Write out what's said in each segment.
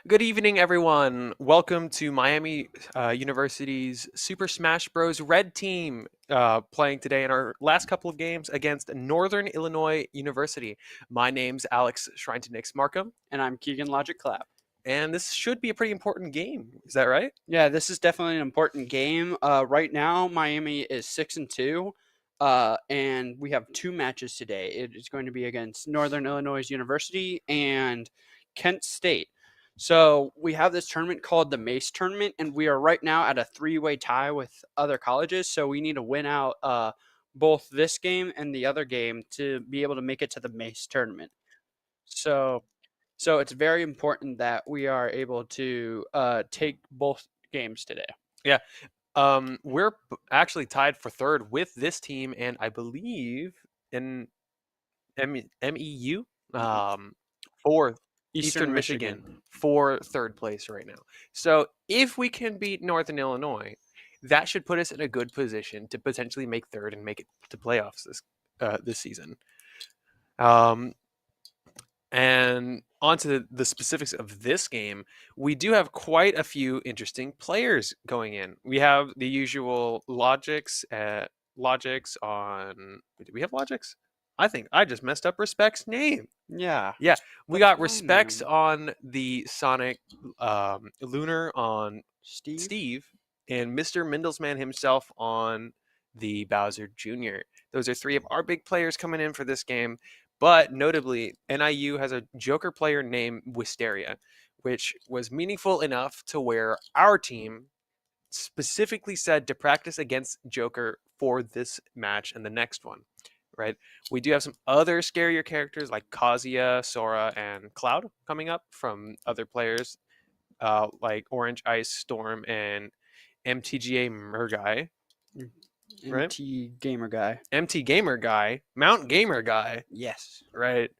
Good evening, everyone. Welcome to Miami University's Super Smash Bros. Red Team playing today in our last couple of games against Northern Illinois University. My name's Alex Shrine-to-Nix Marcum. And I'm Keegan Logic Clapp. And this should be a pretty important game. Is that right? Yeah, this is definitely an important game. Right now, Miami is 6-2, and we have two matches today. It is going to be against Northern Illinois University and Kent State. So we have this tournament called the NACE tournament, and we are right now at a three-way tie with other colleges. So we need to win out both this game and the other game to be able to make it to the NACE tournament. So it's very important that we are able to take both games today. Yeah. We're actually tied for third with this team, and I believe in MEU for Eastern Michigan for third place right now. So if we can beat Northern Illinois, that should put us in a good position to potentially make third and make it to playoffs this season. And onto the specifics of this game, we do have quite a few interesting players going in. We have the usual Logics on. Do we have Logics? I think I just messed up Respect's name. Yeah. Yeah, we That's got my Respects name. on the Sonic, Lunar on Steve. Steve, and Mr. Mindelsman himself on the Bowser Jr. Those are three of our big players coming in for this game. But notably, NIU has a Joker player named Wisteria, which was meaningful enough to where our team specifically said to practice against Joker for this match and the next one, right? We do have some other scarier characters like Kazuya, Sora, and Cloud coming up from other players like Orange Ice Storm and MTGA Murgai, right? MT Gamer Guy. MT Gamer Guy, Mount Gamer Guy, Yes. right?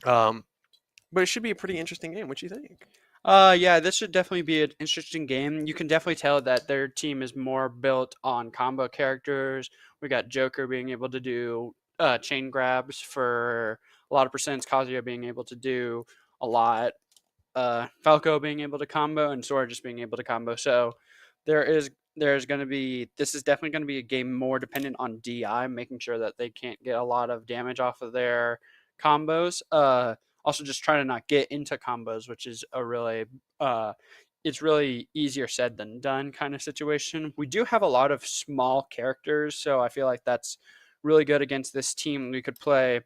But it should be a pretty interesting game. What do you think? Yeah, this should definitely be an interesting game. You can definitely tell that their team is more built on combo characters. We got Joker being able to do chain grabs for a lot of percents, Kazuya being able to do a lot, Falco being able to combo, and Sora just being able to combo. So there's going to be this is definitely going to be a game more dependent on DI, making sure that they can't get a lot of damage off of their combos. Also, just trying to not get into combos, which is a really it's really easier said than done kind of situation. We do have a lot of small characters, so I feel like that's really good against this team. We could play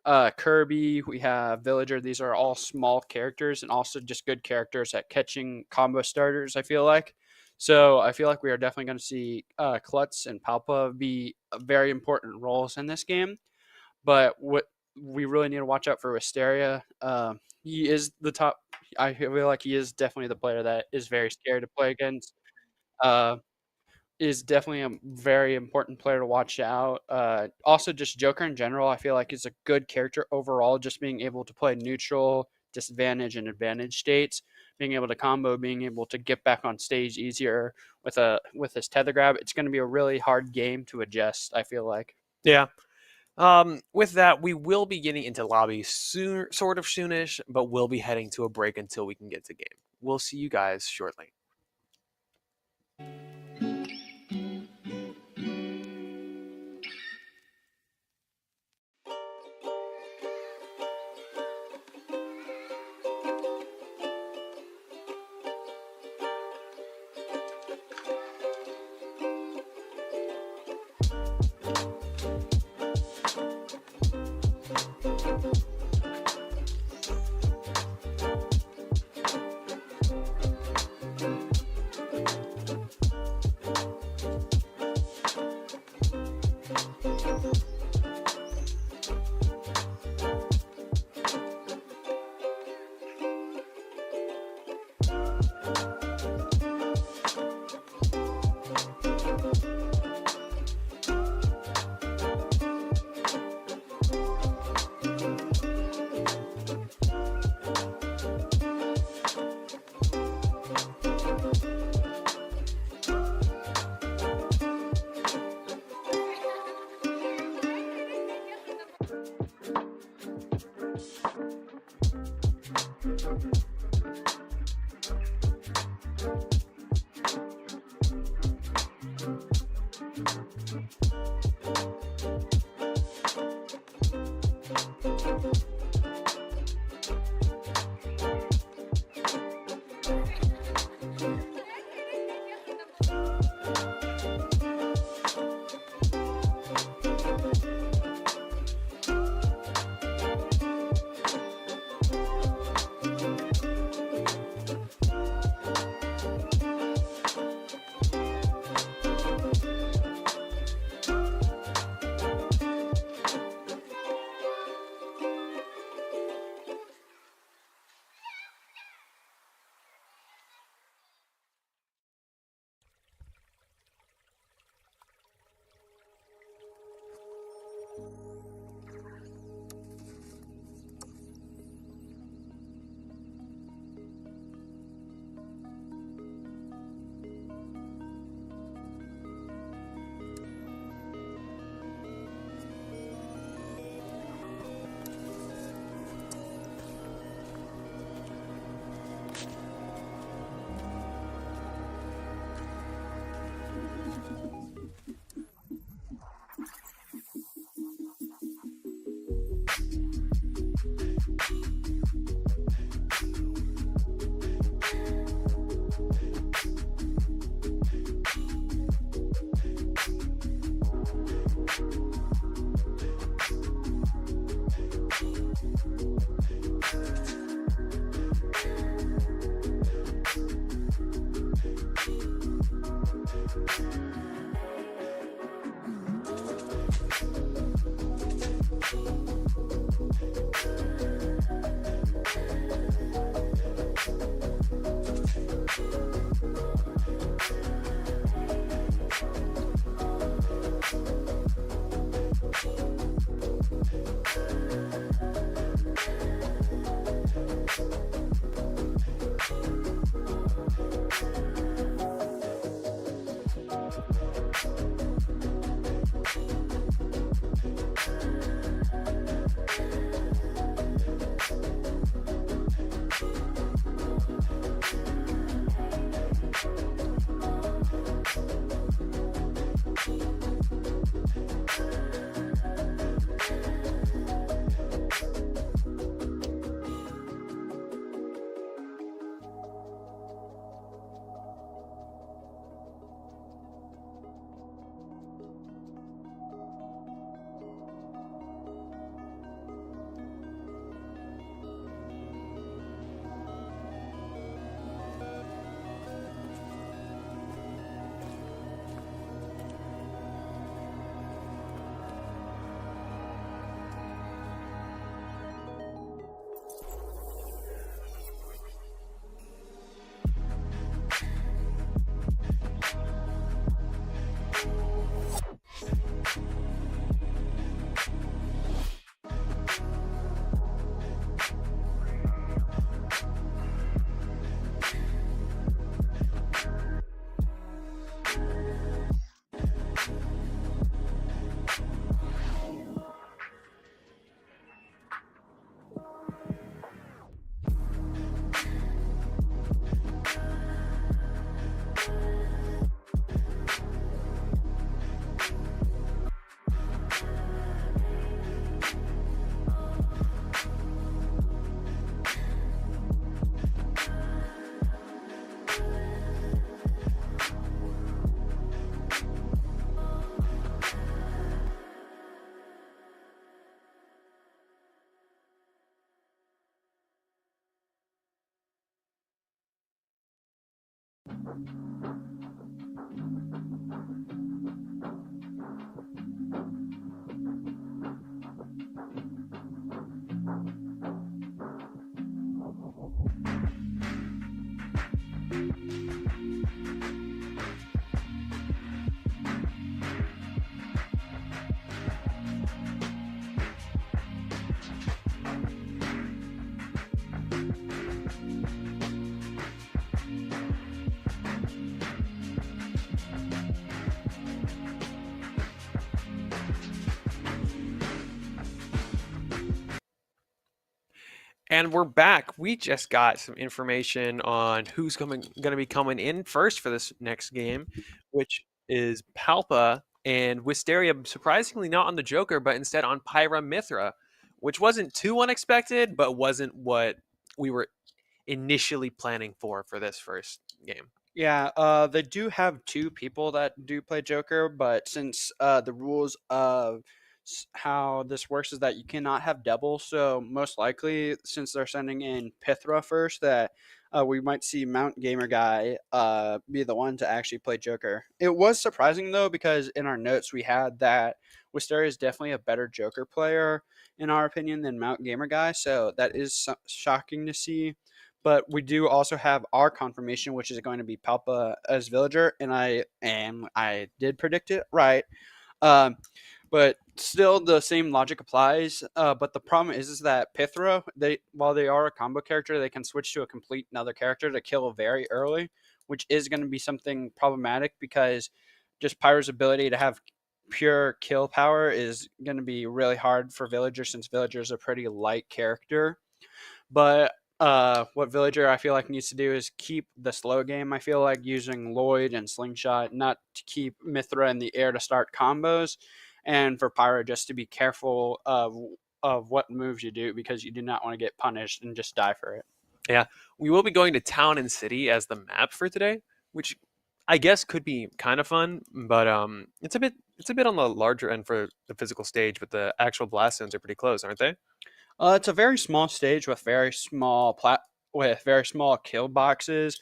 Kirby, we have Villager. These are all small characters and also just good characters at catching combo starters, I feel like. So I feel like we are definitely going to see Klutz and Palpa be very important roles in this game. But what we really need to watch out for Wisteria. He is the top. I feel like he is definitely the player that is very scary to play against. Uh, is definitely a very important player to watch out. Also, just Joker in general, I feel like is a good character overall. Just being able to play neutral, disadvantage, and advantage states, being able to combo, being able to get back on stage easier with his tether grab. It's going to be a really hard game to adjust. I feel like. Yeah. With that, we will be getting into lobby soon, sort of soonish, but we'll be heading to a break until we can get to game. We'll see you guys shortly. And we're back. We just got some information on who's going to be coming in first for this next game, which is Palpa and Wisteria. Surprisingly, not on the Joker, but instead on Pyra Mithra, which wasn't too unexpected, but wasn't what we were initially planning for this first game. Yeah, they do have two people that do play Joker, but since the rules of how this works is that you cannot have double, so most likely, since they're sending in Pithra first, that we might see Mount Gamer Guy be the one to actually play Joker. It was surprising though, because in our notes we had that Wisteria is definitely a better Joker player in our opinion than Mount Gamer Guy, so that is shocking to see. But we do also have our confirmation, which is going to be Palpa as villager, and I did predict it right. Um, but still, the same logic applies. But the problem is that Pithra, they while they are a combo character, they can switch to a complete another character to kill very early, which is going to be something problematic because just Pyro's ability to have pure kill power is going to be really hard for villagers since Villager is a pretty light character. But what Villager I feel like needs to do is keep the slow game. I feel like using Lloyd and Slingshot, not to keep Mithra in the air to start combos, and for Pyro just to be careful of what moves you do because you do not want to get punished and just die for it. Yeah, we will be going to town and city as the map for today, which I guess could be kind of fun, but it's a bit on the larger end for the physical stage, but the actual blast zones are pretty close, aren't they? It's a very small stage with very small kill boxes.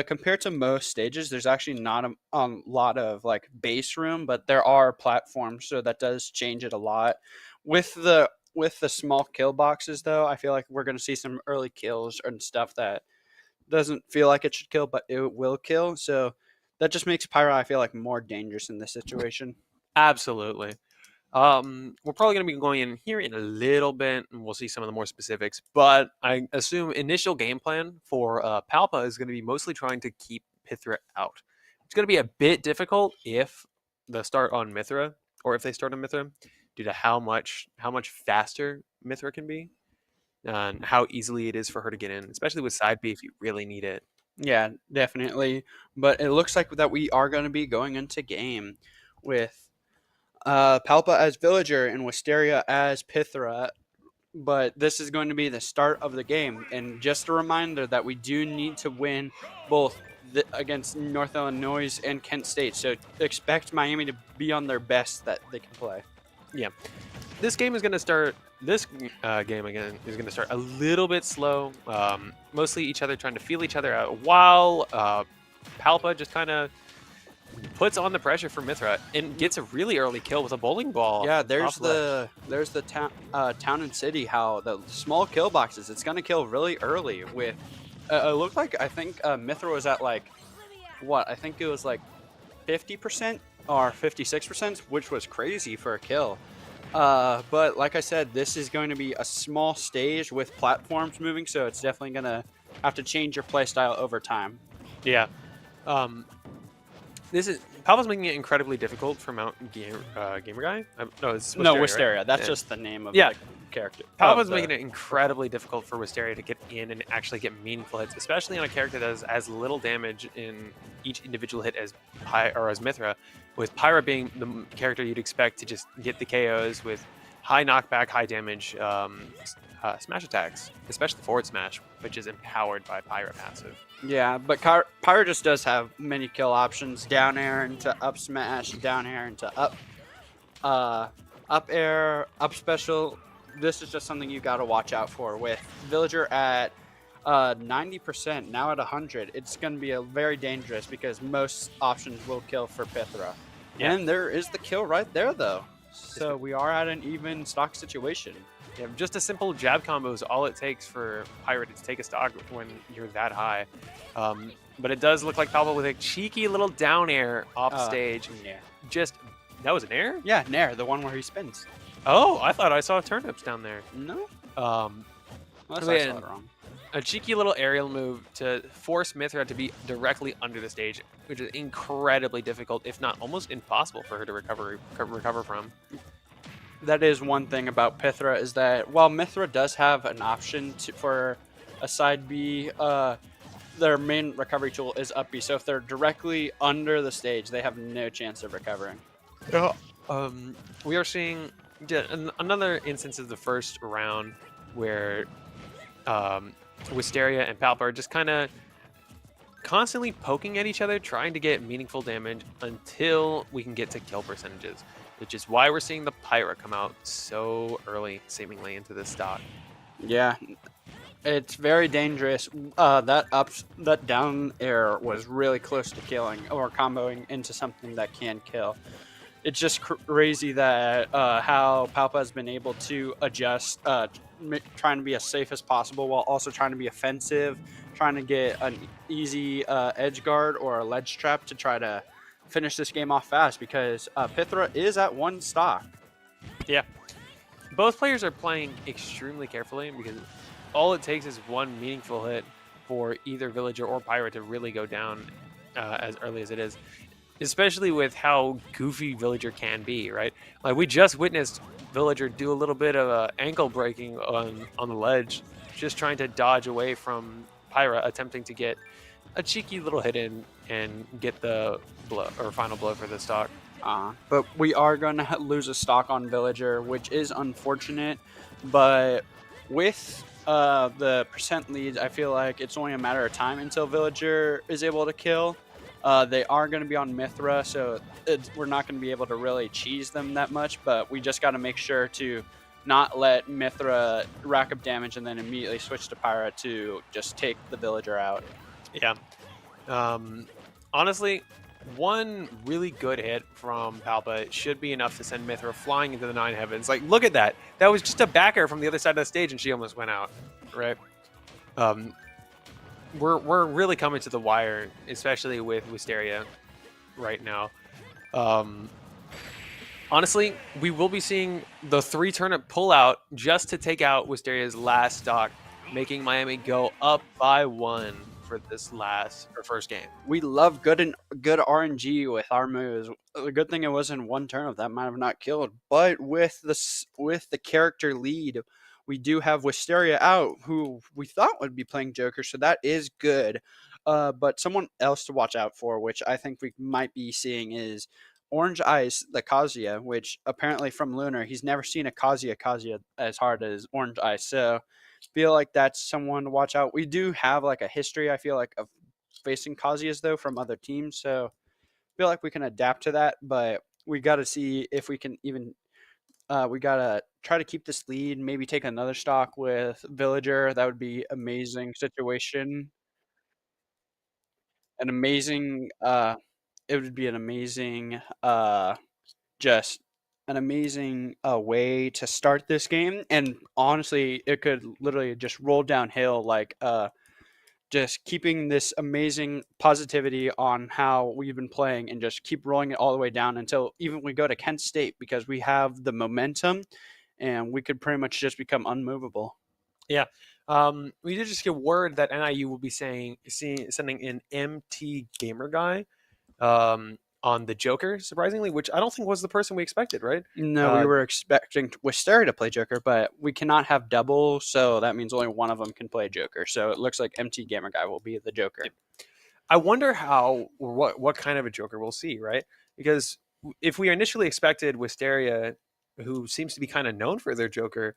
Compared to most stages, there's actually not a lot of like base room, but there are platforms, so that does change it a lot. With the small kill boxes, though, I feel like we're going to see some early kills and stuff that doesn't feel like it should kill, but it will kill. So that just makes Pyro, I feel like, more dangerous in this situation. Absolutely. We're probably going to be going in here in a little bit, and we'll see some of the more specifics. But I assume initial game plan for Palpa is going to be mostly trying to keep Pithra out. It's going to be a bit difficult if the start on Mithra, or if they start on Mithra, due to how much faster Mithra can be, and how easily it is for her to get in, especially with side B if you really need it. Yeah, definitely. But it looks like that we are going to be going into game with Palpa as Villager and Wisteria as Pithra. But this is going to be the start of the game. And just a reminder that we do need to win both against North Illinois and Kent State. So expect Miami to be on their best that they can play. Yeah, this game is going to start. This game again is going to start a little bit slow. Mostly each other trying to feel each other out, while Palpa just kind of puts on the pressure for Mithra and gets a really early kill with a bowling ball. Yeah, off ledge. there's the town and city. How the small kill boxes, it's gonna kill really early. With it looked like I think Mithra was at like what I think it was like 50% or 56%, which was crazy for a kill. But like I said, this is going to be a small stage with platforms moving, so it's definitely gonna have to change your playstyle over time. Yeah. Um, this is Palpa's making it incredibly difficult for Gamer Guy. No, it's No, Wisteria, right? Wisteria. That's Yeah. just the name of Yeah. the character. Palpa's making it incredibly difficult for Wisteria to get in and actually get meaningful hits, especially on a character that does as little damage in each individual hit as as Mithra, with Pyra being the character you'd expect to just get the KOs with high knockback, high damage smash attacks, especially forward smash, which is empowered by Pyra passive. Yeah, but Pyro just does have many kill options: down air into up smash, down air into up air, up special. This is just something you got to watch out for. With Villager at 90%, now at 100, it's going to be a very dangerous because most options will kill for Pithra. Yeah. And there is the kill right there, though. So we are at an even stock situation. Yeah, just a simple jab combo is all it takes for Pirate to take a stock when you're that high. But it does look like Palpa with a cheeky little down air off stage. Yeah. Just that was an air? Yeah, Nair, the one where he spins. Oh, I thought I saw turnips down there. No? I Unless I saw it wrong. A cheeky little aerial move to force Mithra to be directly under the stage, which is incredibly difficult, if not almost impossible for her to recover from. That is one thing about Pithra, is that while Mithra does have an option for a side B, their main recovery tool is up B. So if they're directly under the stage, they have no chance of recovering. Yeah. We are seeing another instance of the first round where Wisteria and Palpa are just kind of constantly poking at each other, trying to get meaningful damage until we can get to kill percentages, which is why we're seeing the Pyra come out so early, seemingly, into this stock. Yeah, it's very dangerous. That down air was really close to killing or comboing into something that can kill. It's just crazy that how Palpa has been able to adjust, trying to be as safe as possible while also trying to be offensive, trying to get an easy edge guard or a ledge trap to try to finish this game off fast, because Pithra is at one stock. Yeah. Both players are playing extremely carefully because all it takes is one meaningful hit for either Villager or Pirate to really go down as early as it is. Especially with how goofy Villager can be, right? Like, we just witnessed Villager do a little bit of ankle breaking on the ledge, just trying to dodge away from Pyra, attempting to get a cheeky little hit in and get the final blow for the stock. But we are going to lose a stock on Villager, which is unfortunate. But with the percent lead, I feel like it's only a matter of time until Villager is able to kill. They are going to be on Mithra, so we're not going to be able to really cheese them that much, but we just got to make sure to not let Mithra rack up damage and then immediately switch to Pyra to just take the villager out. Yeah. Um, Honestly, one really good hit from Palpa should be enough to send Mithra flying into the nine heavens. Like, look at that. That was just a backer from the other side of the stage, and she almost went out. Right. Um, we're really coming to the wire, especially with Wisteria right now. Um, Honestly, we will be seeing the 3 turnip pullout just to take out Wisteria's last stock, making Miami go up by 1 for this last or first game. We love good RNG with our moves. The good thing it was in one turnip that might have not killed, but with the character lead, we do have Wisteria out, who we thought would be playing Joker, so that is good. But someone else to watch out for, which I think we might be seeing, is Orange Ice, the Kazuya, which apparently from Lunar, he's never seen a Kazuya as hard as Orange Ice. So feel like that's someone to watch out. We do have like a history, I feel like, of facing Kazuyas though from other teams. So feel like we can adapt to that, but we got to see if we can even. We gotta try to keep this lead. Maybe take another stock with Villager. That would be amazing situation. An amazing. It would be an amazing. Just an amazing way to start this game. And honestly, it could literally just roll downhill like just keeping this amazing positivity on how we've been playing and just keep rolling it all the way down until even we go to Kent State because we have the momentum and we could pretty much just become unmovable. Yeah. We did just get word that NIU will be sending an MT Gamer guy on the Joker, surprisingly, which I don't think was the person we expected, right? No, we Uh, were expecting Wisteria to play Joker, but we cannot have double, so that means only one of them can play Joker. So it looks like MT Gamer Guy will be the Joker. I wonder how or what kind of a Joker we'll see, right? Because if we initially expected Wisteria, who seems to be kind of known for their Joker,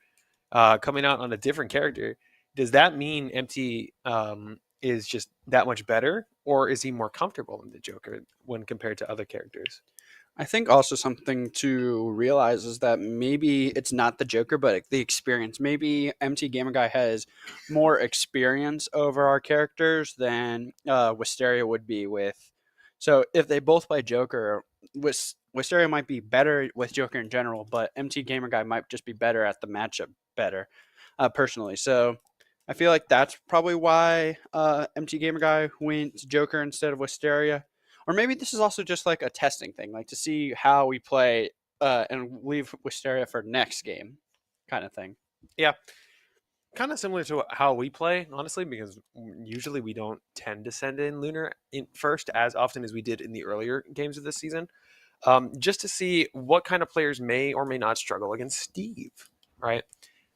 coming out on a different character, does that mean MT is just that much better, or is he more comfortable in the Joker when compared to other characters? I think also something to realize is that maybe it's not the Joker, but the experience. Maybe MT Gamer Guy has more experience over our characters than Wisteria would be with. So if they both play Joker, Wisteria might be better with Joker in general, but MT Gamer Guy might just be better at the matchup better, personally. So I feel like that's probably why MT Gamer Guy went Joker instead of Wisteria. Or maybe this is also just like a testing thing, like to see how we play and leave Wisteria for next game, kind of thing. Yeah, kind of similar to how we play, honestly, because usually we don't tend to send in Lunar in first as often as we did in the earlier games of this season, just to see what kind of players may or may not struggle against Steve, right?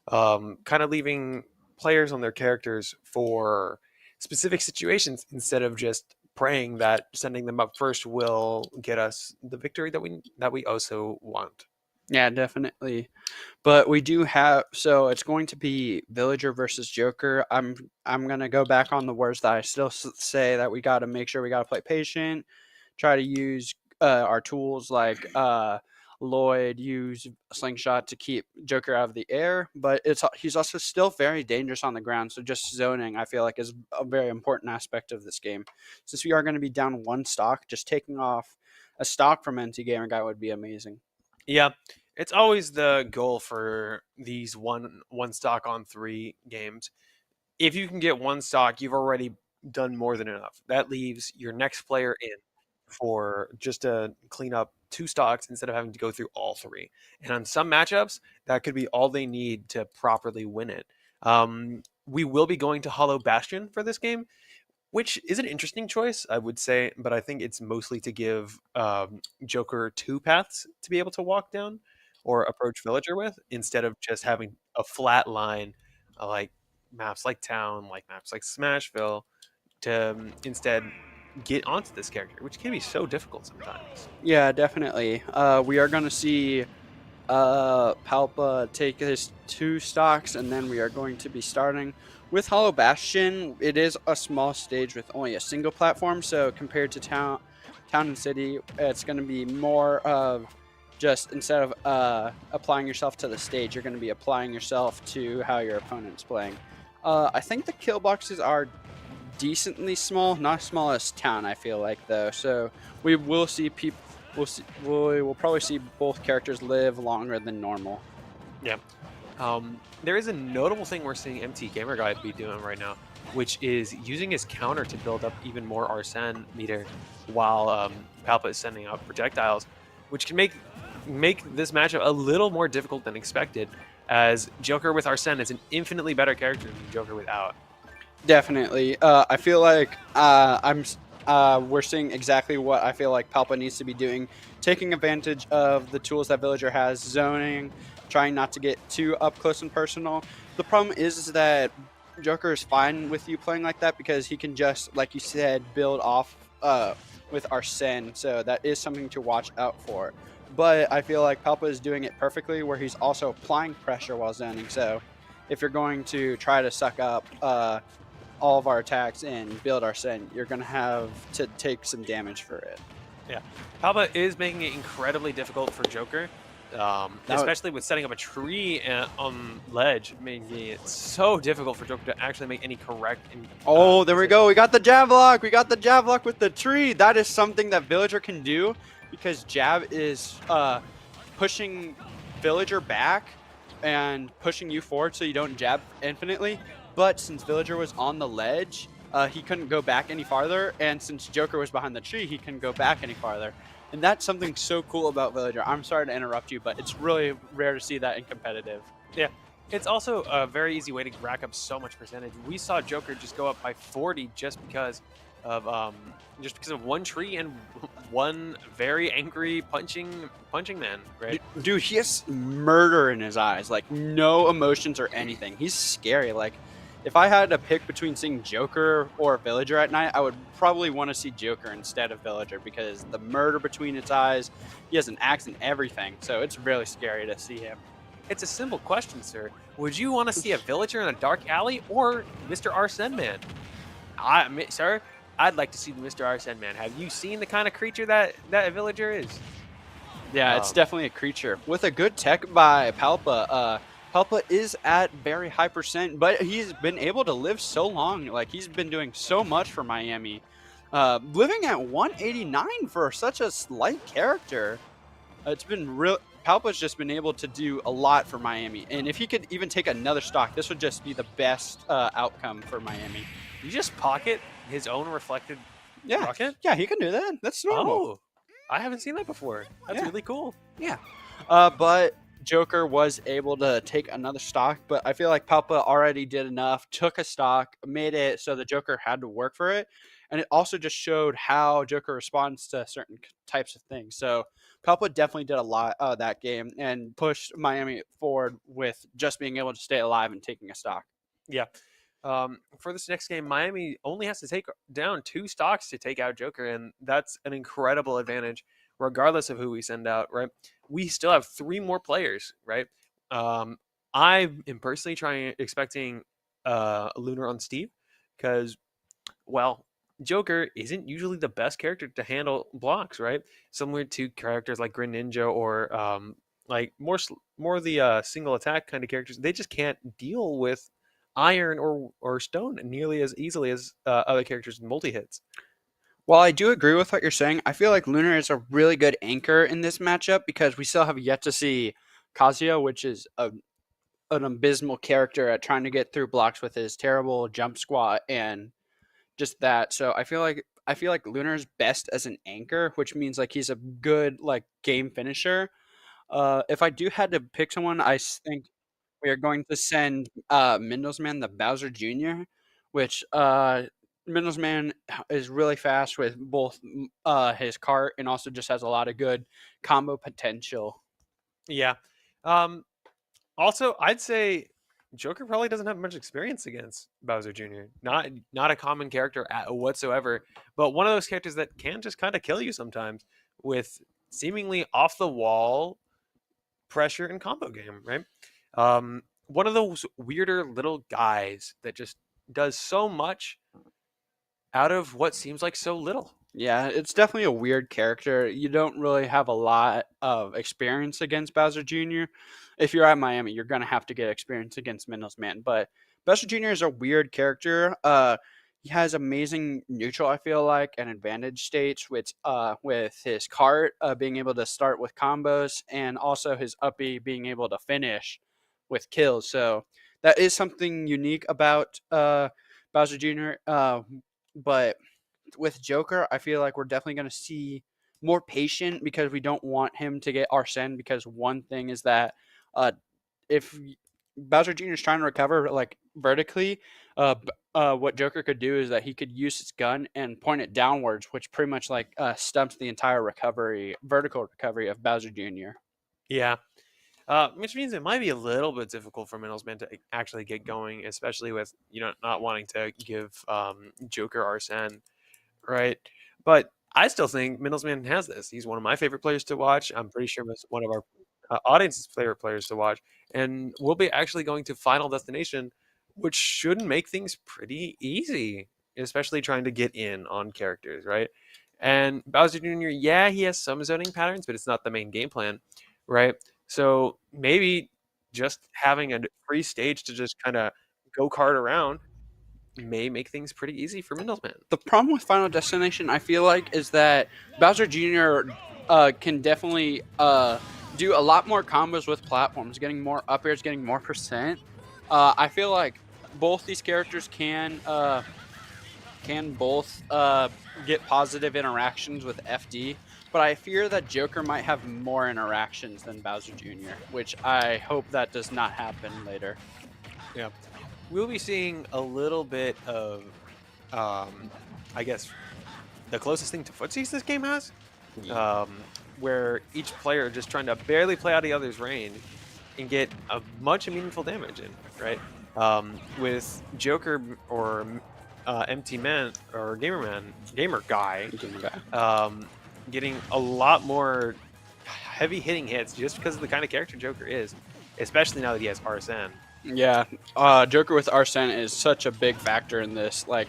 Kind of leaving players on their characters for specific situations instead of just praying that sending them up first will get us the victory that we also want. Yeah, definitely. But we do have, so it's going to be Villager versus Joker. I'm gonna go back on the words that I still say that we got to make sure we got to play patient, try to use our tools like Lloyd, use slingshot to keep Joker out of the air. But he's also still very dangerous on the ground. So just zoning, I feel like, is a very important aspect of this game. Since we are going to be down one stock, just taking off a stock from NT Gamer Guy would be amazing. Yeah, it's always the goal for these one stock on 3 games. If you can get one stock, you've already done more than enough. That leaves your next player in for just to clean up 2 stocks instead of having to go through all 3. And on some matchups, that could be all they need to properly win it. We will be going to Hollow Bastion for this game, which is an interesting choice, I would say, but I think it's mostly to give Joker 2 paths to be able to walk down or approach Villager with, instead of just having a flat line, like maps like Town, like maps like Smashville, to instead get onto this character, which can be so difficult sometimes. Yeah, definitely. We are going to see Palpa take his 2 stocks, and then we are going to be starting With Hollow Bastion, it is a small stage with only a single platform. So compared to town and city, it's going to be more of just instead of applying yourself to the stage, you're going to be applying yourself to how your opponent's playing. I think the kill boxes are decently small, not as small as town. I feel like though, so we will see people. We will probably see both characters live longer than normal. Yeah. There is a notable thing we're seeing MT Gamer Guy be doing right now, which is using his counter to build up even more Arsene meter while Palpa is sending out projectiles, which can make this matchup a little more difficult than expected, as Joker with Arsene is an infinitely better character than Joker without. Definitely. I feel like we're seeing exactly what I feel like Palpa needs to be doing, taking advantage of the tools that Villager has, zoning, trying not to get too up close and personal. The problem is that Joker is fine with you playing like that because he can just, like you said, build off with Arsene. So that is something to watch out for. But I feel like Palpa is doing it perfectly, where he's also applying pressure while zoning. So if you're going to try to suck up all of our attacks and build our Sen, you're going to have to take some damage for it. Yeah. Palpa is making it incredibly difficult for Joker, especially with setting up a tree on ledge, making it so difficult for Joker to actually make any correct. Oh, there we go. We got the jab lock. We got the jab lock with the tree. That is something that Villager can do because jab is pushing Villager back and pushing you forward so you don't jab infinitely. But since Villager was on the ledge, he couldn't go back any farther. And since Joker was behind the tree, he couldn't go back any farther. And that's something so cool about Villager. I'm sorry to interrupt you, but it's really rare to see that in competitive. Yeah. It's also a very easy way to rack up so much percentage. We saw Joker just go up by 40 just because of one tree and one very angry punching man, right? Dude, he has murder in his eyes, like no emotions or anything. He's scary. Like if I had to pick between seeing Joker or Villager at night, I would probably want to see Joker instead of Villager because the murder between its eyes, he has an axe and everything. So it's really scary to see him. It's a simple question, sir. Would you want to see a villager in a dark alley or Mr. Arsene Man? Sir, I'd like to see the Mr. Arsene Man. Have you seen the kind of creature that a villager is? Yeah, it's definitely a creature. With a good tech by Palpa, Palpa is at very high percent, but he's been able to live so long. Like, he's been doing so much for Miami. Living at 189 for such a slight character. It's been real. Palpa's just been able to do a lot for Miami. And if he could even take another stock, this would just be the best outcome for Miami. You just pocket his own reflected rocket? Yeah, he can do that. That's normal. Oh, I haven't seen that before. That's really cool. Yeah. But Joker was able to take another stock, but I feel like Palpa already did enough, took a stock, made it so the Joker had to work for it. And it also just showed how Joker responds to certain types of things. So Palpa definitely did a lot of that game and pushed Miami forward with just being able to stay alive and taking a stock. Yeah. For this next game, Miami only has to take down 2 stocks to take out Joker, and that's an incredible advantage, regardless of who we send out, right? We still have 3 more players, right? I am personally expecting Lunar on Steve, because, well, Joker isn't usually the best character to handle blocks, right? Similar to characters like Grin Ninja or like more of the single attack kind of characters. They just can't deal with iron or stone nearly as easily as other characters in multi hits. While I do agree with what you're saying, I feel like Lunar is a really good anchor in this matchup because we still have yet to see Kazuya, which is an abysmal character at trying to get through blocks with his terrible jump squat and just that. So I feel like Lunar's best as an anchor, which means like he's a good like game finisher. If I do had to pick someone, I think we are going to send Mendelsman, the Bowser Jr., which Mendelsman is really fast with both his cart and also just has a lot of good combo potential. Yeah. Also, I'd say Joker probably doesn't have much experience against Bowser Jr. Not a common character whatsoever, but one of those characters that can just kind of kill you sometimes with seemingly off the wall pressure and combo game, right? One of those weirder little guys that just does so much out of what seems like so little. Yeah, it's definitely a weird character. You don't really have a lot of experience against Bowser Jr. If you're at Miami, you're gonna have to get experience against Minnows Man. But Bowser Jr. is a weird character. He has amazing neutral, I feel like, and advantage states with his cart being able to start with combos, and also his uppy being able to finish with kills. So that is something unique about Bowser Jr. But with Joker, I feel like we're definitely going to see more patient because we don't want him to get Arsene. Because one thing is that uh, if Bowser Jr. is trying to recover like vertically, what Joker could do is that he could use his gun and point it downwards, which pretty much like stumps the entire vertical recovery of Bowser Jr. Yeah. Which means it might be a little bit difficult for Middlesman to actually get going, especially with not wanting to give Joker Arsene, right? But I still think Middlesman has this. He's one of my favorite players to watch. I'm pretty sure one of our audience's favorite players to watch, and we'll be actually going to Final Destination, which should make things pretty easy, especially trying to get in on characters, right? And Bowser Jr., yeah, he has some zoning patterns, but it's not the main game plan, right? So maybe just having a free stage to just kind of go kart around may make things pretty easy for Middlesman. The problem with Final Destination, I feel like, is that Bowser Jr. Can definitely do a lot more combos with platforms, getting more up airs, getting more percent. I feel like both these characters can both get positive interactions with FD, but I fear that Joker might have more interactions than Bowser Jr., which I hope that does not happen later. Yeah. We'll be seeing a little bit of, I guess, the closest thing to footsies this game has, where each player just trying to barely play out the other's range and get a bunch of meaningful damage in, right? With Joker or MT Man or Gamer Guy, getting a lot more heavy hitting hits just because of the kind of character Joker is, especially now that he has Arsene. Yeah, Joker with Arsene is such a big factor in this. Like,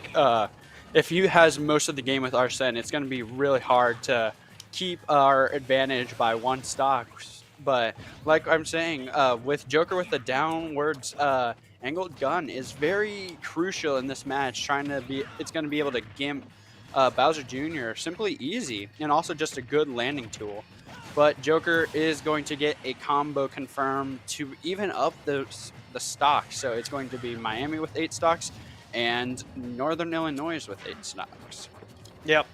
if he has most of the game with Arsene, it's going to be really hard to keep our advantage by one stock. But like I'm saying, with Joker with the downwards angled gun is very crucial in this match. It's going to be able to gimp Bowser Jr. simply easy, and also just a good landing tool. But Joker is going to get a combo confirmed to even up the stock. So it's going to be Miami with 8 stocks and Northern Illinois with 8 stocks. Yep.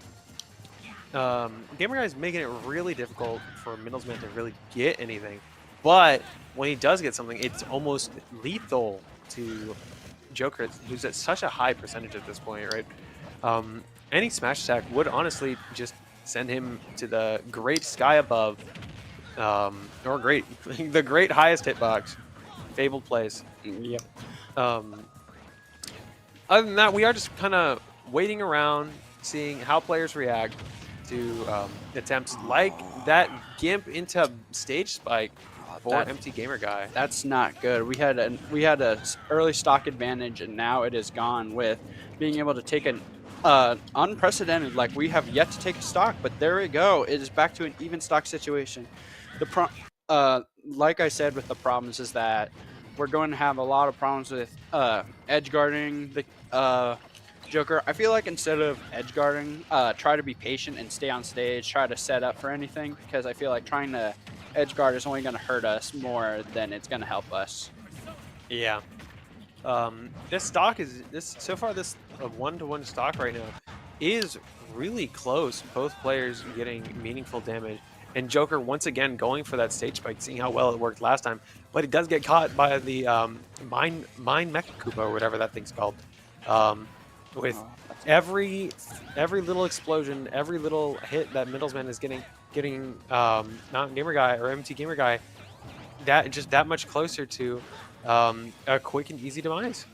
Gamer Guy is making it really difficult for Middlesman to really get anything. But when he does get something, it's almost lethal to Joker, who's at such a high percentage at this point, right? Any smash attack would honestly just send him to the great sky above, or the great highest hitbox, fabled place. Yep. Other than that, we are just kind of waiting around, seeing how players react to attempts like that gimp into stage spike for MT Gamer Guy. That's not good. We had a early stock advantage, and now it is gone with being able to take an unprecedented. Like, we have yet to take a stock, but there we go. It is back to an even stock situation. Like I said, with the problems is that we're going to have a lot of problems with edge guarding the Joker. I feel like instead of edge guarding, try to be patient and stay on stage, try to set up for anything, because I feel like trying to edge guard is only going to hurt us more than it's going to help us. Yeah. This stock is so far this 1-to-1 stock right now is really close. Both players getting meaningful damage, and Joker once again going for that stage spike, seeing how well it worked last time. But he does get caught by the mine Mecha Koopa or whatever that thing's called. With every little explosion, every little hit that Middlesman is getting Mountain Gamer Guy or MT Gamer Guy, that much closer to a quick and easy demise.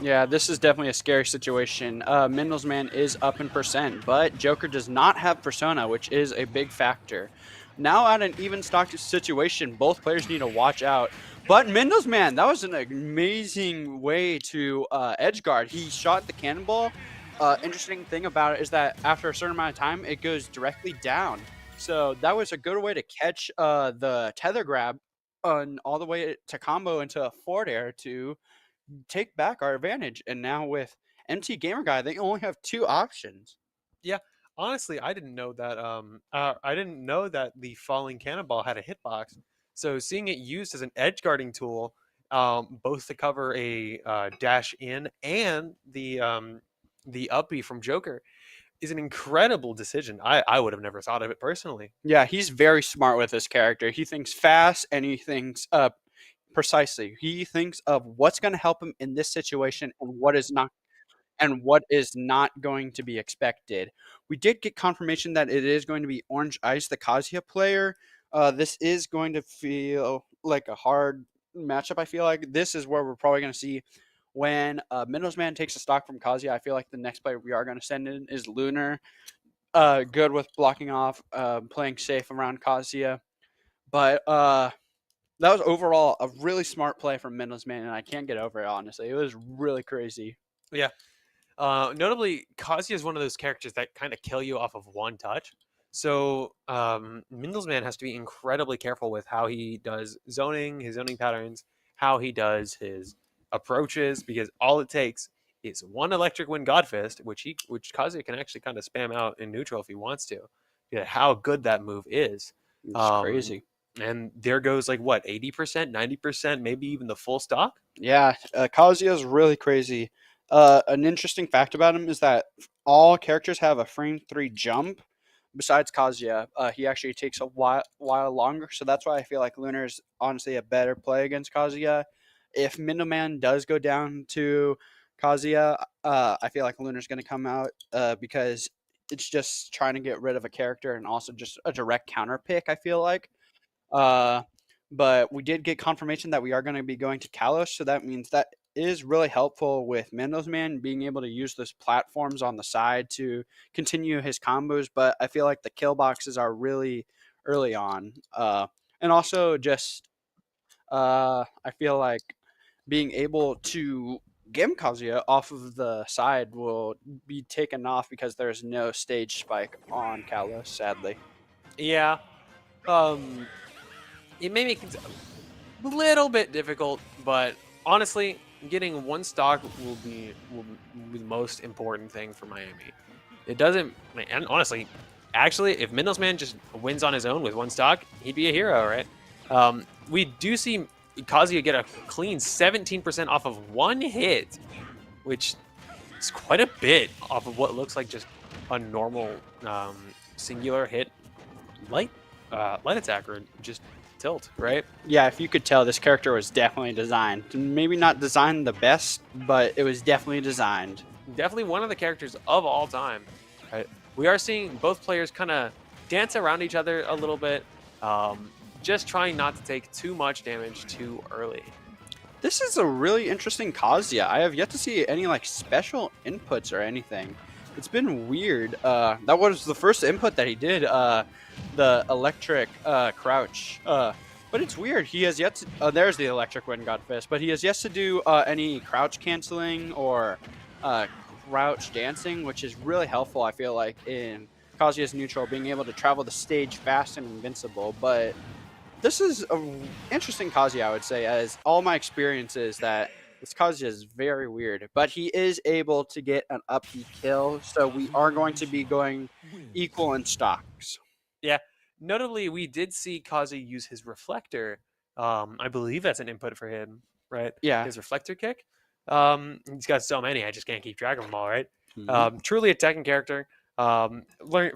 Yeah, this is definitely a scary situation. Middlesman is up in percent, but Joker does not have Persona, which is a big factor. Now at an even stock situation, both players need to watch out But Mendo's man, that was an amazing way to edge guard. He shot the cannonball. Interesting thing about it is that after a certain amount of time, it goes directly down. So that was a good way to catch the tether grab and all the way to combo into a forward air to take back our advantage. And now with MT Gamer Guy, they only have two options. Yeah, honestly, I didn't know that. I didn't know that the falling cannonball had a hitbox. So seeing it used as an edge guarding tool, both to cover a dash in and the up B from Joker, is an incredible decision. I would have never thought of it personally. Yeah, he's very smart with this character. He thinks fast and he thinks precisely. He thinks of what's going to help him in this situation and what is not going to be expected. We did get confirmation that it is going to be Orange Ice, the Kazuya player. This is going to feel like a hard matchup. I feel like this is where we're probably going to see when Minnows Man takes a stock from Kazuya. I feel like the next player we are going to send in is Lunar. Good with blocking off, playing safe around Kazuya. But that was overall a really smart play from Minnows Man, and I can't get over it, honestly. It was really crazy. Yeah. Notably, Kazuya is one of those characters that kind of kill you off of one touch. So Mindelsman has to be incredibly careful with how he does zoning, his zoning patterns, how he does his approaches, because all it takes is one electric wind Godfist, which Kazuya can actually kind of spam out in neutral if he wants to. Yeah, how good that move is. It's Um, crazy. and there goes like what, 80%, 90%, maybe even the full stock. Yeah, Kazuya is really crazy. An interesting fact about him is that all characters have a frame 3 jump. Besides Kazuya, he actually takes a while longer, so that's why I feel like Lunar is honestly a better play against Kazuya. If Mindoman does go down to Kazuya, I feel like Lunar's going to come out because it's just trying to get rid of a character and also just a direct counter pick, I feel like. Uh, but we did get confirmation that we are going to be going to Kalos, so that means that is really helpful with Mendo's Man being able to use those platforms on the side to continue his combos. But I feel like the kill boxes are really early on, and also just I feel like being able to Gem Kazuya off of the side will be taken off because there's no stage spike on Kalos, sadly. Yeah. Um, it may make things a little bit difficult, but honestly, getting one stock will be the most important thing for Miami. It doesn't, and honestly, actually, if Mindelsman just wins on his own with one stock, he'd be a hero, right? We do see Kazuya get a clean 17% off of one hit, which is quite a bit off of what looks like just a normal singular hit light attack or just tilt, right? Yeah, if you could tell, this character was definitely designed. Maybe not designed the best, but it was definitely designed. Definitely one of the characters of all time. Right? We are seeing both players kind of dance around each other a little bit, just trying not to take too much damage too early. This is a really interesting Kazuya. I have yet to see any like special inputs or anything. It's been weird. That was the first input that he did, the electric crouch. But it's weird. He has yet to. There's the electric wind god fist, but he has yet to do any crouch canceling or crouch dancing, which is really helpful. I feel like in Kazuya's neutral, being able to travel the stage fast and invincible. But this is an interesting Kazuya, I would say, as all my experiences that this Kazuya is very weird, but he is able to get an up B kill, so we are going to be going equal in stocks. Yeah. Notably, we did see Kazuya use his reflector. I believe that's an input for him, right? Yeah. His reflector kick. He's got so many, I just can't keep track of them all, right? Mhm. Truly a Tekken character.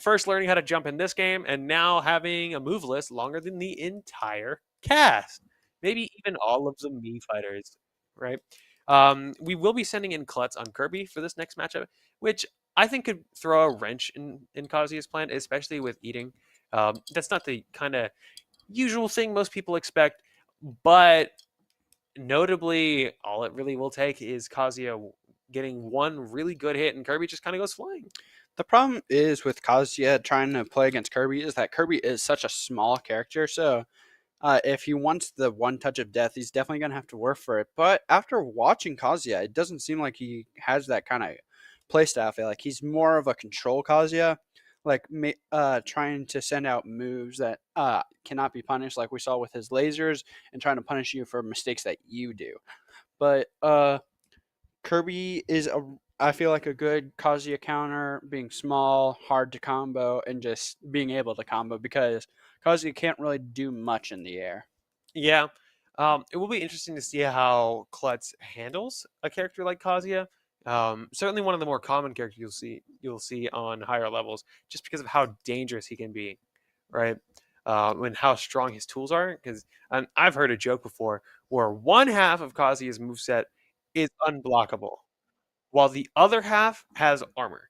First learning how to jump in this game, and now having a move list longer than the entire cast. Maybe even all of the Mii fighters, right? We will be sending in Klutz on Kirby for this next matchup, which I think could throw a wrench in Kazuya's plan, especially with eating. That's not the kind of usual thing most people expect, but notably, all it really will take is Kazuya getting one really good hit, and Kirby just kind of goes flying. The problem is with Kazuya trying to play against Kirby is that Kirby is such a small character, so If he wants the one touch of death, he's definitely going to have to work for it. But after watching Kazuya, it doesn't seem like he has that kind of playstyle. I feel like he's more of a control Kazuya, like trying to send out moves that cannot be punished, like we saw with his lasers, and trying to punish you for mistakes that you do. But Kirby is I feel like a good Kazuya counter, being small, hard to combo, and just being able to combo because Kazuya can't really do much in the air. Yeah. It will be interesting to see how Klutz handles a character like Kazuya. Certainly one of the more common characters you'll see on higher levels, just because of how dangerous he can be, right? And how strong his tools are. Because I've heard a joke before where one half of Kazuya's moveset is unblockable, while the other half has armor,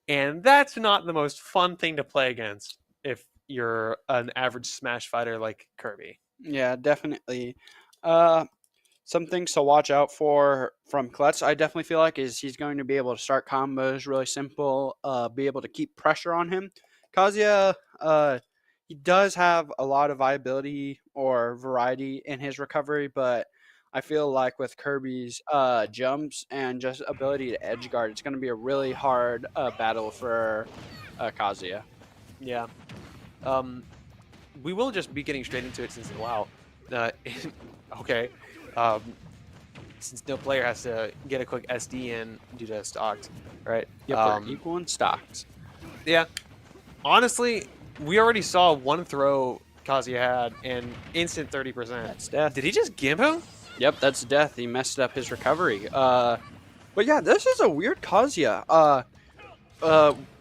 and that's not the most fun thing to play against if you're an average Smash fighter like Kirby. Yeah, definitely. Uh, some things to watch out for from Klutz, I definitely feel like, is he's going to be able to start combos really simple, be able to keep pressure on him. Kazuya, he does have a lot of viability or variety in his recovery, but I feel like with Kirby's jumps and just ability to edge guard, it's going to be a really hard battle for Kazuya. Yeah. Um, we will just be getting straight into it since wow. Uh, okay. Um, since no player has to get a quick SD in due to stocks, right? Yep, they're equal in stocks. Yeah. Honestly, we already saw one throw Kazuya had and instant 30%. That's death. Did he just gimp him? Yep, that's death. He messed up his recovery. But yeah, this is a weird Kazuya.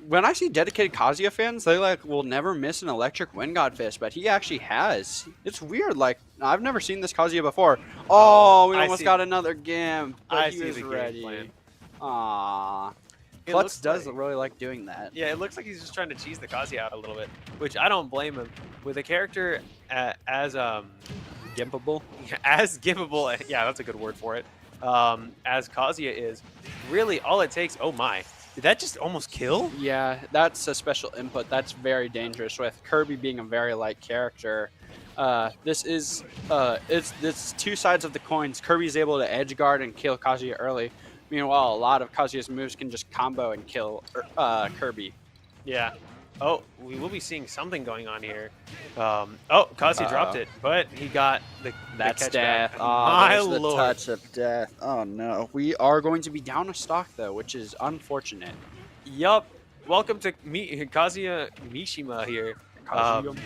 When I see dedicated Kazuya fans, they like will never miss an electric wind god fist, but he actually has. It's weird. Like I've never seen this Kazuya before. Oh, we almost got another gimp, but he was ready. Aww. Klutz does really like doing that. Yeah, it looks like he's just trying to cheese the Kazuya out a little bit, which I don't blame him. With a character as Gimpable. as gimpable, yeah, that's a good word for it. As Kazuya is, really all it takes. Oh my. Did that just almost kill? Yeah, that's a special input. That's very dangerous with Kirby being a very light character. It's two sides of the coins. Kirby's able to edge guard and kill Kazuya early. Meanwhile, a lot of Kazuya's moves can just combo and kill Kirby. Yeah. Oh, we will be seeing something going on here. Kazuya dropped it, but he got That's catch death. back. Oh, My there's the lord. touch of death. Oh no, we are going to be down a stock though, which is unfortunate. Yup. Welcome to Kazuya Mishima here. Kazuya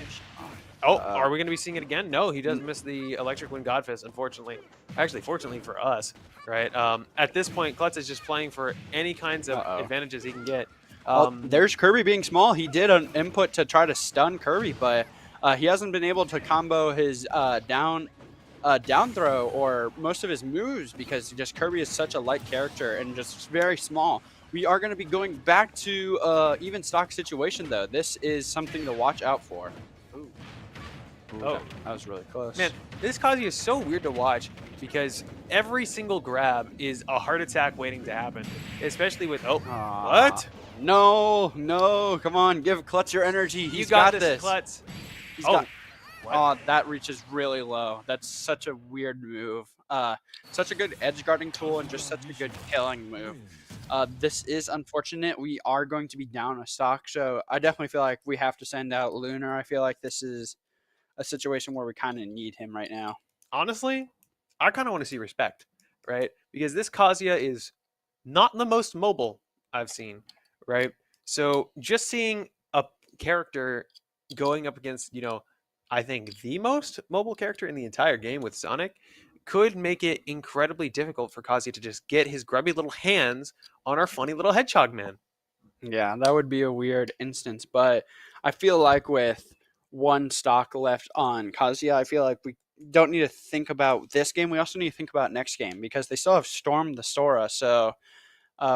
Are we going to be seeing it again? No, he does miss the Electric Wind Godfist, unfortunately. Actually, fortunately for us, right? At this point, Klutz is just playing for any kinds of advantages he can get. There's Kirby being small. He did an input to try to stun Kirby, but he hasn't been able to combo his down throw or most of his moves because just Kirby is such a light character and just very small. We are going to be going back to even stock situation though. This is something to watch out for. Ooh, that was really close. Man, this Kazuya is so weird to watch because every single grab is a heart attack waiting to happen, especially with what? No, come on, give Klutz your energy. He's got this. Klutz. That reaches really low. That's such a weird move. Such a good edge guarding tool and just such a good killing move. This is unfortunate. We are going to be down a stock, so I definitely feel like we have to send out Lunar. I feel like this is a situation where we kind of need him right now. Honestly, I kind of want to see respect, right? Because this Kazuya is not the most mobile I've seen, right? So just seeing a character going up against, I think the most mobile character in the entire game with Sonic could make it incredibly difficult for Kazuya to just get his grubby little hands on our funny little hedgehog man. Yeah, that would be a weird instance, but I feel like with one stock left on Kazuya, I feel like we don't need to think about this game. We also need to think about next game because they still have Storm the Sora, so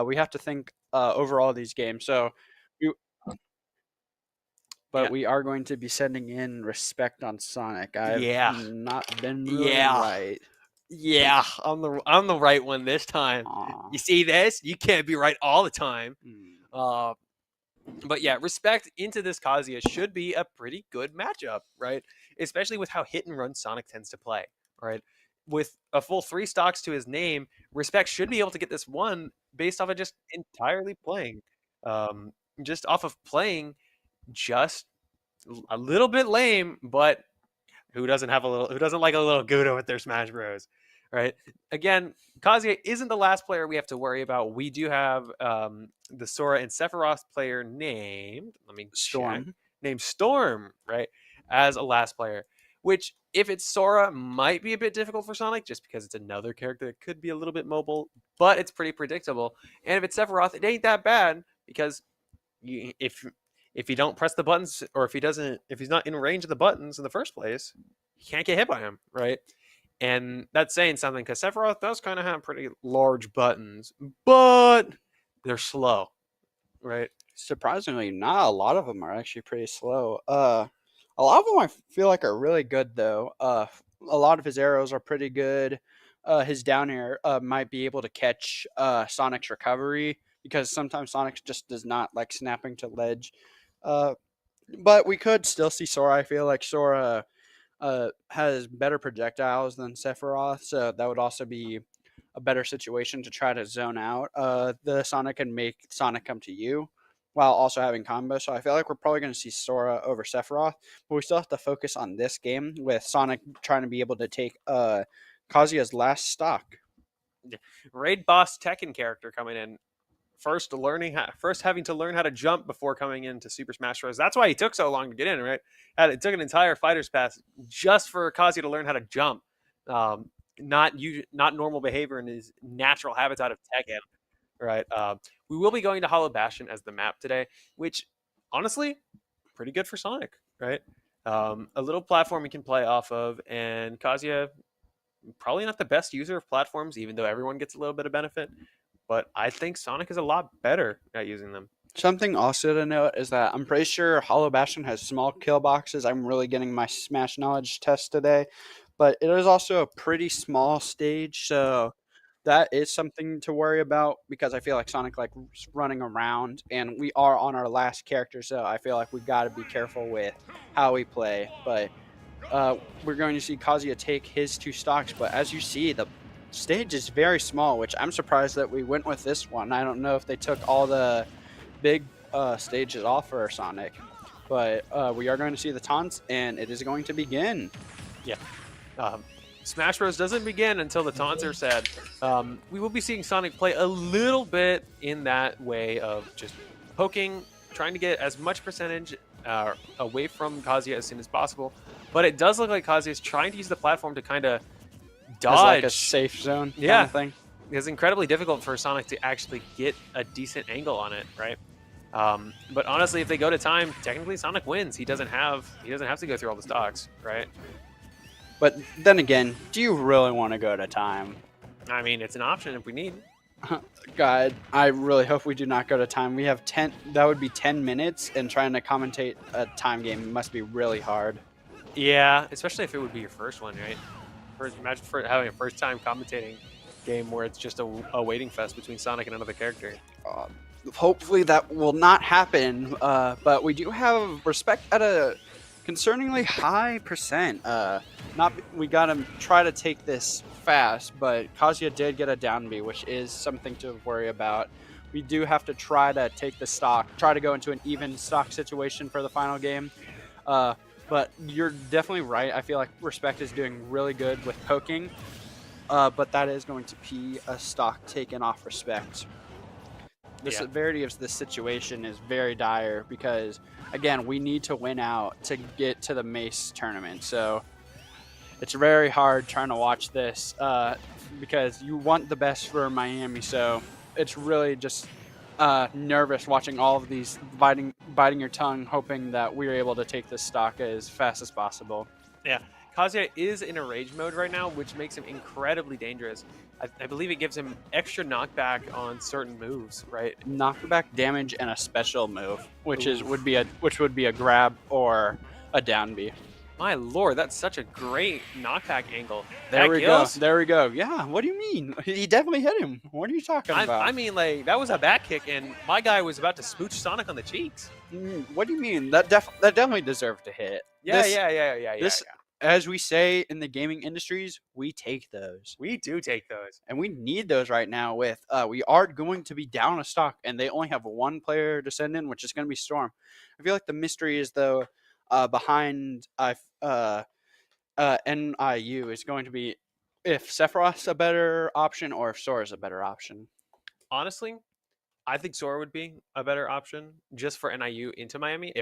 we have to think overall these games. So, we are going to be sending in respect on Sonic. I've not been really right. Yeah, I'm the right one this time. Aww. You see this? You can't be right all the time. But yeah, respect into this Kazuya should be a pretty good matchup, right? Especially with how hit and run Sonic tends to play, right? With a full 3 stocks to his name, respect should be able to get this one based off of just entirely playing. Um, just off of playing just a little bit lame, but who doesn't like a little Gouda with their Smash Bros, right? Again, Kazuya isn't the last player we have to worry about. We do have the Sora and Sephiroth player named, let me check, Storm. named Storm, right, as a last player. Which, if it's Sora, might be a bit difficult for Sonic, just because it's another character that could be a little bit mobile, but it's pretty predictable. And if it's Sephiroth, it ain't that bad because you, if you don't press the buttons, or if he's not in range of the buttons in the first place, you can't get hit by him, right? And that's saying something because Sephiroth does kind of have pretty large buttons, but they're slow, right? Surprisingly, not a lot of them are actually pretty slow. A lot of them I feel like are really good though. A lot of his arrows are pretty good. His down air might be able to catch Sonic's recovery because sometimes Sonic just does not like snapping to ledge. Uh, but we could still see Sora. I feel like Sora has better projectiles than Sephiroth, so that would also be a better situation to try to zone out the Sonic and make Sonic come to you while also having combo. So I feel like we're probably going to see Sora over Sephiroth, but we still have to focus on this game with Sonic trying to be able to take Kazuya's last stock. Raid boss Tekken character coming in first having to learn how to jump before coming into Super Smash Bros. That's why he took so long to get in, right? It took an entire fighter's pass just for Kazuya to learn how to jump. Not normal behavior in his natural habitat of Tekken, right? We will be going to Hollow Bastion as the map today, which honestly, pretty good for Sonic, right? A little platform he can play off of, and Kazuya probably not the best user of platforms, even though everyone gets a little bit of benefit. But I think Sonic is a lot better at using them. Something also to note is that I'm pretty sure Hollow Bastion has small kill boxes. I'm really getting my Smash knowledge test today, but it is also a pretty small stage, so that is something to worry about because I feel like Sonic like running around, and we are on our last character, so I feel like we got to be careful with how we play. But we're going to see Kazuya take his 2 stocks, but as you see, the stage is very small, which I'm surprised that we went with this one. I don't know if they took all the big stages off for Sonic, but we are going to see the taunts, and it is going to begin. Yeah. Um, Smash Bros. Doesn't begin until the taunts are said. We will be seeing Sonic play a little bit in that way of just poking, trying to get as much percentage away from Kazuya as soon as possible. But it does look like Kazuya is trying to use the platform to kind of dodge. As like a safe zone kind of thing. It's incredibly difficult for Sonic to actually get a decent angle on it, right? But honestly, if they go to time, technically Sonic wins. He doesn't have to go through all the stocks, right? But then again, do you really want to go to time? I mean, it's an option if we need. God, I really hope we do not go to time. We have 10. That would be 10 minutes, and trying to commentate a time game must be really hard. Yeah, especially if it would be your first one, right? Imagine having a first time commentating game where it's just a waiting fest between Sonic and another character. Hopefully that will not happen, but we do have respect at a concerningly high percent. We gotta try to take this fast, but Kazuya did get a down B, which is something to worry about. We do have to try to take the stock, try to go into an even stock situation for the final game. But you're definitely right. I feel like Respect is doing really good with poking, but that is going to be a stock taken off Respect. The severity of this situation is very dire because, again, we need to win out to get to the NACE tournament. So it's very hard trying to watch this because you want the best for Miami. So it's really just nervous watching all of these, biting your tongue, hoping that we're able to take this stock as fast as possible. Yeah. Kazuya is in a rage mode right now, which makes him incredibly dangerous. I believe it gives him extra knockback on certain moves, right? Knockback damage and a special move, which would be a grab or a down B. My lord, that's such a great knockback angle. There That we go. kills? There we go. Yeah. What do you mean? He definitely hit him. What are you talking I about? mean, like, that was a back kick, and my guy was about to smooch Sonic on the cheeks. What do you mean? That definitely deserved to hit. Yeah, yeah, yeah, yeah, yeah, This, yeah. as we say in the gaming industries, we take those. We do take those. And we need those right now with we are going to be down a stock and they only have one player to send in, which is going to be Storm. I feel like the mystery is though behind NIU is going to be if Sephiroth's a better option or if Sora's a better option. Honestly, I think Sora would be a better option just for NIU into Miami.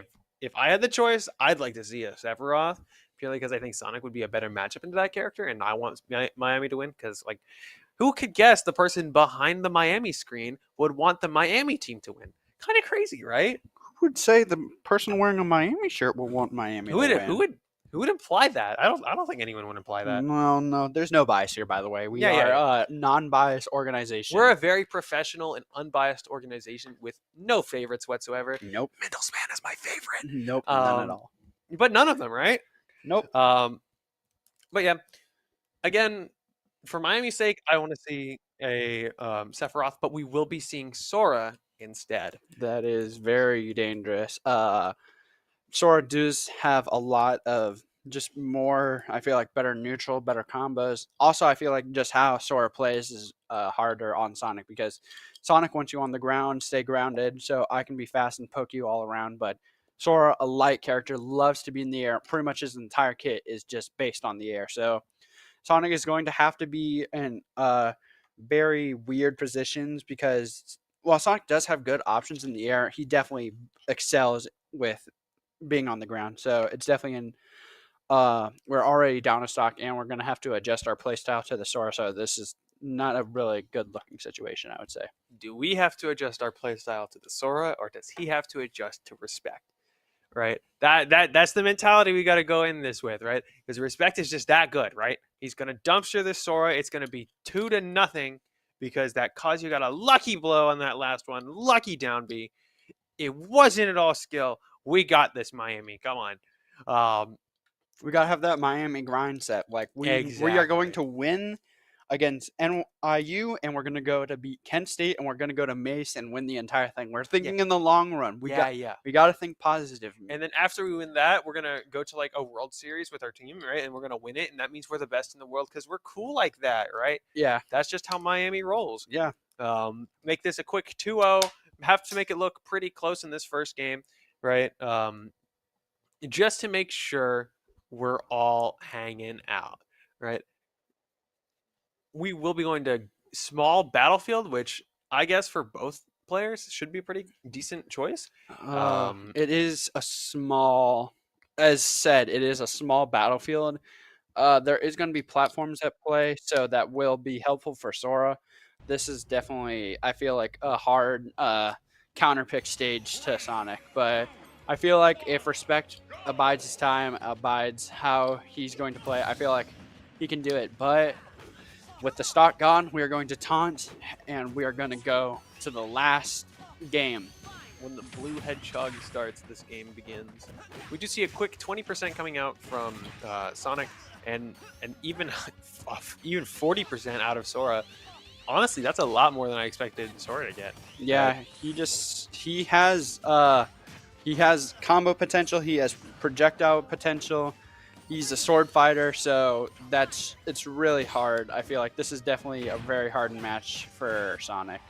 If I had the choice, I'd like to see a Sephiroth purely because I think Sonic would be a better matchup into that character, and I want Miami to win because like who could guess the person behind the Miami screen would want the Miami team to win? Kind of crazy, right? Who would say the person wearing a Miami shirt will want Miami Who to would win? who would imply that? I don't think anyone would imply that. No, there's no bias here. By the way, we Yeah, yeah, are yeah. a non-biased organization. We're a very professional and unbiased organization with no favorites whatsoever. Nope, Middlesman is my favorite. nope, none at all. But none of them, right? Nope. But yeah, again, for Miami's sake, I want to see a Sephiroth, but we will be seeing Sora instead. That is very dangerous. Sora does have a lot of just more, I feel like, better neutral, better combos. Also, I feel like just how Sora plays is harder on Sonic because Sonic wants you on the ground, stay grounded, so I can be fast and poke you all around. But Sora, a light character, loves to be in the air. Pretty much his entire kit is just based on the air. So Sonic is going to have to be in very weird positions because while Sonic does have good options in the air, he definitely excels with being on the ground. So it's definitely in. We're already down a stock, and we're going to have to adjust our playstyle to the Sora. So this is not a really good looking situation, I would say. Do we have to adjust our playstyle to the Sora, or does he have to adjust to respect? Right? That's the mentality we got to go in this with, right? Because respect is just that good, right? He's gonna dumpster this Sora. It's gonna be 2-0 because that Kazuya got a lucky blow on that last one, lucky down B. It wasn't at all skill. We got this, Miami. Come on. We got to have that Miami grind set. Like we are going Exactly. to win against NIU, and we're going to go to beat Kent State, and we're going to go to Mace and win the entire thing. We're thinking in the long run. We got to think positive. And then after we win that, we're gonna go to like a World Series with our team, right? And we're gonna win it, and that means we're the best in the world because we're cool like that, right? Yeah. That's just how Miami rolls. Yeah. Make this a quick 2-0. Have to make it look pretty close in this first game, right? Just to make sure we're all hanging out, right? We will be going to small battlefield, which I guess for both players should be a pretty decent choice. It is a small, as said, it is a small battlefield. There is going to be platforms at play, so that will be helpful for Sora. This is definitely, I feel like, a hard counterpick stage to Sonic, but I feel like if Respect abides his time, abides how he's going to play, I feel like he can do it. But with the stock gone, we are going to taunt, and we are going to go to the last game. When the blue hedgehog starts, this game begins. We do see a quick 20% coming out from Sonic, and even 40% out of Sora. Honestly, that's a lot more than I expected Sora to get. Yeah, he has combo potential. He has projectile potential. He's a sword fighter, so it's really hard. I feel like this is definitely a very hard match for Sonic.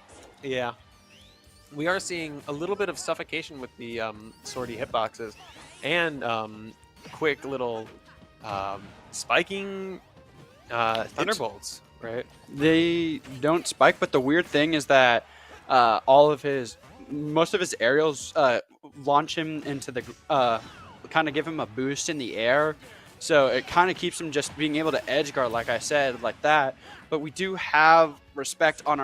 Yeah. We are seeing a little bit of suffocation with the swordy hitboxes and quick little spiking thunderbolts, right? They don't spike, but the weird thing is that most of his aerials launch him into the kind of give him a boost in the air. So it kind of keeps him just being able to edge guard, like I said, like that. But we do have Respect on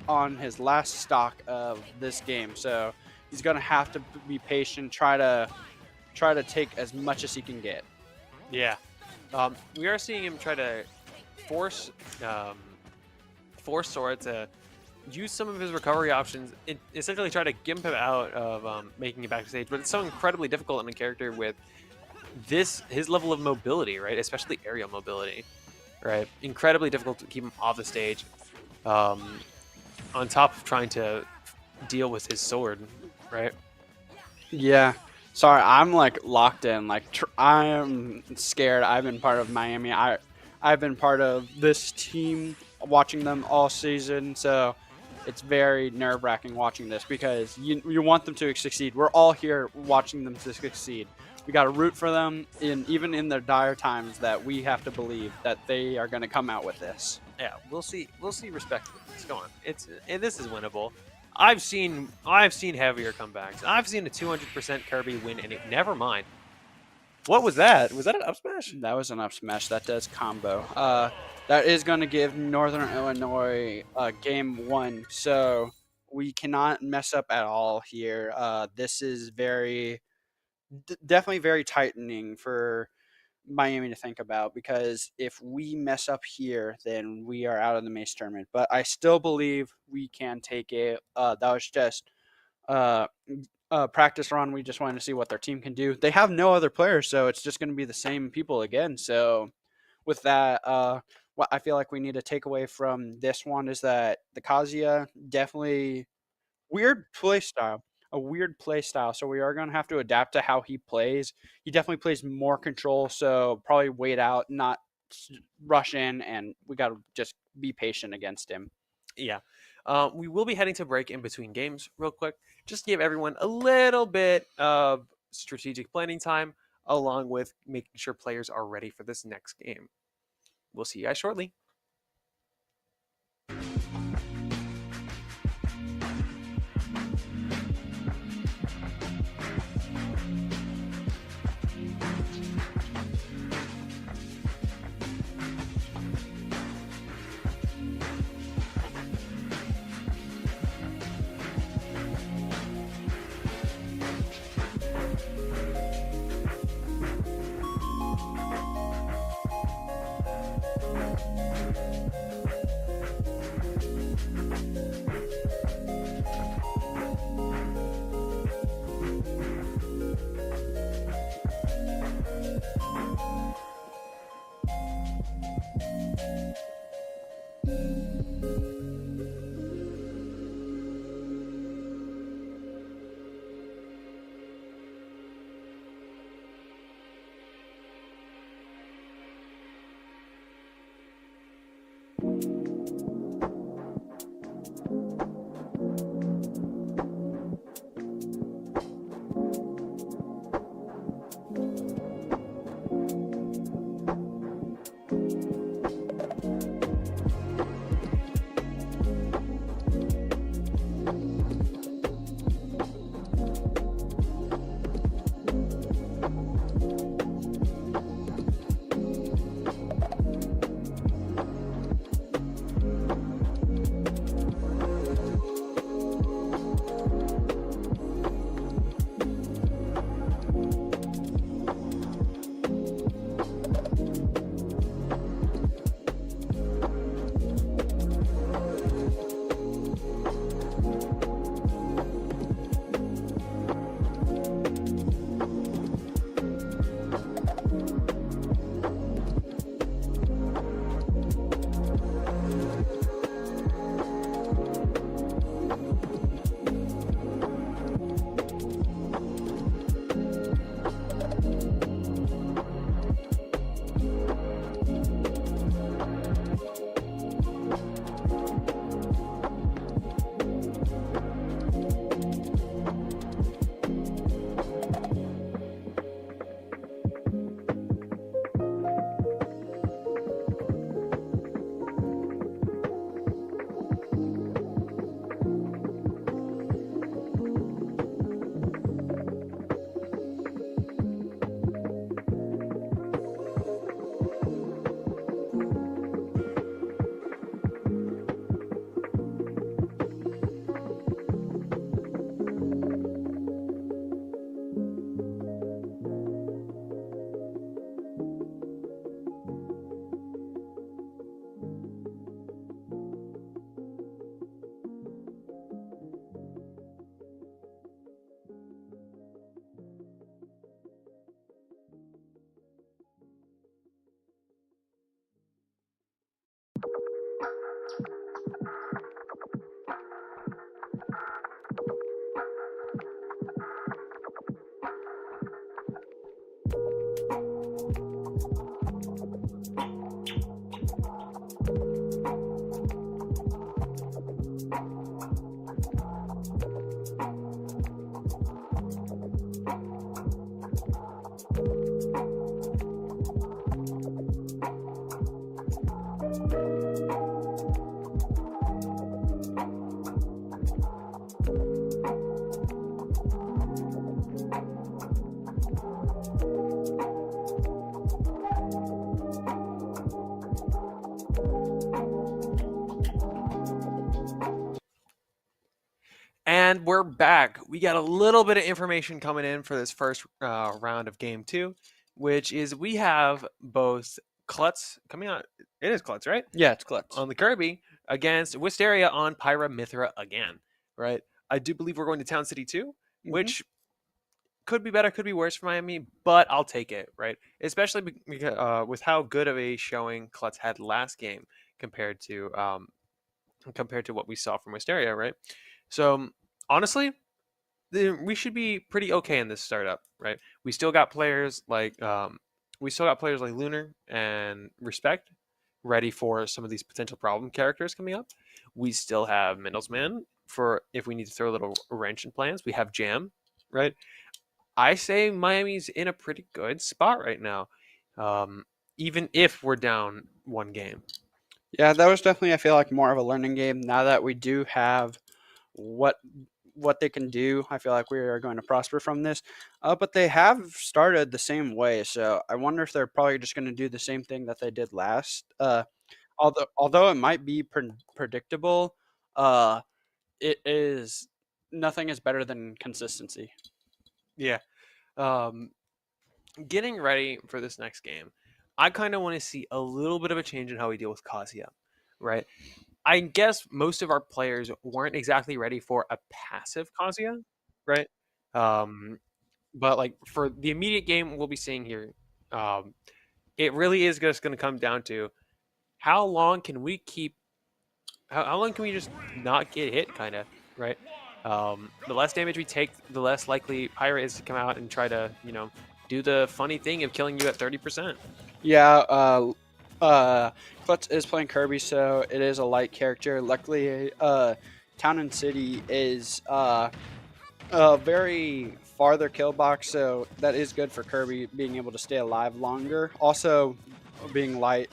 on his last stock of this game, so he's gonna have to be patient, try to take as much as he can get. Yeah, we are seeing him try to force Sora to use some of his recovery options, essentially try to gimp him out of making it back to stage. But it's so incredibly difficult in a character with his level of mobility, right, especially aerial mobility, right, incredibly difficult to keep him off the stage. Um, on top of trying to deal with his sword, right? Yeah. Sorry, I'm like locked in. Like I'm scared. I've been part of Miami. I've been part of this team, watching them all season. So it's very nerve wracking watching this because you want them to succeed. We're all here watching them to succeed. We got to root for them, even in their dire times. That we have to believe that they are going to come out with this. Yeah, we'll see. We'll see. Respectively, let's go on. This is winnable. I've seen heavier comebacks. I've seen a 200% Kirby win, and never mind. What was that? Was that an up smash? That was an up smash. That does combo. That is going to give Northern Illinois game one. So we cannot mess up at all here. This is definitely very tightening for Miami to think about, because if we mess up here, then we are out of the Mace tournament. But I still believe we can take it. That was just uh, practice run. We just wanted to see what their team can do. They have no other players, so it's just going to be the same people again. So with that, what I feel like we need to take away from this one is that the Kazuya definitely weird play style. A weird play style. So we are going to have to adapt to how he plays. He definitely plays more control. So probably wait out, not rush in, and we got to just be patient against him. Yeah. We will be heading to break in between games real quick. Just to give everyone a little bit of strategic planning time, along with making sure players are ready for this next game. We'll see you guys shortly. And we're back. We got a little bit of information coming in for this first round of game 2, which is we have both Klutz coming out. It is Klutz, right? Yeah, it's Klutz. On the Kirby against Wisteria on Pyra Mithra again, right? I do believe we're going to Town City 2, which could be better, could be worse for Miami, but I'll take it, right? Especially because, with how good of a showing Klutz had last game compared to what we saw from Wisteria, right? So honestly, we should be pretty okay in this startup, right? We still got players like Lunar and Respect ready for some of these potential problem characters coming up. We still have Middlesman for if we need to throw a little wrench in plans. We have Jam, right? I say Miami's in a pretty good spot right now, even if we're down one game. Yeah, that was definitely, I feel like, more of a learning game. Now that we do have what they can do, I feel like we are going to prosper from this. But they have started the same way, so I wonder if they're probably just going to do the same thing that they did last. Although it might be predictable, it is nothing is better than consistency. Yeah. Getting ready for this next game, I kind of want to see a little bit of a change in how we deal with Kazuya, right? I guess most of our players weren't exactly ready for a passive Kazuya, right? But like for the immediate game we'll be seeing here, it really is just going to come down to how long can we keep, how long can we just not get hit, kind of, right? The less damage we take, the less likely Pyra is to come out and try to, do the funny thing of killing you at 30%. Yeah, Klutz is playing Kirby, so it is a light character. Luckily, Town and City is a very farther kill box, so that is good for Kirby being able to stay alive longer. Also, being light,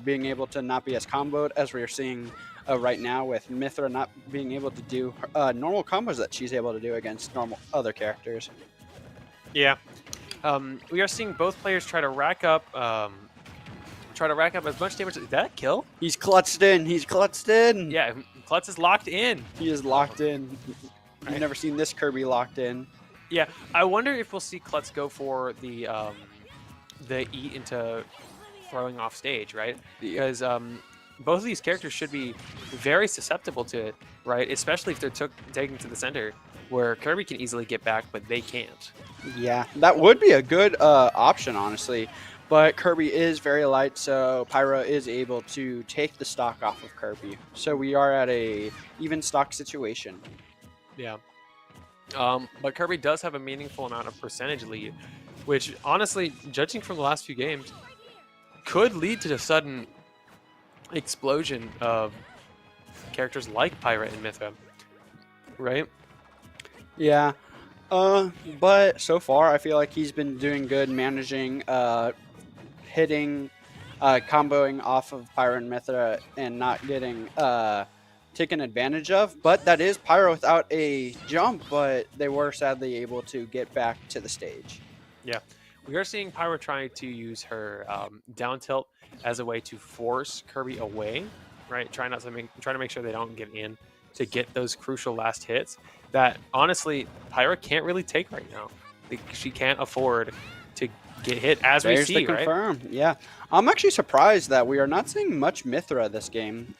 being able to not be as comboed as we are seeing right now with Mithra not being able to do normal combos that she's able to do against normal other characters. Yeah. We are seeing both players try to rack up as much damage. Did that kill? He's clutched in. He's clutched in. Yeah, Klutz is locked in. He is locked in. You've never seen this Kirby locked in. Yeah, I wonder if we'll see Klutz go for the eat into throwing off stage, right? Because both of these characters should be very susceptible to it, right? Especially if they're taken to the center, where Kirby can easily get back, but they can't. Yeah, that would be a good option, honestly. But Kirby is very light, so Pyra is able to take the stock off of Kirby. So we are at a even stock situation. Yeah. But Kirby does have a meaningful amount of percentage lead, which honestly, judging from the last few games, could lead to a sudden explosion of characters like Pyra and Mithra, right? Yeah. But so far, I feel like he's been doing good managing, hitting, comboing off of Pyra and Mithra and not getting taken advantage of. But that is Pyra without a jump, but they were sadly able to get back to the stage. Yeah. We are seeing Pyra trying to use her down tilt as a way to force Kirby away, right? Trying to make sure they don't get in to get those crucial last hits that honestly Pyra can't really take right now. She can't afford to get hit, as we see, right? Confirm. Yeah, I'm actually surprised that we are not seeing much Mithra this game.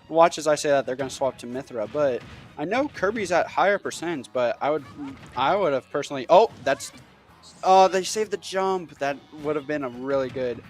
Watch as I say that they're going to swap to Mithra, but I know Kirby's at higher percents, but I would have personally. Oh, they saved the jump. That would have been a really good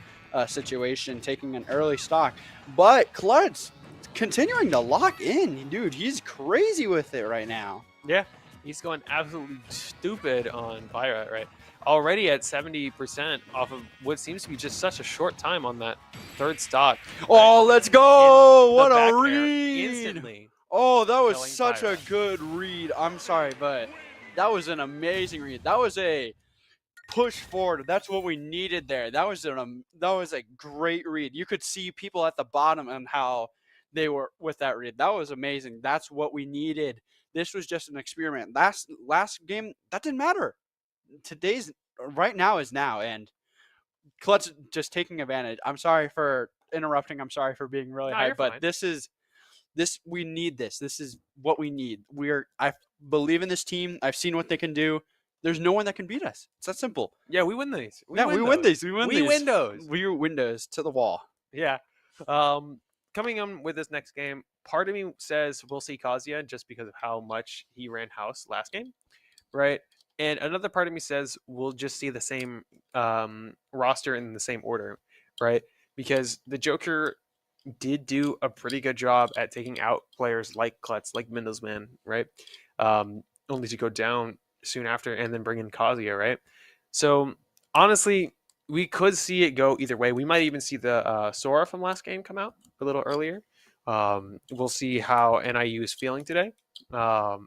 situation, taking an early stock. But Klutz continuing to lock in, dude. He's crazy with it right now. Yeah, he's going absolutely stupid on Pyra, right? already at 70% off of what seems to be just such a short time on that third stock. Right? Oh, let's go! What a back air read! instantly. Oh, that was Telling such a Tyra. good read. I'm sorry, but that was an amazing read. That was a push forward. That's what we needed there. That was a great read. You could see people at the bottom and how they were with that read. That was amazing. That's what we needed. This was just an experiment. Last game that didn't matter. Today's right now is now, and Clutch just taking advantage. I'm sorry for interrupting. I'm sorry for being really No, high, you're but fine. this we need this. This is what we need. I believe in this team. I've seen what they can do. There's no one that can beat us. It's that simple. Yeah, we win these. We win these. We win these. win those. We windows to the wall. Yeah. Coming on with this next game, part of me says we'll see Kazuya just because of how much he ran house last game, right? And another part of me says we'll just see the same roster in the same order, right? Because the Joker did do a pretty good job at taking out players like Klutz, like Mindelsman, right? Only to go down soon after and then bring in Kazuya, right? So honestly, we could see it go either way. We might even see the Sora from last game come out a little earlier. We'll see how NIU is feeling today. But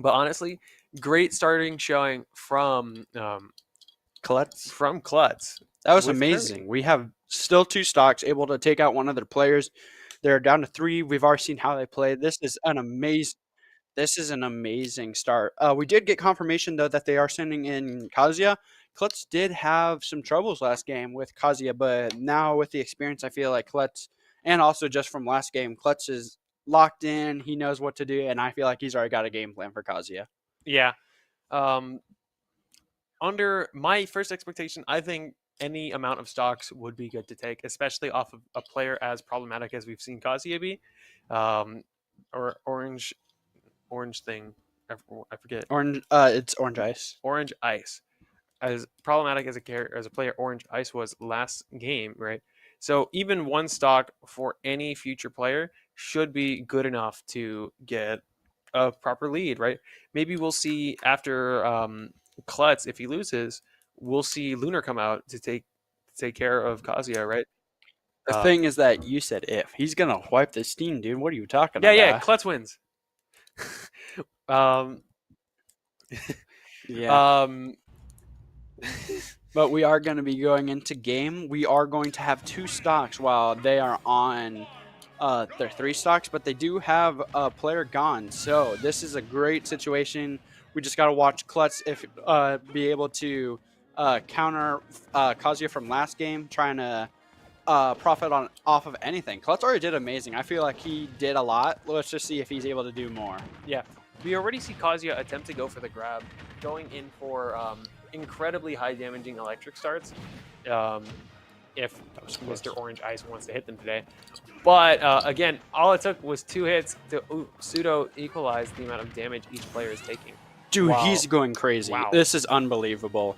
honestly, great starting showing from Klutz. Klutz. That was with amazing. Kirby. We have still 2 stocks able to take out one of their players. They're down to 3. We've already seen how they play. This is an amazing start. We did get confirmation though that they are sending in Kazuya. Klutz did have some troubles last game with Kazuya, but now with the experience, I feel like Klutz, and also just from last game, Klutz is locked in. He knows what to do, and I feel like he's already got a game plan for Kazuya. Yeah. Under my first expectation, I think any amount of stocks would be good to take, especially off of a player as problematic as we've seen Kazuya be, or orange thing. I forget. It's Orange Ice. Orange Ice, as problematic as a player Orange Ice was last game, right? So even one stock for any future player should be good enough to get a proper lead, right? Maybe we'll see after Klutz, if he loses, we'll see Lunar come out to take care of Kazuya, right? The thing is that you said if. He's going to wipe the steam, dude. What are you talking Yeah, about? yeah, Klutz wins. Yeah. But we are going to be going into game. We are going to have 2 stocks while they are on their 3 stocks, but they do have a player gone. So this is a great situation. We just got to watch Klutz be able to counter Kazuya from last game, trying to profit off of anything. Klutz already did amazing. I feel like he did a lot. Let's just see if he's able to do more. Yeah, we already see Kazuya attempt to go for the grab, going in for incredibly high damaging electric starts. If Mr. Orange Ice wants to hit them today. But again, all it took was 2 hits to pseudo equalize the amount of damage each player is taking. Dude, he's going crazy. Wow. This is unbelievable.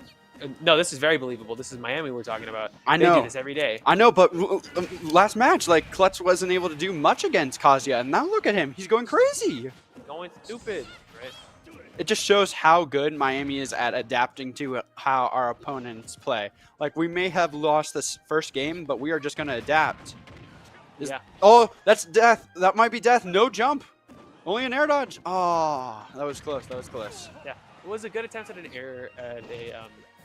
No, this is very believable. This is Miami we're talking about. I know. They do this every day. I know, but last match, like, Klutz wasn't able to do much against Kazuya, and now look at him. He's going crazy. Going stupid, right? It just shows how good Miami is at adapting to how our opponents play. Like, we may have lost this first game, but we are just going to adapt. Yeah. Oh, that's death. That might be death. No jump. Only an air dodge. Oh, that was close. That was close. Yeah. It was a good attempt at an air at a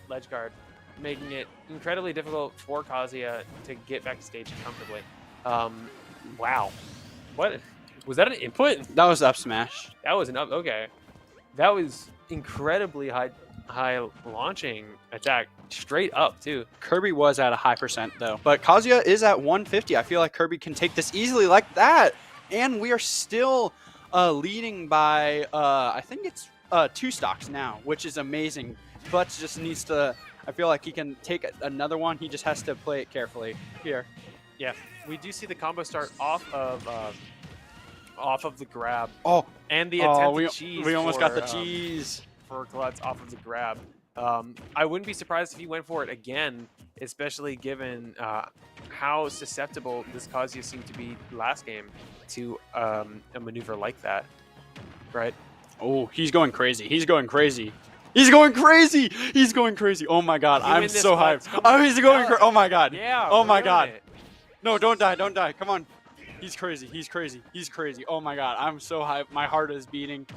ledge guard, making it incredibly difficult for Kazuya to get back to stage comfortably. Wow. What? Was that an input? That was up smash. That was an up. Okay. That was incredibly high launching attack, straight up too. Kirby was at a high percent though, but Kazuya is at 150. I feel like Kirby can take this easily like that, and we are still leading by I think it's 2 stocks now, which is amazing. Klutz just needs to. I feel like he can take another one. He just has to play it carefully here. Yeah, we do see the combo start off of the grab. Oh, and the attempted cheese. We almost got the cheese for Klutz off of the grab. I wouldn't be surprised if he went for it again, especially given how susceptible this Kazuya seemed to be last game to a maneuver like that, right? Oh, he's going crazy. He's going crazy. He's going crazy. He's going crazy. Oh my god, You I'm win this so fight, hyped. come Oh, he's going on. crazy. Oh my god. Yeah. Oh we're my doing god. it. No, don't die. Don't die. Come on. He's crazy. He's crazy. He's crazy. Oh my god, I'm so hyped. My heart is beating.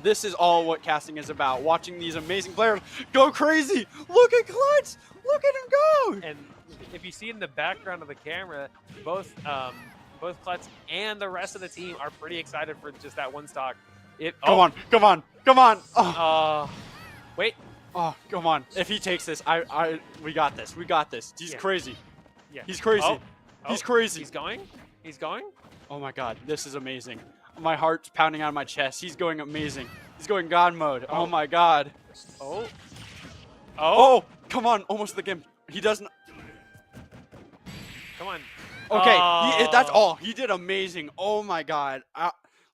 This is all what casting is about. Watching these amazing players go crazy. Look at Clutch. Look at him go. And if you see in the background of the camera, both Klutz and the rest of the team are pretty excited for just that one stock. Come on. Come on. Come on. Oh. Wait. Oh, come on. If he takes this, we got this. We got this. He's crazy. Yeah. He's crazy. He's crazy. He's going. He's going. Oh my god, this is amazing. My heart's pounding out of my chest. He's going amazing. He's going God mode. Oh my god. Oh. Oh, come on. Almost the game. He doesn't. Come on. Okay, that's all. He did amazing. Oh my god.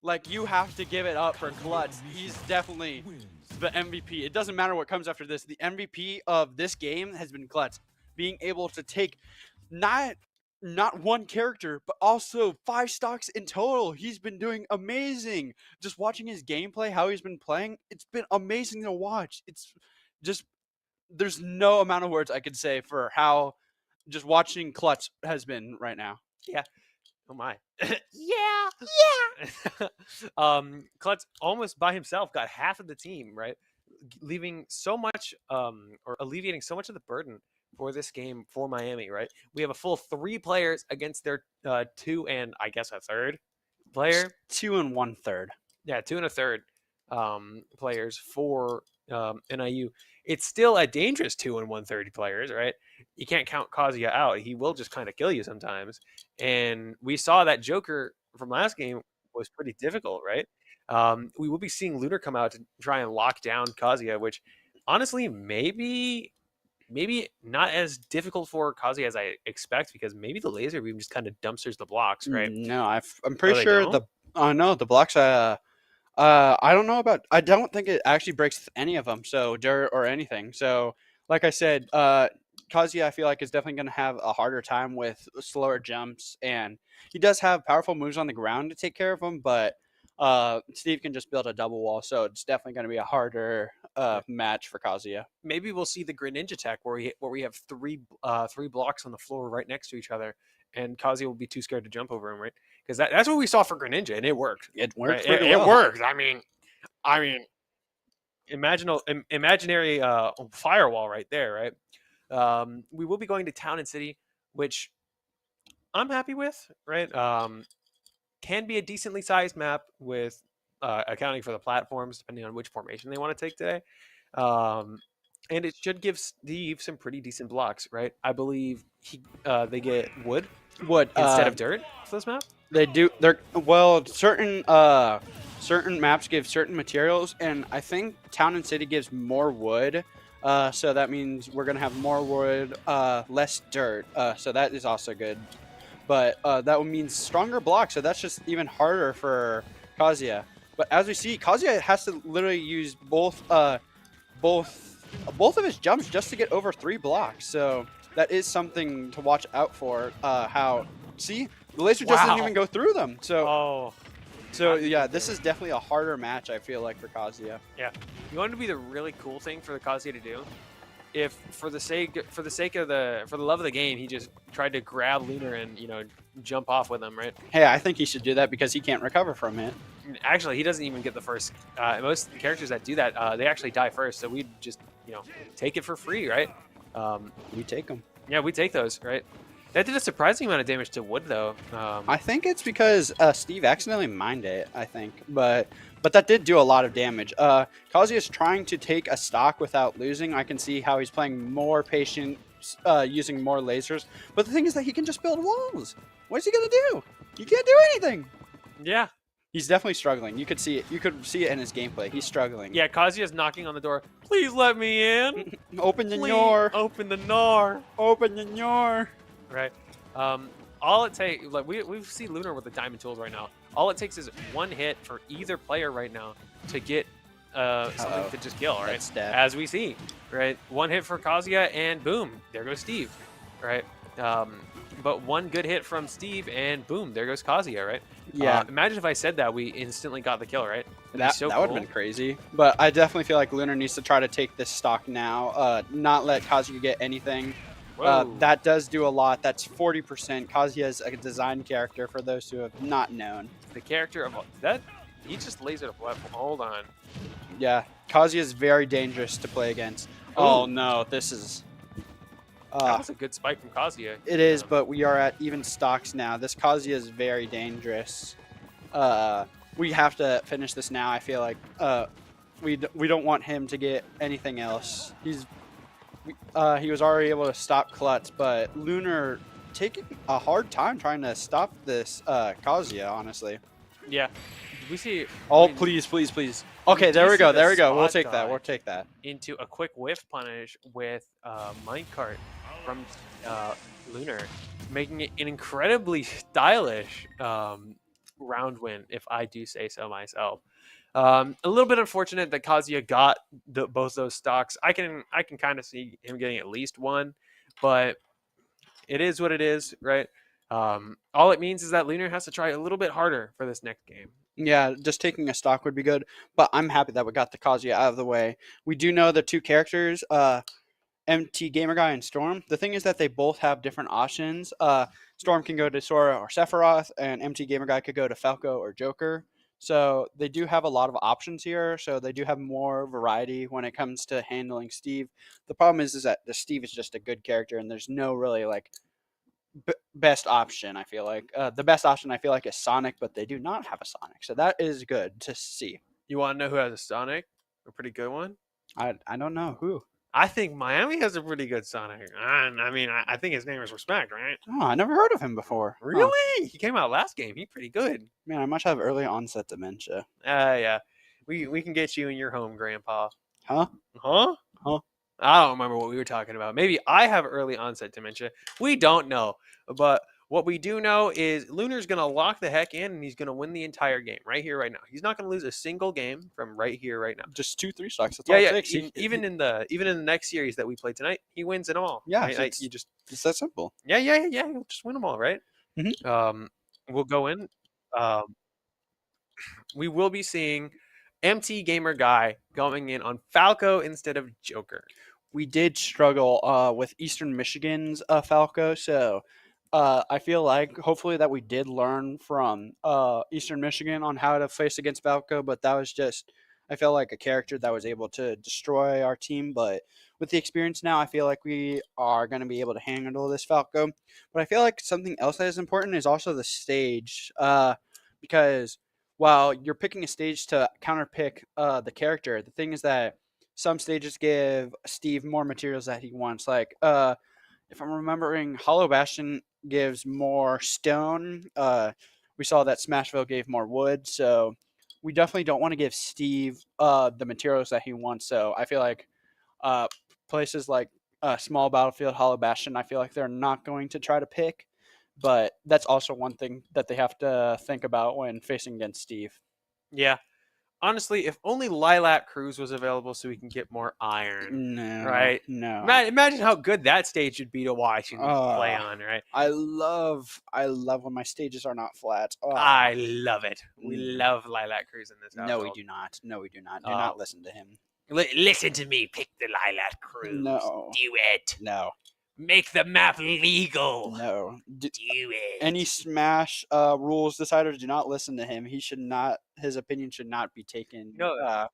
Like, you have to give it up for Klutz. He's definitely the MVP. It doesn't matter what comes after this. The MVP of this game has been Klutz. Being able to take not one character, but also 5 stocks in total. He's been doing amazing. Just watching his gameplay, how he's been playing, it's been amazing to watch. It's just, there's no amount of words I could say for how just watching Klutz has been right now. Yeah. Oh my. Yeah. Klutz almost by himself got half of the team, right? Leaving so much, or alleviating so much of the burden for this game for Miami, right? We have a full 3 players against their 2 and I guess a third player. 2 1/3. Yeah, 2 1/3 players for NIU. It's still a dangerous 2 1/3 players, right? You can't count Kazuya out. He will just kind of kill you sometimes. And we saw that Joker from last game was pretty difficult, right? We will be seeing Lunar come out to try and lock down Kazuya, which honestly maybe not as difficult for Kazuya as I expect, because maybe the laser beam just kind of dumpsters the blocks, right? No, I'm pretty sure don't? the blocks. I don't know about. I don't think it actually breaks any of them. So dirt or anything. So like I said, Kazuya, I feel like, is definitely going to have a harder time with slower jumps, and he does have powerful moves on the ground to take care of them. But Steve can just build a double wall, so it's definitely going to be a harder match for Kazuya. Maybe we'll see the Greninja attack where we have three blocks on the floor right next to each other, and Kazuya will be too scared to jump over him, right? Because that's what we saw for Greninja, and it worked. It worked. Right? Pretty well. It worked. I mean, imaginary firewall right there, right? We will be going to Town and City, which I'm happy with, right? Can be a decently sized map with accounting for the platforms, depending on which formation they want to take today. And it should give Steve some pretty decent blocks, right? I believe they get wood instead of dirt for this map. They do. Certain maps give certain materials, and I think Town and City gives more wood. So that means we're gonna have more wood, less dirt. So that is also good. But that would mean stronger blocks, so that's just even harder for Kazuya. But as we see, Kazuya has to literally use both of his jumps just to get over 3 blocks. So that is something to watch out for. See, the laser just didn't even go through them. So yeah, this is definitely a harder match, I feel like, for Kazuya. Yeah, you want it to be the really cool thing for the Kazuya to do. If for the love of the game, he just tried to grab Lunar and jump off with him, right? Hey, I think he should do that because he can't recover from it. Actually, he doesn't even get the first. Most characters that do that, they actually die first. So we just take it for free, right? We take them. Yeah, we take those, right? That did a surprising amount of damage to wood, though. I think it's because Steve accidentally mined it, I think. But that did do a lot of damage. Kazuya is trying to take a stock without losing. I can see how he's playing more patient, using more lasers. But the thing is that he can just build walls. What is he going to do? He can't do anything. Yeah. He's definitely struggling. You could see it. You could see it in his gameplay. He's struggling. Yeah, Kazuya's knocking on the door. Please let me in. Open the Please door. Open the door. Open the door. Right. All it takes, like we see Lunar with the diamond tools right now. All it takes is one hit for either player right now to get something to just kill, right? As we see, right? One hit for Kazuya and boom, there goes Steve, right? But one good hit from Steve and boom, there goes Kazuya, right? Yeah. Imagine if I said that we instantly got the kill, right? That'd be so That would cool. have been crazy. But I definitely feel like Lunar needs to try to take this stock now. Not let Kazuya get anything. Whoa. That does do a lot. That's 40%. Kazuya is a design character for those who have not known. The character of that, he just lays it up left. Hold on. Yeah, Kazuya is very dangerous to play against. Oh Ooh. no, this is. That was a good spike from Kazuya. It is, but we are at even stocks now. This Kazuya is very dangerous. We have to finish this now. I feel like we don't want him to get anything else. He was already able to stop Klutz, but Lunar taking a hard time trying to stop this Kazuya. Honestly. Yeah. We see. Oh please, please, please. Okay, there we go. There we go. We'll take that. We'll take that. Into a quick whiff punish with minecart from Lunar, making it an incredibly stylish round win, if I do say so myself. A little bit unfortunate that Kazuya got both those stocks. I can kind of see him getting at least one, but it is what it is, right? All it means is that Lunar has to try a little bit harder for this next game. Yeah, just taking a stock would be good, but I'm happy that we got the Kazuya out of the way. We do know the two characters, MT Gamer Guy and Storm. The thing is that they both have different options. Storm can go to Sora or Sephiroth, and MT Gamer Guy could go to Falco or Joker. So they do have a lot of options here. So they do have more variety when it comes to handling Steve. The problem is that the Steve is just a good character, and there's no really like best option. I feel like the best option I feel like is Sonic, but they do not have a Sonic, so that is good to see. You want to know who has a Sonic? A pretty good one? I don't know who. I think Miami has a pretty good Sonic. I mean, I think his name is Respect, right? Oh, I never heard of him before. Really? Huh. He came out last game. He's pretty good. Man, I must have early onset dementia. Yeah. We can get you in your home, Grandpa. Huh? Huh? Huh? I don't remember what we were talking about. Maybe I have early onset dementia. We don't know. But what we do know is Lunar's going to lock the heck in, and he's going to win the entire game right here, right now. He's not going to lose a single game from right here, right now. Just 2-3 stocks. That's all it takes. Even in the next series that we play tonight, he wins them all. Yeah, right? Like, it's that simple. Yeah. He'll just win them all, right? Mm-hmm. We'll go in. We will be seeing MT Gamer Guy going in on Falco instead of Joker. We did struggle with Eastern Michigan's Falco, so I feel like hopefully that we did learn from Eastern Michigan on how to face against Falco, but that was just, I felt like a character that was able to destroy our team, but with the experience now, I feel like we are going to be able to handle this Falco. But I feel like something else that is important is also the stage, because while you're picking a stage to counterpick the character, the thing is that some stages give Steve more materials that he wants. Like, if I'm remembering, Hollow Bastion gives more stone. We saw that Smashville gave more wood, so we definitely don't want to give Steve the materials that he wants. So I feel like places like Small Battlefield, Hollow Bastion, I feel like they're not going to try to pick. But that's also one thing that they have to think about when facing against Steve. Yeah. Honestly, if only Lilac Cruz was available so we can get more iron. No. Right? No. Imagine how good that stage would be to watch and play on, right? I love when my stages are not flat. I love it. We love Lilac Cruz in this household. No, we do not. No, we do not. Do not listen to him. Listen to me. Pick the Lilac Cruz. No. Do it. No. Make the map legal. No. Do it. Any Smash rules deciders, do not listen to him. He should not. His opinion should not be taken. No.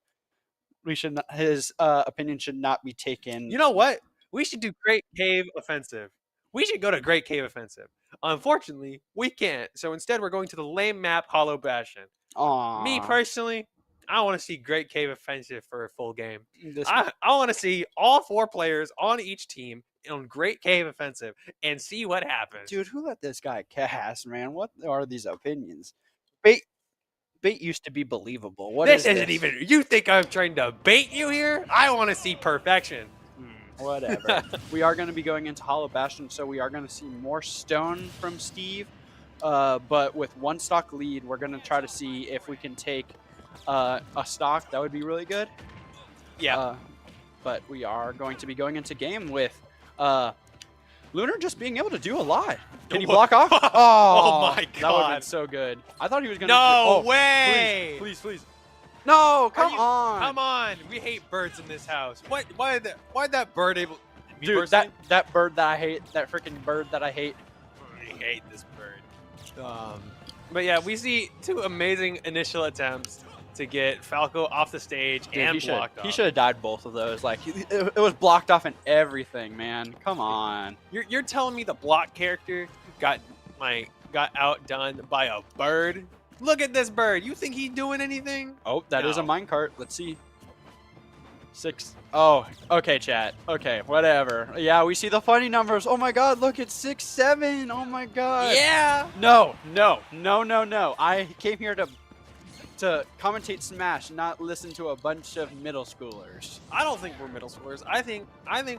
His opinion should not be taken. You know what? We should do Great Cave Offensive. We should go to Great Cave Offensive. Unfortunately, we can't. So instead, we're going to the lame map Hollow Bastion. Aww. Me personally, I want to see Great Cave Offensive for a full game. I want to see all 4 players on each team on Great Cave Offensive and see what happens. Dude, who let this guy cast, man? What are these opinions? Bait used to be believable. What this is isn't even. You think I'm trying to bait you here? I want to see perfection. Whatever. We are going to be going into Hollow Bastion, so we are going to see more stone from Steve. But with 1 stock lead, we're going to try to see if we can take a stock. That would be really good. Yeah. But we are going to be going into game with Lunar just being able to do a lot. Can you block off? Oh my god. That would have been so good. I thought he was going to No way. Please. No, Are come you? on. Come on. We hate birds in this house. What? Why that bird able? Me Dude, personally, that bird that I hate, that freaking bird that I hate. I hate this bird. But yeah, we see two amazing initial attempts to get Falco off the stage Dude, and blocked he off. should have died both of those. Like it was blocked off and everything, man. Come on. You're telling me the block character got outdone by a bird? Look at this bird. You think he's doing anything? Oh, that is a No. minecart. Let's see. 6. Oh, okay, chat. Okay, whatever. Yeah, we see the funny numbers. Oh my god, look, it's 6, 7. Oh my god. Yeah. No. I came here to commentate Smash, not listen to a bunch of middle schoolers. I don't think we're middle schoolers. I think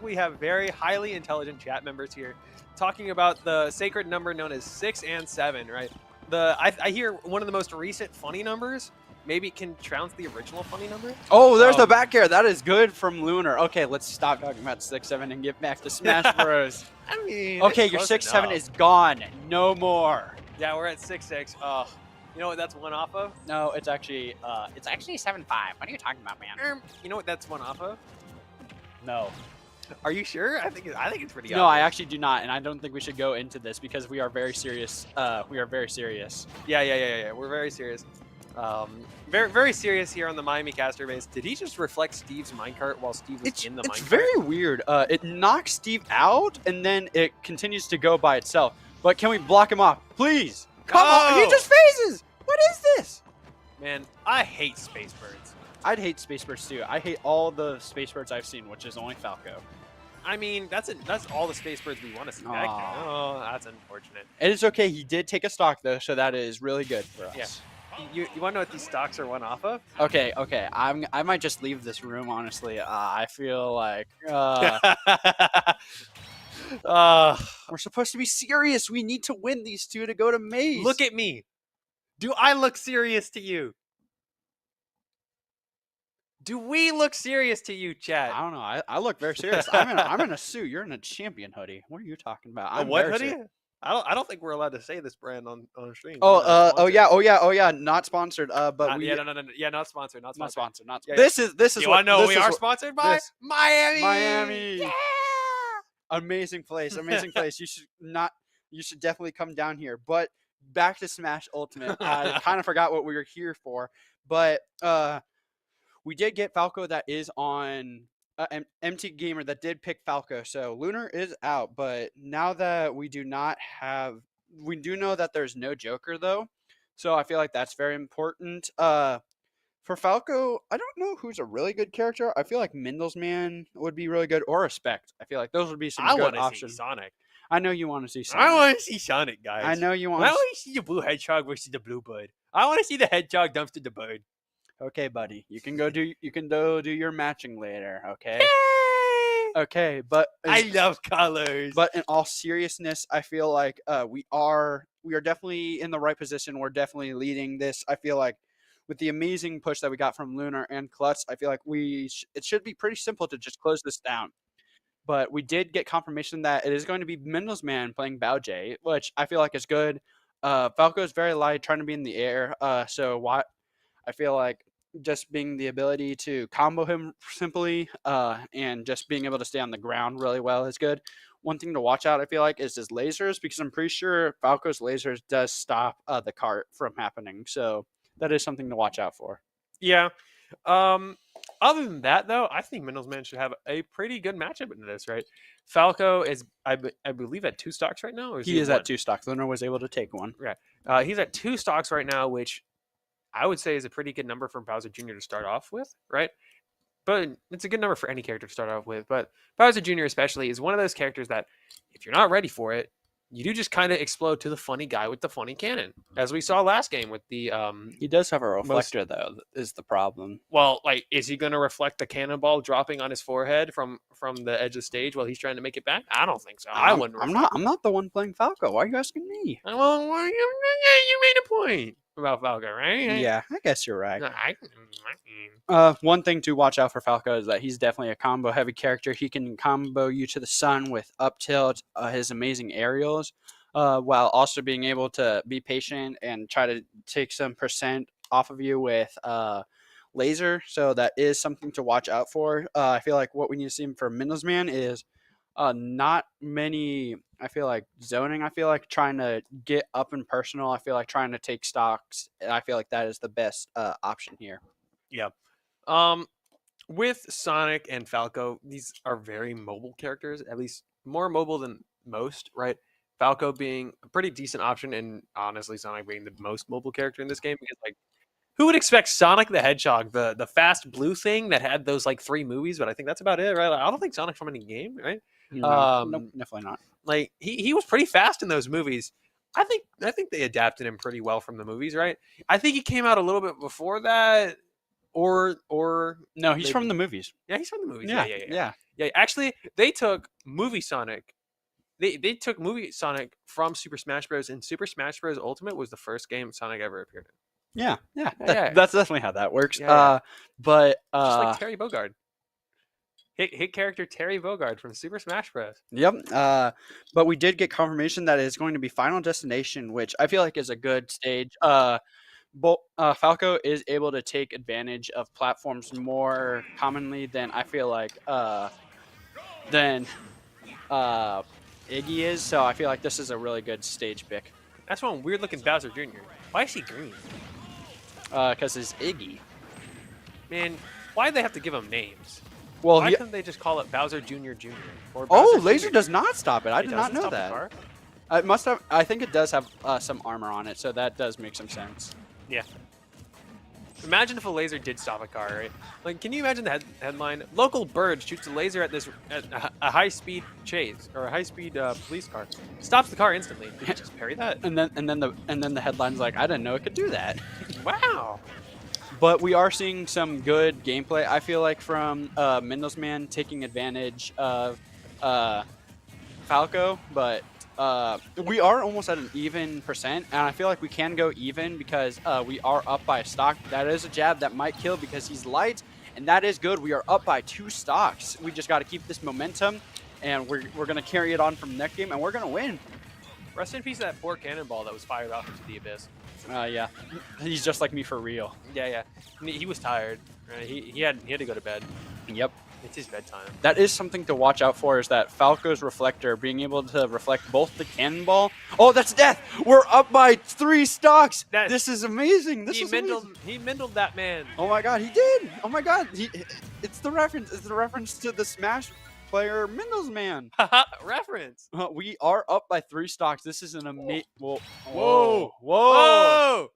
we have very highly intelligent chat members here talking about the sacred number known as 6 and 7, right? I hear one of the most recent funny numbers maybe can trounce the original funny number. Oh, there's the back air. That is good from Lunar. Okay, let's stop talking about 6, 7 and get back to Smash Bros. I mean, Okay, it's your close 6, 7 enough. is gone. No more. Yeah, we're at 6, 6. Oh, you know what that's one off of? No, it's actually 7, 5. What are you talking about, man? You know what that's one off of? No. Are you sure? I think it's pretty. No, I obvious. actually do not, and I don't think we should go into this because we are very serious. We are very serious. Yeah. We're very serious. Very serious here on the Miami caster base. Did he just reflect Steve's minecart while Steve was in the minecart? It's very weird. It knocks Steve out, and then it continues to go by itself. But can we block him off, please? Come on! He just phases. What is this? Man, I hate space birds. I'd hate space birds too. I hate all the space birds I've seen, which is only Falco. I mean, that's all the space birds we want to see back there. Oh, that's unfortunate. It is okay. He did take a stock though, so that is really good for us. Yeah. You want to know what these stocks are one off of? Okay. I might just leave this room. Honestly, I feel like we're supposed to be serious. We need to win these two to go to Maze. Look at me. Do I look serious to you? Do we look serious to you, Chad? I don't know. I look very serious. I'm in a suit. You're in a champion hoodie. What are you talking about? A what hoodie? I don't think we're allowed to say this brand on stream. Oh yeah. Not sponsored. But yeah, no. Yeah, not sponsored. Not sponsored. Yeah. This is. You want to know what we are sponsored by? Miami. Miami. Yeah. Amazing place. You should definitely come down here. But back to Smash Ultimate. I kind of forgot what we were here for, but we did get Falco that is on MT Gamer that did pick Falco. So Lunar is out, but now that we do know that there's no Joker though. So I feel like that's very important. For Falco, I don't know who's a really good character. I feel like Mindelsman would be really good, or Respect. I feel like those would be some good options. See Sonic. I know you want to see Sonic. I want to see Sonic, guys. I know you want. I want to see the blue hedgehog versus the blue bird. I want to see the hedgehog dumpster the bird. Okay, buddy. You can go do your matching later. Okay. Yay! Okay, but I love colors. But in all seriousness, I feel like we are definitely in the right position. We're definitely leading this. I feel like with the amazing push that we got from Lunar and Klutz, I feel like it should be pretty simple to just close this down. But we did get confirmation that it is going to be Mindelsman playing Baojay, which I feel like is good. Falco is very light, trying to be in the air. I feel like just being the ability to combo him simply and just being able to stay on the ground really well is good. One thing to watch out, I feel like, is his lasers, because I'm pretty sure Falco's lasers does stop the cart from happening. So that is something to watch out for. Yeah. Other than that, though, I think Mindelsman should have a pretty good matchup into this, right? Falco is, I believe, at 2 stocks right now. Or he is at 2 stocks. Lunar was able to take one. Yeah. He's at 2 stocks right now, which I would say is a pretty good number for Bowser Jr. to start off with, right? But it's a good number for any character to start off with. But Bowser Jr. especially is one of those characters that if you're not ready for it, you do just kind of explode to the funny guy with the funny cannon, as we saw last game with the. He does have a reflector, though, is the problem. Well, like, is he going to reflect the cannonball dropping on his forehead from the edge of the stage while he's trying to make it back? I don't think so. I wouldn't. I'm not the one playing Falco. Why are you asking me? Well, you made a point about Falco, right? Yeah, I guess you're right. No, One thing to watch out for Falco is that he's definitely a combo heavy character. He can combo you to the sun with up tilt, his amazing aerials, while also being able to be patient and try to take some percent off of you with laser, so that is something to watch out for. I feel like what we need to see for Middlesman is not many. I feel like zoning. I feel like trying to get up and personal. I feel like trying to take stocks. I feel like that is the best option here. Yeah. Um, with Sonic and Falco, these are very mobile characters, at least more mobile than most, right? Falco being a pretty decent option, and honestly, Sonic being the most mobile character in this game because, like, who would expect Sonic the Hedgehog, the fast blue thing that had those like 3 movies? But I think that's about it, right? Like, I don't think Sonic's from any game, right? No, nope, Um, definitely not. like he was pretty fast in those movies. I think they adapted him pretty well from the movies, right? I think he came out a little bit before that, or No, he's from maybe the movies. yeah, he's from the movies. Yeah, Yeah, yeah, yeah, yeah. yeah. Actually, they took movie Sonic. They took movie Sonic from Super Smash Bros. And Super Smash Bros. Ultimate was the first game Sonic ever appeared Yeah, yeah, in. Yeah, yeah, that's definitely how that works. yeah, yeah. But Just like Terry Bogard, hit character Terry Bogard from Super Smash Bros. yep. But we did get confirmation that it's going to be Final Destination, which I feel like is a good stage. Falco is able to take advantage of platforms more commonly than I feel like than Iggy is. So I feel like this is a really good stage pick That's one weird looking Bowser Jr. Why is he green? because it's Iggy. Man, why'd they have to give him names? Well, Why he, couldn't they just call it Bowser Jr. Jr. or oh, Bowser laser Jr.? does not stop it. I It did not doesn't know stop the that. car? It must have. I think it does have some armor on it, so that does make some sense. Yeah. Imagine if a laser did stop a car, right? Like, can you imagine the headline? Local bird shoots a laser at a high-speed chase or a high-speed police car. Stops the car instantly. Did you just parry that? And then the headline's like, I didn't know it could do that. Wow. But we are seeing some good gameplay. I feel like from Mendelsman taking advantage of Falco, but we are almost at an even percent, and I feel like we can go even because we are up by a stock. That is a jab that might kill because he's light, and that is good. We are up by 2 stocks. We just got to keep this momentum, and we're going to carry it on from next game, and we're going to win. Rest in peace that poor cannonball that was fired off into the abyss. Yeah, he's just like me for real. Yeah, yeah. He was tired. Right? He had to go to bed. Yep. It's his bedtime. That is something to watch out for, is that Falco's reflector being able to reflect both the cannonball. Oh, that's death! We're up by 3 stocks! This is amazing! He mindled that man. Oh my god, he did! Oh my god, it's the reference. It's the reference to the Smash player Mendelsman. Reference. We are up by 3 stocks. This is an amazing. Whoa! Whoa! Whoa!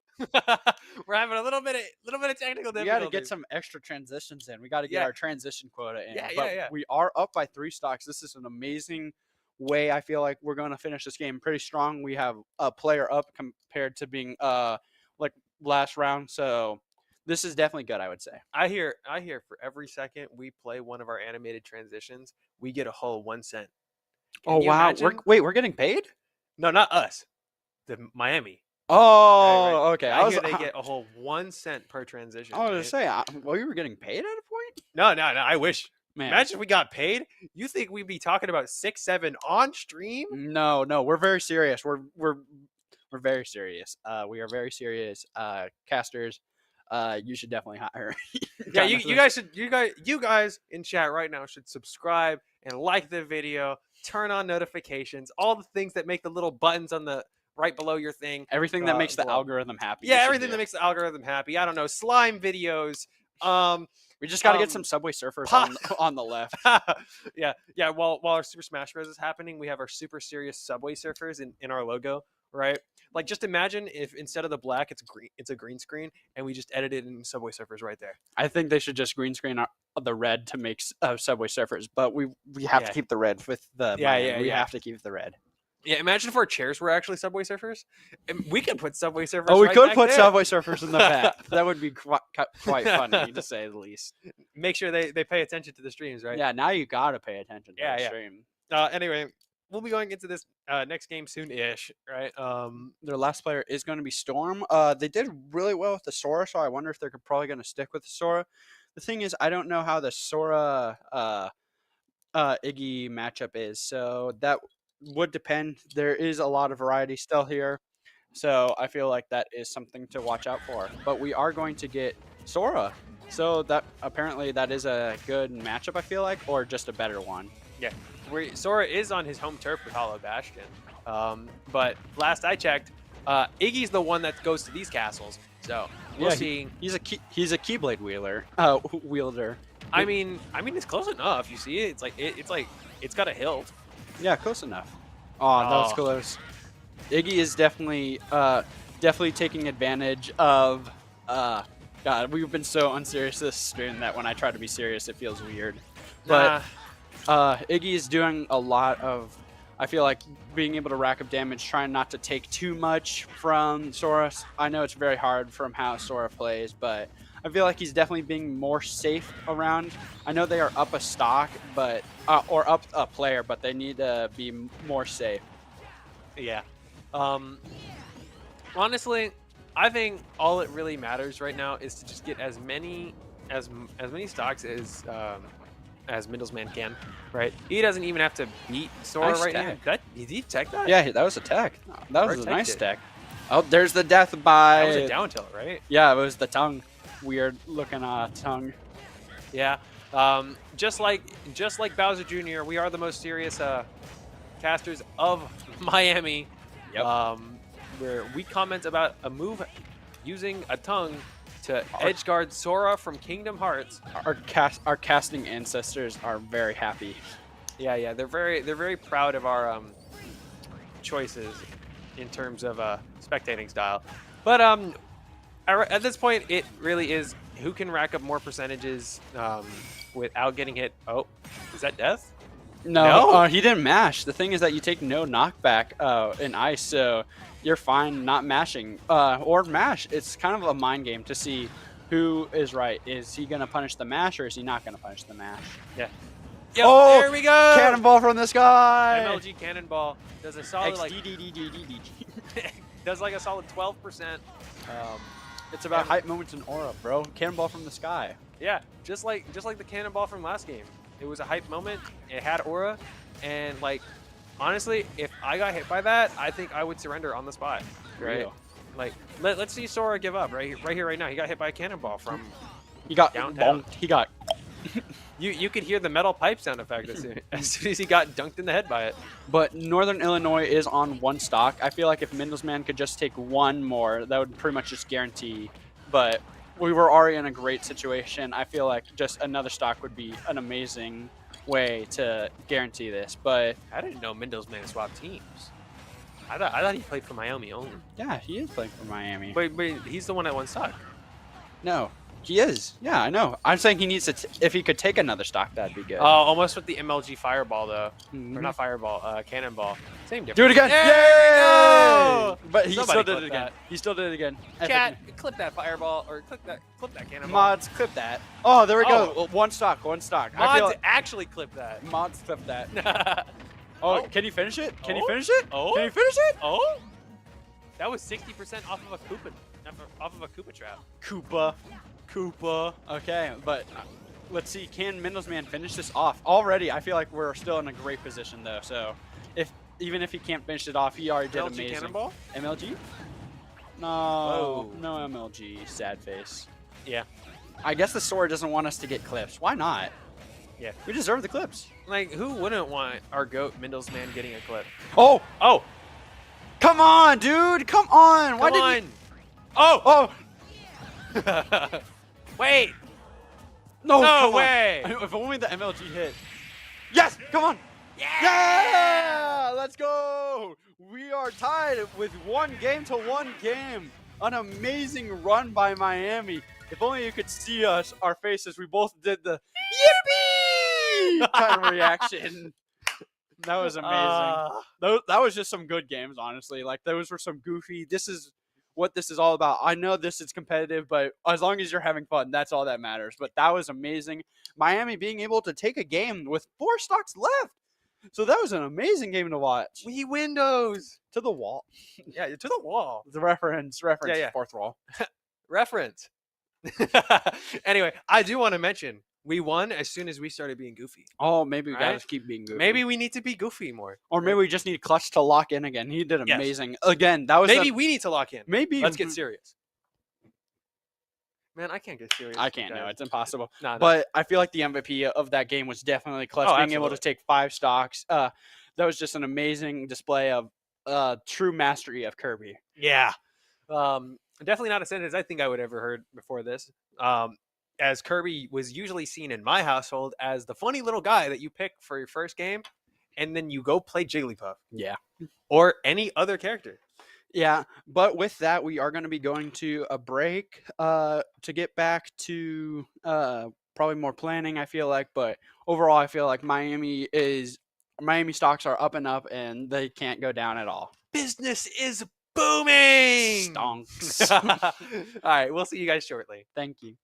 We're having a little bit of technical difficulty. We got to get some extra transitions in. We got to get our transition quota in. Yeah, but yeah. We are up by 3 stocks. This is an amazing way. I feel like we're going to finish this game pretty strong. We have a player up compared to being like last round. So this is definitely good, I would say. I hear for every second we play one of our animated transitions, we get a whole 1 cent. Oh wow! We're getting paid? No, not us. The Miami. Oh, right. Okay. I hear they get a whole 1 cent per transition. I was going to say, well, you were getting paid at a point? No. I wish. Man. Imagine if we got paid. You think we'd be talking about 6, 7 on stream? No. We're very serious. We're very serious. We are very serious casters. You should definitely hire. Yeah, you guys in chat right now should subscribe and like the video, turn on notifications, all the things that make the little buttons on the right below your thing. Everything that makes the algorithm happy. Yeah, everything that makes the algorithm happy. I don't know, slime videos. We just got to get some Subway Surfers on the left. Yeah. While our Super Smash Bros. Is happening, we have our super serious Subway Surfers in our logo, right? Like, just imagine if instead of the black, it's a green screen, and we just edited in Subway Surfers right there. I think they should just green screen the red to make Subway Surfers, but we have to keep the red with the we have to keep the red. Yeah, imagine if our chairs were actually Subway Surfers. We could put Subway Surfers. Oh, we could put there. Subway Surfers in the back. That would be quite funny, to say the least. Make sure they pay attention to the streams, right? Yeah, now you got to pay attention to the stream. Anyway, we'll be going into this next game soon-ish, right? Their last player is going to be Storm. They did really well with the Sora, so I wonder if they're probably going to stick with the Sora. The thing is, I don't know how the Sora Iggy matchup is, so that would depend. There is a lot of variety still here, so I feel like that is something to watch out for. But we are going to get Sora. So that apparently that is a good matchup, I feel like, or just a better one. Yeah, Sora is on his home turf with Hollow Bastion. But last I checked, Iggy's the one that goes to these castles. So we'll see. He's a Keyblade wielder. I mean, it's close enough. You see it? It's like it's got a hilt. Yeah, close enough. Oh, that was close. Iggy is definitely taking advantage of. God, we've been so unserious this stream that when I try to be serious, it feels weird. But Iggy is doing a lot of, I feel like, being able to rack up damage, trying not to take too much from Sora. I know it's very hard from how Sora plays, but I feel like he's definitely being more safe around. I know they are up a stock, but or up a player, but they need to be more safe. Yeah. Honestly, I think all it really matters right now is to just get as many stocks as Middlesman can, right? He doesn't even have to beat Sora Nice right tech. now. Did he tech that? Yeah, that was a tech. That was a Or nice teched it. tech. Oh, there's the death by. That was a down tilt, right? Yeah, it was the tongue. Weird looking tongue. Yeah. Just like Bowser Jr., we are the most serious casters of Miami. Yep. Where we comment about a move using a tongue to edge guard Sora from Kingdom Hearts. Our casting ancestors are very happy. Yeah, they're very proud of our choices in terms of spectating style. But at this point, it really is who can rack up more percentages without getting hit. Oh, is that death? No, he didn't mash. The thing is that you take no knockback in ice, so you're fine not mashing or mash. It's kind of a mind game to see who is right. Is he going to punish the mash or is he not going to punish the mash? Yeah. Yep, there we go. Cannonball from the sky. MLG Cannonball does a solid does like a solid 12%. It's about hype moments and aura, bro. Cannonball from the sky. Yeah, just like the Cannonball from last game. It was a hype moment. It had aura, and like honestly, if I got hit by that, I think I would surrender on the spot. Right? Real. Like let's see Sora give up right here, right now. He got hit by a cannonball from. He got downtown. bonked. He got. You could hear the metal pipe sound effect as soon as he got dunked in the head by it. But Northern Illinois is on one stock. I feel like if Middlesman could just take one more, that would pretty much just guarantee. But we were already in a great situation. I feel like just another stock would be an amazing way to guarantee this. But I didn't know Middlesman swapped teams. I thought he played for Miami only. yeah, he is playing for Miami. But he's the one that won stock. No, he is. Yeah, I know. I'm saying he needs to. If he could take another stock, that'd be good. Oh, almost with the MLG Fireball though, Mhm. or not Fireball, Cannonball. Same difference. Do it again. There Yay! we go! But he Somebody still did clip it again. that. He still did it again. Chat, clip that Fireball or clip that Cannonball. Mods, clip that. Oh, there we go. Oh. One stock. I feel Mods like actually clip that. mods clip that. Oh. Can you finish it? Can you Oh. finish it? Oh. Can you finish it? Oh, that was 60% off of a Koopa trap. Koopa. Okay, but let's see. Can Middlesman finish this off? Already, I feel like we're still in a great position though. So, even if he can't finish it off, he already did MLG amazing. Cannonball? MLG? No, Whoa. no MLG. Sad face. Yeah. I guess the store doesn't want us to get clips. Why not? Yeah. We deserve the clips. Like, who wouldn't want our GOAT Middlesman getting a clip? Oh, Oh, come on, dude. Come on. Why come did on. Oh, Wait. no, No come way. on. If only the MLG hit. Yes, come on. Yeah! Let's go! We are tied with 1 game to 1 game. An amazing run by Miami. If only you could see us, our faces. We both did the yippee kind of reaction. That was amazing. That was just some good games, honestly. Like, those were some goofy. This is what this is all about. I know this is competitive, but as long as you're having fun, that's all that matters. But that was amazing. Miami being able to take a game with 4 stocks left. So that was an amazing game to watch. We Windows. To the wall. Yeah, to the wall. The reference, Yeah. fourth wall. Reference. Anyway, I do want to mention we won as soon as we started being goofy. Oh, maybe we Right? gotta keep being good. Maybe we need to be goofy more. or maybe we just need Clutch to lock in again. He did Yes. amazing. Again, that was Maybe we need to lock in. maybe Let's get serious. Man, I can't get serious. I can't. No, it's impossible. No. But I feel like the MVP of that game was definitely Clutch, being able to take 5 stocks. That was just an amazing display of true mastery of Kirby. Yeah. Definitely not a sentence I think I would ever heard before this. As Kirby was usually seen in my household as the funny little guy that you pick for your first game, and then you go play Jigglypuff. Yeah. Or any other character. Yeah, but with that, we are going to be going to a break to get back to probably more planning, I feel like. But overall, I feel like Miami stocks are up and up, and they can't go down at all. Business is booming! Stonks. All right, we'll see you guys shortly. Thank you.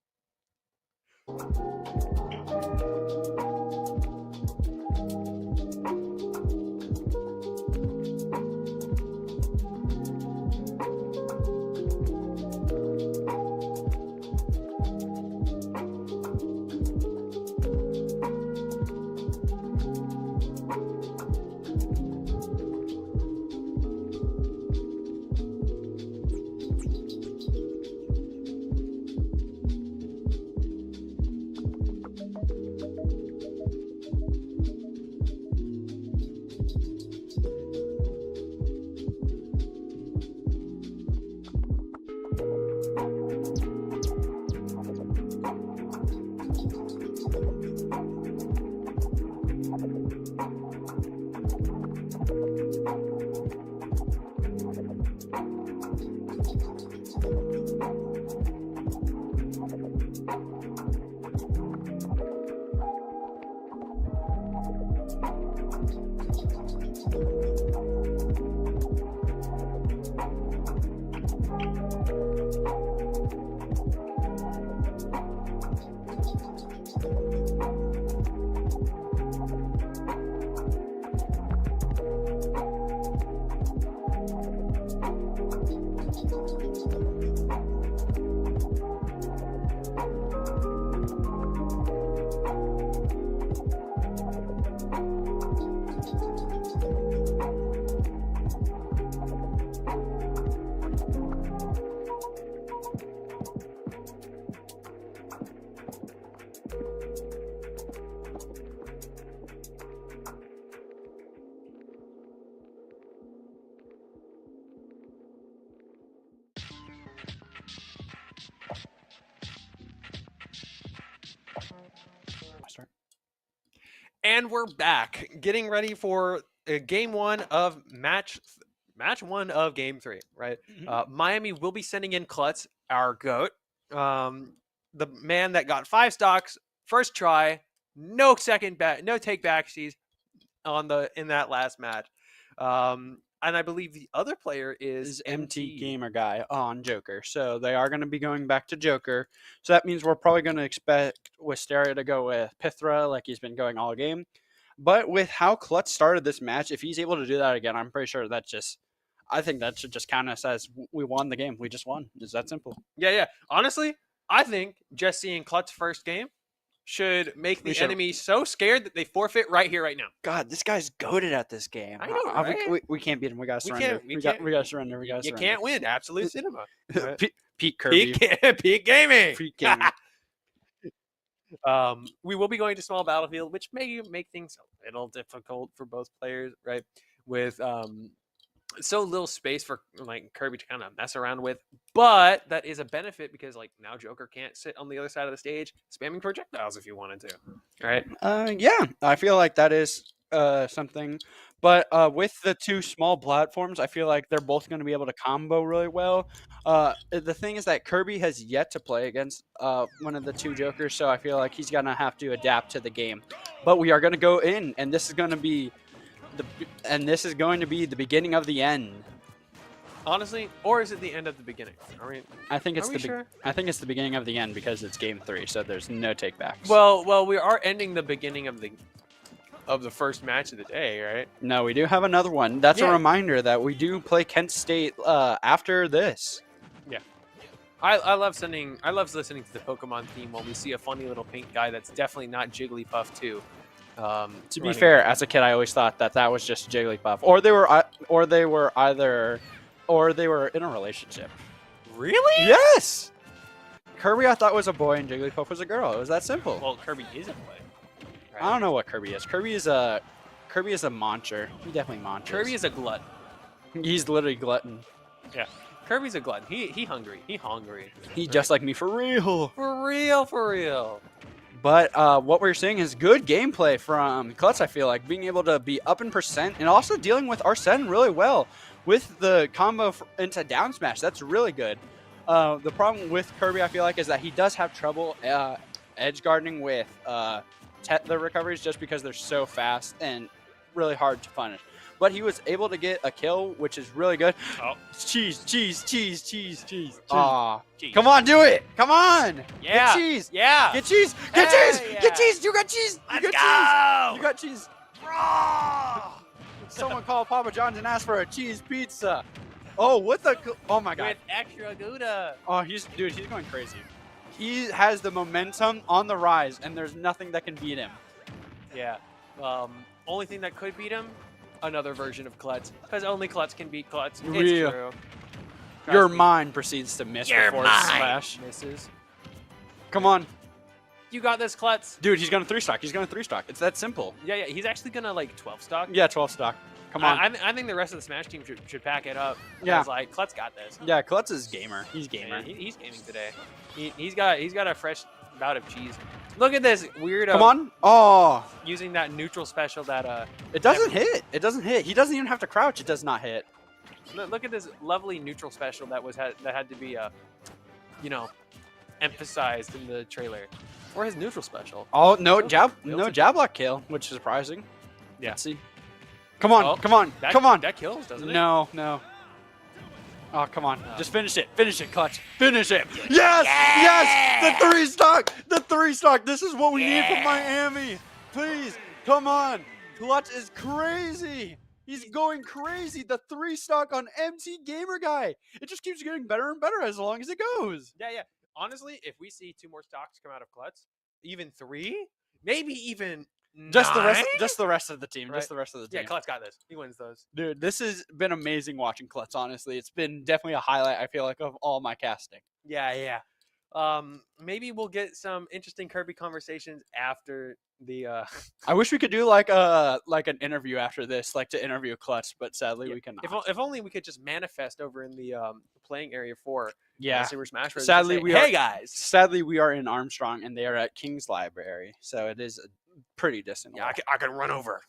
And we're back, getting ready for game one of match one of game 3. Right, Miami will be sending in Klutz, our goat, the man that got 5 stocks first try, no take backsies in that last match. And I believe the other player is MT Gamer Guy on Joker. So they are going to be going back to Joker. So that means we're probably going to expect Wisteria to go with Pithra like he's been going all game. But with how Klutz started this match, if he's able to do that again, I'm pretty sure I think that should just count us as we won the game. We just won. It's that simple. Yeah. Honestly, I think just seeing Klutz first game should make the enemy so scared that they forfeit right here, right now. God, this guy's goated at this game. I know, right? We can't beat him. We got to surrender. We got to surrender. You can't win. Absolute cinema. Peak Kirby. Peak gaming. Peak gaming. We will be going to small battlefield, which may make things a little difficult for both players, right? With so little space for like Kirby to kind of mess around with, but that is a benefit because like now Joker can't sit on the other side of the stage spamming projectiles if you wanted to, right? Yeah, I feel like that is something, but with the 2 small platforms, I feel like they're both going to be able to combo really well. The thing is that Kirby has yet to play against one of the 2 Jokers, so I feel like he's going to have to adapt to the game. But we are going to go in, and this is going to be the beginning of the end. Honestly, or is it the end of the beginning? I think it's the beginning of the end because it's game 3, so there's no takebacks. Well, we are ending the beginning of the first match of the day, right? No, we do have another one. That's a reminder that we do play Kent State after this. Yeah. I love listening to the Pokemon theme when we see a funny little pink guy that's definitely not Jigglypuff too. To be fair, as a kid, I always thought that was just Jigglypuff, or they were in a relationship. Really? Yes. Kirby I thought was a boy and Jigglypuff was a girl. It was that simple. Well, Kirby is a boy. Right? I don't know what Kirby is. Kirby is a moncher. He definitely monchers. Kirby is a glutton. He's literally glutton. Yeah. Kirby's a glutton. He hungry. He hungry. He just like me for real. For real, for real. But what we're seeing is good gameplay from Klutz, I feel like. Being able to be up in percent and also dealing with Arsene really well with the combo into down smash. That's really good. The problem with Kirby, I feel like, is that he does have trouble edge guarding with the recoveries just because they're so fast and really hard to punish. But he was able to get a kill, which is really good. Oh. Cheese. Aw. Come on, do it. Come on. Yeah. Get cheese. Yeah. Get cheese. Get cheese. Yeah. Get cheese. You got cheese. Let's you go. got cheese. You got cheese. Someone call Papa John's and ask for a cheese pizza. Oh, what the? Oh my God. With extra Gouda. Oh, he's going crazy. He has the momentum on the rise, and there's nothing that can beat him. Yeah. Only thing that could beat him, another version of Klutz. Because only Klutz can beat Klutz. It's Real. true. Your Trust me. mind proceeds to miss Your before mind smash. misses. Come on. You got this, Klutz. Dude, he's going to 3-stock. He's going to 3-stock. It's that simple. Yeah, yeah. He's actually gonna like 12 stock. Yeah, 12-stock. Come on. I think the rest of the Smash team should pack it up. Yeah. Like Klutz got this. Yeah, Klutz is gamer. He's gamer. Yeah, he's gaming today. He's got a fresh bout of cheese. Look at this weird. Come on. Oh. Using that neutral special that It doesn't hit. It doesn't hit. He doesn't even have to crouch. It does not hit. Look at this lovely neutral special that had to be emphasized in the trailer. Or his neutral special. Oh, no jab Built-in. jab lock kill, which is surprising. Yeah. Let's see. Come on. Oh, come on. That, come on. That kills, doesn't it? No. Oh, come on. Just finish it. Finish it, Clutch. Finish it. Yes! Yes! The 3-stock! The 3-stock! This is what we need from Miami. Please, come on. Clutch is crazy. He's going crazy. The 3-stock on MT Gamer Guy. It just keeps getting better and better as long as it goes. Yeah, yeah. Honestly, if we see 2 more stocks come out of Klutz, even 3, maybe even Just 9? the rest of the team. Right. Just the rest of the team. Yeah, Klutz got this. He wins those. Dude, this has been amazing watching Klutz, honestly. It's been definitely a highlight, I feel like, of all my casting. Yeah, yeah. Maybe we'll get some interesting Kirby conversations after the I wish we could do like an interview after this, like to interview Klutz, but sadly we cannot. if only we could just manifest over in the playing area for Super Smash Bros. Sadly, Hey guys. Sadly, we are in Armstrong and they are at King's Library, so it is pretty distant. Yeah, I can run over.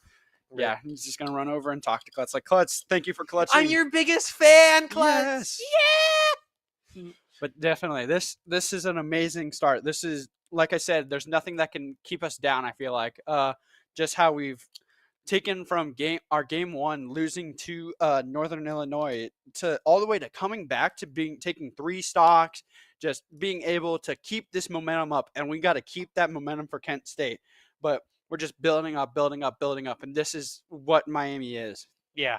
Yeah, he's just gonna run over and talk to Klutz. Like, Klutz, thank you for clutching. I'm your biggest fan, Klutz. Yes. Yeah. But definitely, this is an amazing start. This is, like I said, there's nothing that can keep us down. I feel like just how we've taken from our game 1, losing to Northern Illinois, to all the way to coming back to taking 3 stocks, just being able to keep this momentum up, and we got to keep that momentum for Kent State. But we're just building up, and this is what Miami is. Yeah.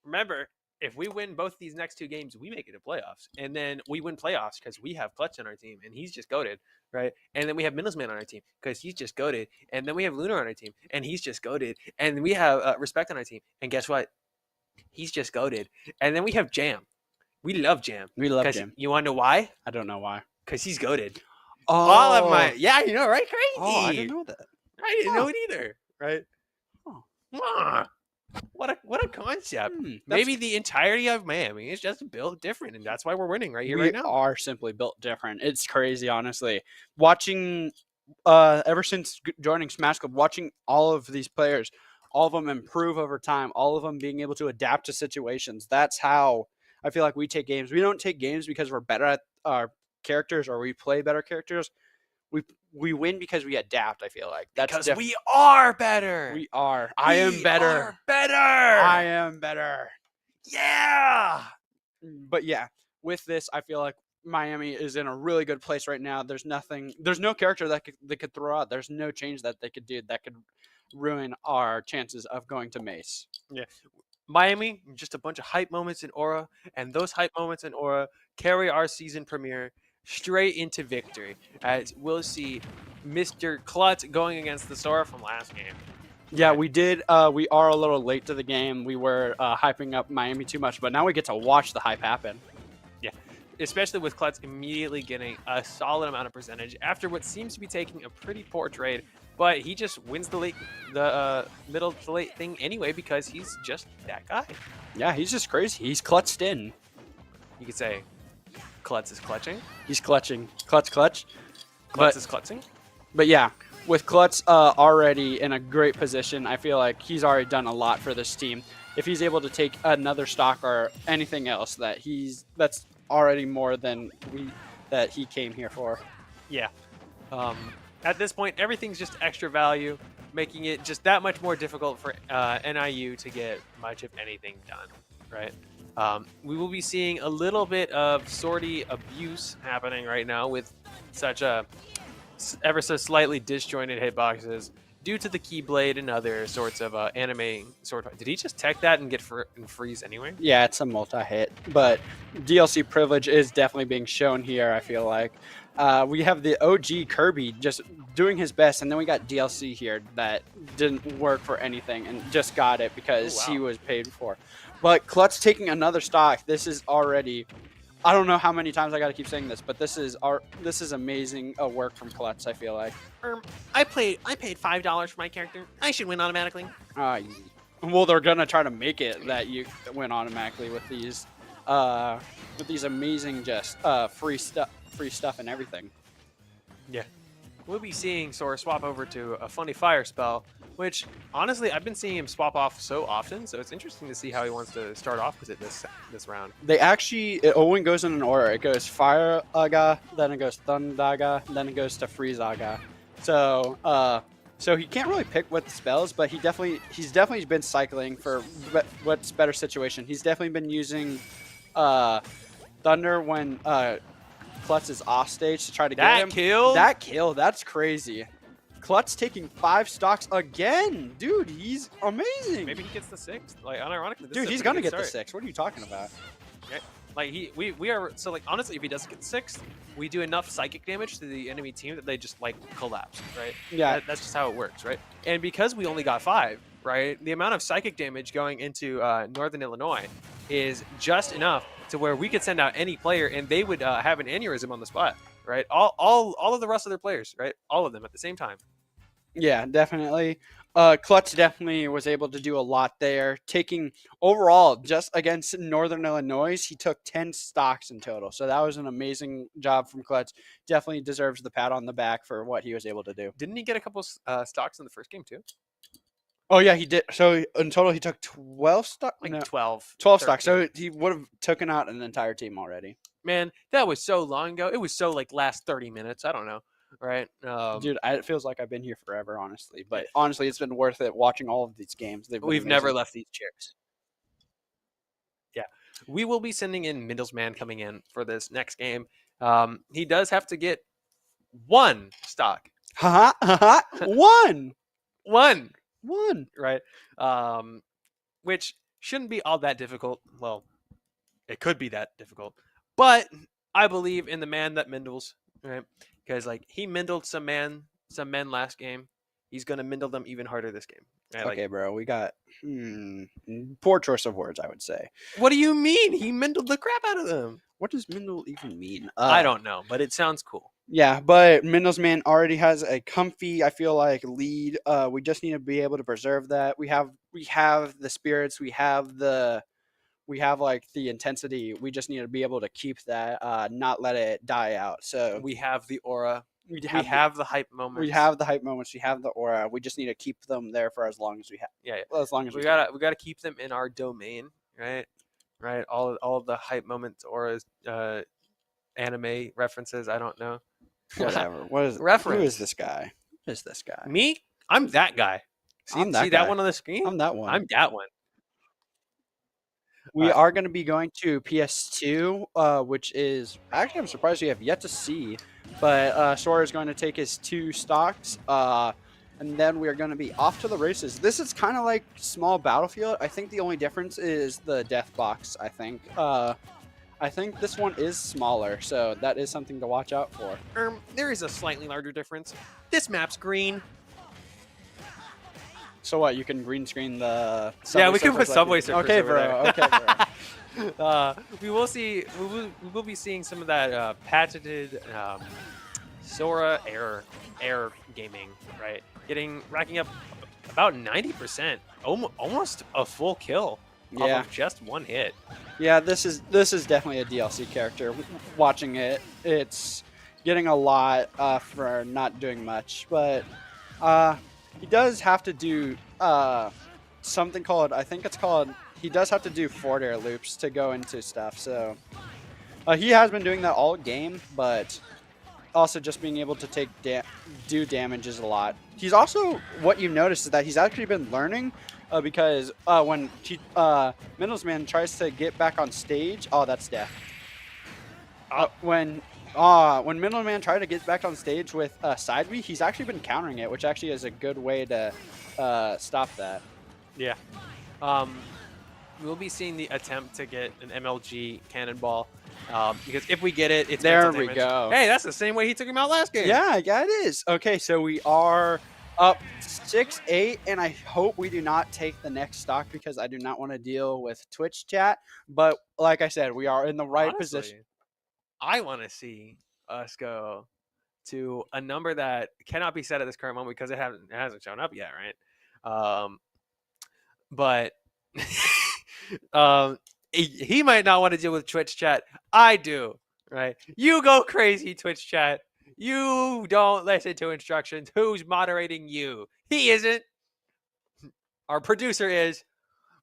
Remember, if we win both these next 2 games, we make it to playoffs. And then we win playoffs because we have Clutch on our team, and he's just goated, right? And then we have Middlesman on our team because he's just goated. And then we have Lunar on our team, and he's just goated. And we have Respect on our team, and guess what? He's just goated. And then we have Jam. We love Jam. We love Jam. You want to know why? I don't know why. Because he's goated. Oh. All of my... Yeah, you know, right? Crazy. Oh, I didn't know that. I didn't know it either, right? Huh. What a concept. Maybe the entirety of Miami is just built different, and that's why we're winning right here, right now. We are simply built different. It's crazy, honestly. Watching, ever since joining Smash Club, watching all of these players, all of them improve over time, all of them being able to adapt to situations. That's how I feel like we take games. We don't take games because we're better at our characters or we play better characters. We win because we adapt, I feel like. That's because we are better. We are. I am better. Are better. I am better. Yeah. But yeah, with this, I feel like Miami is in a really good place right now. There's no character that they could throw out. There's no change that they could do that could ruin our chances of going to Mace. Yeah. Miami, just a bunch of hype moments in Aura, and those hype moments in Aura carry our season premiere straight into victory, as we'll see Mr. Klutz going against the Sora from last game. Yeah, we did. We are a little late to the game. We were hyping up Miami too much, but now we get to watch the hype happen. Yeah. especially with Klutz immediately getting a solid amount of percentage after what seems to be taking a pretty poor trade. But he just wins the middle to late thing anyway because he's just that guy. Yeah, he's just crazy. He's clutched in. You could say Klutz is clutching. He's clutching. Klutz. Klutz is clutching. But yeah, with Klutz already in a great position, I feel like he's already done a lot for this team. If he's able to take another stock or anything else, that's already more than that he came here for. Yeah. At this point, everything's just extra value, making it just that much more difficult for NIU to get much of anything done, right? We will be seeing a little bit of sortie abuse happening right now with such a ever so slightly disjointed hitboxes due to the Keyblade and other sorts of anime sort. Did he just tech that and get and freeze anyway? Yeah, it's a multi-hit, but DLC privilege is definitely being shown here, I feel like. We have the OG Kirby just doing his best, and then we got DLC here that didn't work for anything and just got it because he was paid for. But Klutz taking another stock. This is already, I don't know how many times I got to keep saying this, but this is amazing work from Klutz, I feel like. I paid $5 for my character. I should win automatically. Well, they're gonna try to make it that you win automatically with these amazing just free stuff and everything. Yeah, we'll be seeing Sora swap over to a funny fire spell, which honestly I've been seeing him swap off so often, so it's interesting to see how he wants to start off with it this round. It always goes in an order. It goes Fire Aga, then it goes Thundaga, then it goes to Freeze Aga. So he can't really pick what the spells, but he's definitely been cycling for what's better situation. He's definitely been using Thunder when Klutz is off stage to try to get him. That kill, that's crazy. Klutz taking 5 stocks again. Dude, he's amazing. Maybe he gets the 6th. Like, unironically, dude, he's gonna get the 6th. What are you talking about? Yeah. Like we are so like honestly, if he doesn't get 6th, we do enough psychic damage to the enemy team that they just like collapse, right? Yeah, that's just how it works, right? And because we only got 5, right, the amount of psychic damage going into Northern Illinois is just enough to where we could send out any player and they would have an aneurysm on the spot, right? All of the rest of their players, right? All of them at the same time. Yeah, definitely. Klutz definitely was able to do a lot there. Taking overall, just against Northern Illinois, he took 10 stocks in total. So that was an amazing job from Klutz. Definitely deserves the pat on the back for what he was able to do. Didn't he get a couple stocks in the first game too? Oh, yeah, he did. So in total, he took 12 stocks? Like 12. 12 stocks. So he would have taken out an entire team already. Man, that was so long ago. It was so like last 30 minutes. I don't know. Right, dude, it feels like I've been here forever, honestly. But honestly, it's been worth it watching all of these games. We've never left these chairs. Yeah, we will be sending in Mindelsman coming in for this next game. He does have to get 1 stock. One, right? Which shouldn't be all that difficult. Well, it could be that difficult, but I believe in the man that Mindles, right? Because like he mindled some men last game, he's gonna mindle them even harder this game. Right? Okay, bro, we got poor choice of words, I would say. What do you mean? He mindled the crap out of them. What does mindle even mean? I don't know, but it sounds cool. Yeah, but Mindelsman already has a comfy, I feel like, lead. We just need to be able to preserve that. We have the spirits, we have like the intensity. We just need to be able to keep that, not let it die out. So we have the aura. We have the hype moments. We have the hype moments. We have the aura. We just need to keep them there for as long as we have. Yeah. As long as we gotta keep them in our domain, right? Right. All of the hype moments, auras, anime references. I don't know. Whatever. What is reference? Who is this guy? Who is this guy? Me? I'm that guy. See that one on the screen? I'm that one. I'm that one. We are going to be going to PS2, which is actually I'm surprised we have yet to see. But Sora is going to take his 2 stocks, and then we are going to be off to the races. This is kind of like small Battlefield. I think the only difference is the death box. I think this one is smaller, so that is something to watch out for. There is a slightly larger difference. This map's green. So what? You can green screen the. Yeah, we Subway can put Surfers Subway like Surfers Okay, over bro. there. Okay, bro. We will see. We will be seeing some of that patented Sora air gaming, right? Racking up about 90%, almost a full kill off Yeah. of just one hit. Yeah, this is definitely a DLC character. Watching it, it's getting a lot for not doing much, but he does have to do something called, I think it's called, he does have to do forward air loops to go into stuff. So he has been doing that all game, but also just being able to do damage is a lot. He's also, what you've noticed is that he's actually been learning because when Middlesman tries to get back on stage, oh, that's death. When Middleman tried to get back on stage with side B, he's actually been countering it, which actually is a good way to stop that. Yeah. We'll be seeing the attempt to get an MLG cannonball. Because if we get it, it's There mental we damage. go. Hey, that's the same way he took him out last game. Yeah, it is. Okay, so we are up 6-8, and I hope we do not take the next stock because I do not want to deal with Twitch chat. But like I said, we are in the right Honestly, position. I want to see us go to a number that cannot be said at this current moment because it hasn't shown up yet, right? But he might not want to deal with Twitch chat. I do, right? You go crazy, Twitch chat. You don't listen to instructions. Who's moderating you? He isn't. Our producer is,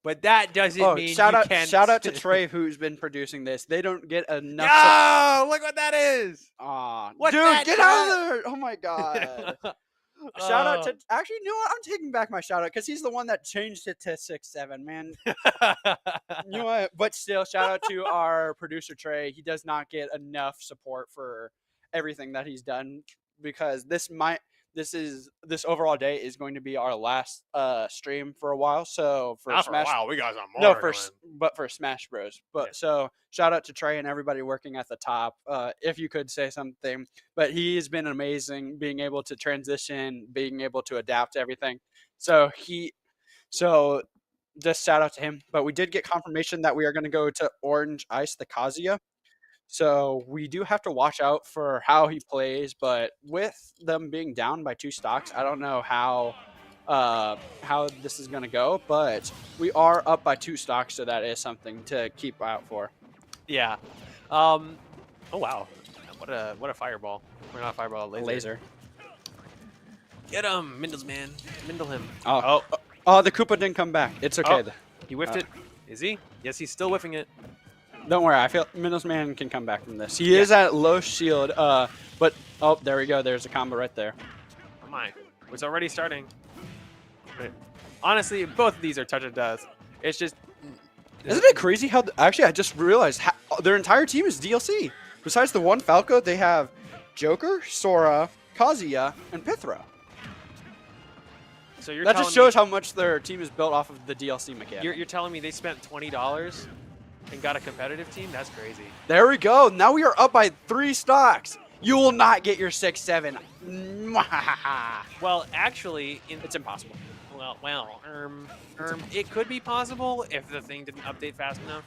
but that doesn't mean shout you out can't. shout out to Trae who's been producing this. They don't get enough. Yo, look what that is. Aw, What's dude, that, get out of there! Oh my god. Shout out to actually, you know what? I'm taking back my shout out because he's the one that changed it to 6-7, man. You know what? But still, shout out to our producer Trae. He does not get enough support for everything that he's done because this overall day is going to be our last stream for a while. So for Not Smash, for a while. We got some more. but for Smash Bros. But Yeah. so shout out to Trae and everybody working at the top. If you could say something, but he has been amazing, being able to transition, being able to adapt to everything. So just shout out to him. But we did get confirmation that we are going to go to Orange Ice, the Kazuya. So we do have to watch out for how he plays, but with them being down by 2 stocks, I don't know how this is going to go, but we are up by 2 stocks, so that is something to keep out for. Yeah. Oh wow. What a fireball. We're not a fireball, a laser. Get him, Mindelsman. Mindle him. Oh, the Koopa didn't come back. It's okay. Oh, he whiffed it. Is he? Yes, he's still whiffing it. Don't worry. I feel Middlesman can come back from this. He is at low shield, but oh, there we go. There's a combo right there. Oh my. It's already starting. But honestly, both of these are touch of death. It's just... Isn't it crazy how... Actually, I just realized their entire team is DLC. Besides the one Falco, they have Joker, Sora, Kazuya, and Pythra. So you're that just shows how much their team is built off of the DLC mechanic. You're telling me they spent $20 and got a competitive team? That's crazy. There we go. Now we are up by 3 stocks. You will not get your 6-7. Well, actually... it's impossible. Well, it could be possible if the thing didn't update fast enough.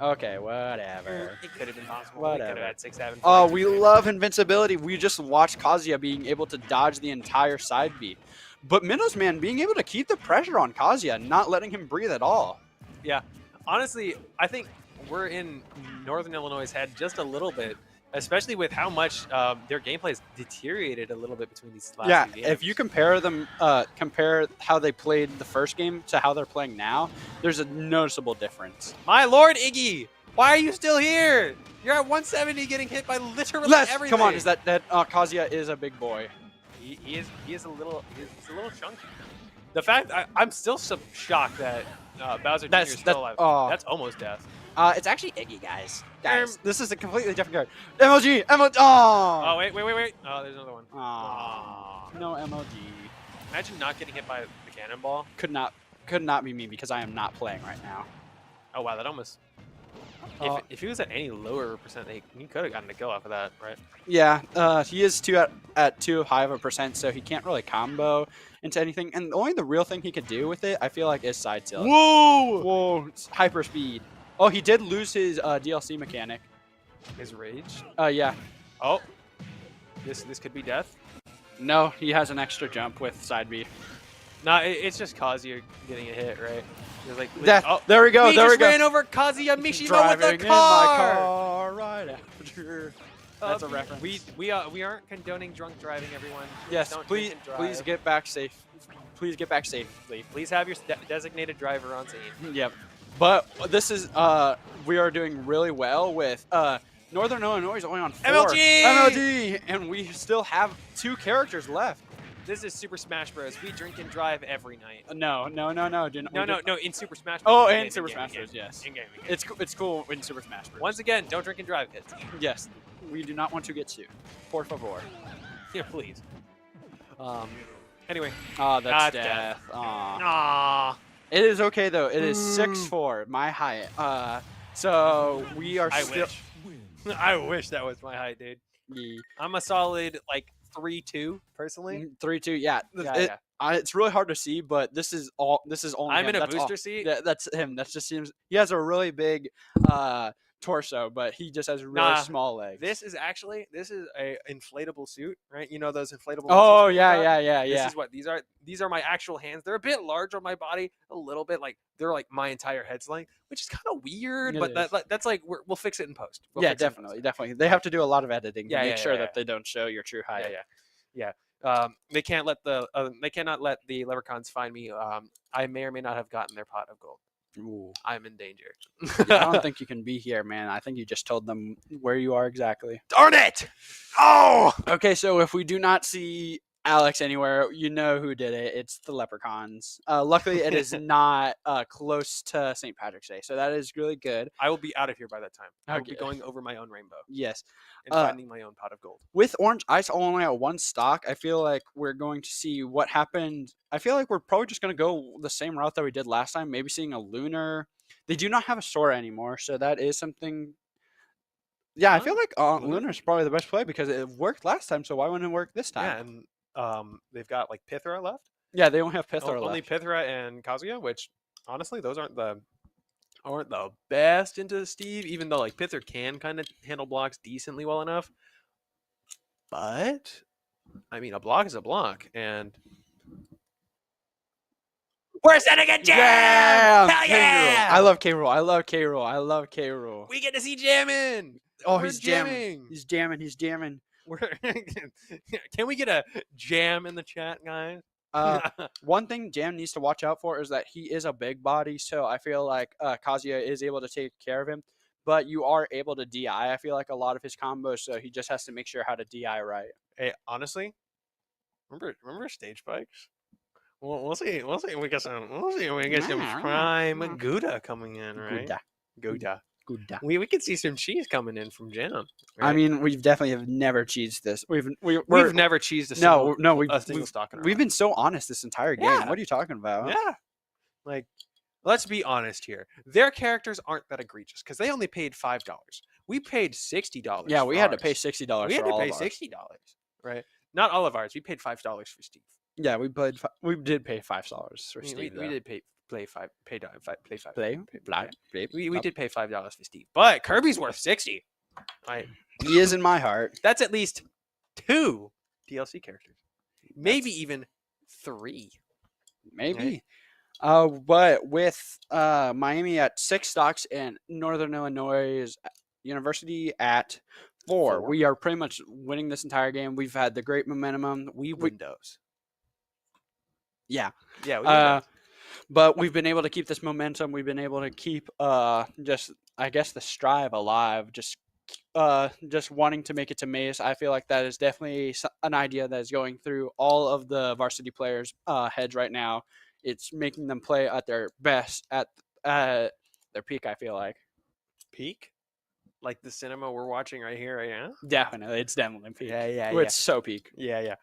Okay, whatever. It could have been possible. Whatever. We could have had 6-7. Oh, we love invincibility. We just watched Kazuya being able to dodge the entire side B. But Middlesman being able to keep the pressure on Kazuya, not letting him breathe at all. Yeah. Honestly, I think we're in Northern Illinois' head just a little bit, especially with how much their gameplay has deteriorated a little bit between these last few games. If you compare them, compare how they played the first game to how they're playing now, there's a noticeable difference. My lord, Iggy, why are you still here? You're at 170 getting hit by literally everything. Come on, is that Kazuya is a big boy. He is a little chunky. The fact I'm still shocked that Bowser Jr. is still alive. That's almost death. It's actually Iggy, guys. This is a completely different card. MLG! Oh! Oh, wait. Oh, there's another one. No MLG. Imagine not getting hit by the cannonball. Could not be me because I am not playing right now. Oh, wow, that almost... If he was at any lower percent, he could have gotten a kill off of that, right? Yeah, he is at too high of a percent, so he can't really combo into anything. And only the real thing he could do with it, I feel like, is side tilt. Whoa! Whoa, hyper speed. Oh, he did lose his DLC mechanic. His rage. Yeah. Oh, this could be death. No, he has an extra jump with side B. Nah, it's just Kazuya getting a hit, right? You're like, Death. oh, There we go. we there just we go. ran over Kazuya Mishima Driving with the in my car. car right after. That's a reference. We aren't condoning drunk driving, everyone. Yes, Don't please drink and drive. please get back safe. Please get back safely. Please have your designated driver on scene. Yep. But this is we are doing really well with Northern Illinois is only on 4. MLG, and we still have 2 characters left. This is Super Smash Bros. We drink and drive every night. No. No, in Super Smash Bros. Oh, In-game, in Super in-game, Smash in-game, Bros. Yes. in-game. It's cool in Super Smash Bros. Once again, don't drink and drive, kids. Yes, we do not want to get sued. Por favor. Yeah, please. Anyway. Oh, that's Death. death. Aw. Ah. It is okay though. It is 6'4", my height. So we are I still. wish. I wish that was my height, dude. I'm a solid like 3'2" personally. 3'2". Yeah. Yeah. It's really hard to see, but this is only. I'm him. in a That's all. booster seat. That's him. That's just him. He has a really big torso, but he just has really small legs. This is a inflatable suit, right? You know those inflatable. Oh muscles yeah. This is what these are. These are my actual hands. They're a bit large on my body, a little bit like they're like my entire head's length, which is kind of weird. It but that's like we'll fix it in post. Yeah, definitely. They have to do a lot of editing to make sure yeah. that they don't show your true height. Yeah. They can't let they cannot let the leprechauns find me. I may or may not have gotten their pot of gold. Ooh. I'm in danger. I don't think you can be here, man. I think you just told them where you are exactly. Darn it! Oh! Okay, so if we do not see Alex anywhere, you know who did it. It's the leprechauns. Luckily, it is not close to St. Patrick's Day, so that is really good. I will be out of here by that time. I will Okay. be going over my own rainbow Yes. and finding my own pot of gold. With Orange Ice only at 1 stock, I feel like we're going to see what happened. I feel like we're probably just going to go the same route that we did last time, maybe seeing a Lunar. They do not have a Sora anymore, so that is something. Yeah, I feel like Lunar is probably the best play because it worked last time, so why wouldn't it work this time? Yeah, and they've got like Pithra left. Yeah, they don't have Pithra left. Only Pithra and Kazuya, which honestly, those aren't the best into Steve, even though like Pithra can kind of handle blocks decently well enough. But I mean, a block is a block, and we're sending a jam! Hell yeah! I love K. Rool. I love K. Rool. We get to see jamming. Oh, We're he's jamming. He's jamming. Can we get a jam in the chat, guys? One thing Jam needs to watch out for is that he is a big body, so I feel like Kazuya is able to take care of him. But you are able to DI, I feel like, a lot of his combos, so he just has to make sure how to DI right. Hey, honestly, remember stage spikes? We'll see. We'll see. We get some prime Gouda coming in, right? Gouda. We could see some cheese coming in from Jam. Right? I mean, we've definitely have never cheesed this. We've never cheesed a single stock in our we've life. been so honest this entire game. Yeah. What are you talking about? Yeah. Like, let's be honest here. Their characters aren't that egregious because they only paid $5. We paid $60. Yeah, we had to pay ours. $60. We had for to all pay of ours. $60, right? Not all of ours. We paid $5 for Steve. Yeah, we did pay $5 for Steve. We did pay $5. We did pay $5 for Steve, but Kirby's worth $60. He is in my heart. That's at least 2 DLC characters, maybe even 3. Maybe. But with Miami at 6 stocks and Northern Illinois University at 4, we are pretty much winning this entire game. We've had the great momentum. Windows. Yeah. Yeah. But we've been able to keep this momentum. We've been able to keep just, I guess, the strive alive. Just wanting to make it to NACE. I feel like that is definitely an idea that is going through all of the varsity players' heads right now. It's making them play at their best, at their peak, I feel like. Peak? Like the cinema we're watching right here, yeah? Definitely. It's definitely peak. Yeah. It's so peak. Yeah.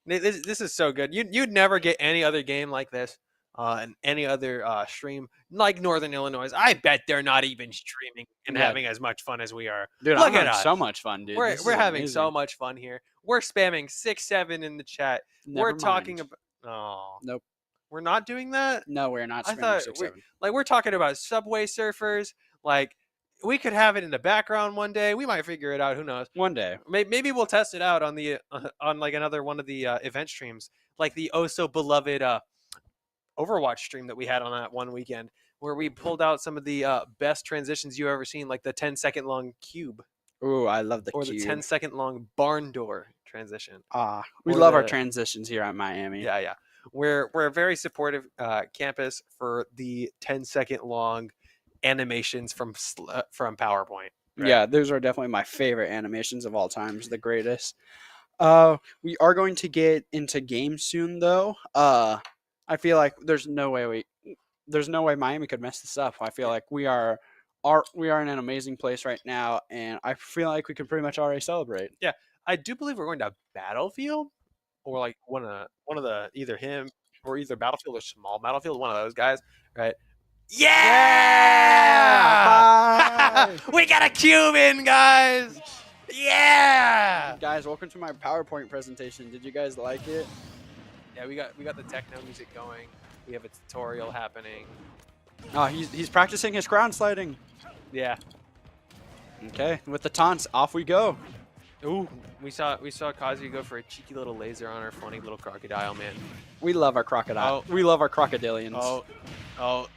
This is so good. You'd never get any other game like this and any other stream like Northern Illinois. I bet they're not even streaming and Yeah. having as much fun as we are. Dude, Look I'm at having so us. much fun, dude. We're This we're is having so amazing. much fun here. We're spamming 6-7 in the chat. Never We're talking mind. about. Oh, Nope. we're not doing that. No, we're not I spamming thought 6-7. we're talking about Subway Surfers. Like we could have it in the background one day. We might figure it out. Who knows? One day. Maybe we'll test it out on the on like another one of the event streams, like the oh so beloved Overwatch stream that we had on that one weekend, where we pulled out some of the best transitions you've ever seen, like the 10-second long cube Ooh, I love the or cube. the 10-second long barn door transition. We or love our the- transitions here at Miami. Yeah. We're a very supportive campus for the 10-second long animations from PowerPoint. Right? Yeah, those are definitely my favorite animations of all times, the greatest. We are going to get into games soon, though. I feel like there's no way Miami could mess this up. I feel like we are in an amazing place right now, and I feel like we can pretty much already celebrate. Yeah, I do believe we're going to Battlefield, or like one of the either him or either Battlefield or Small Battlefield, one of those guys, right? Yeah! Bye! We got a Cuban, guys. Yeah! Guys, welcome to my PowerPoint presentation. Did you guys like it? Yeah, we got the techno music going. We have a tutorial happening. Oh, he's practicing his ground sliding. Yeah. Okay, with the taunts, off we go. Ooh, we saw Kazuya go for a cheeky little laser on our funny little crocodile, man. We love our crocodile. We love our crocodilians. Oh.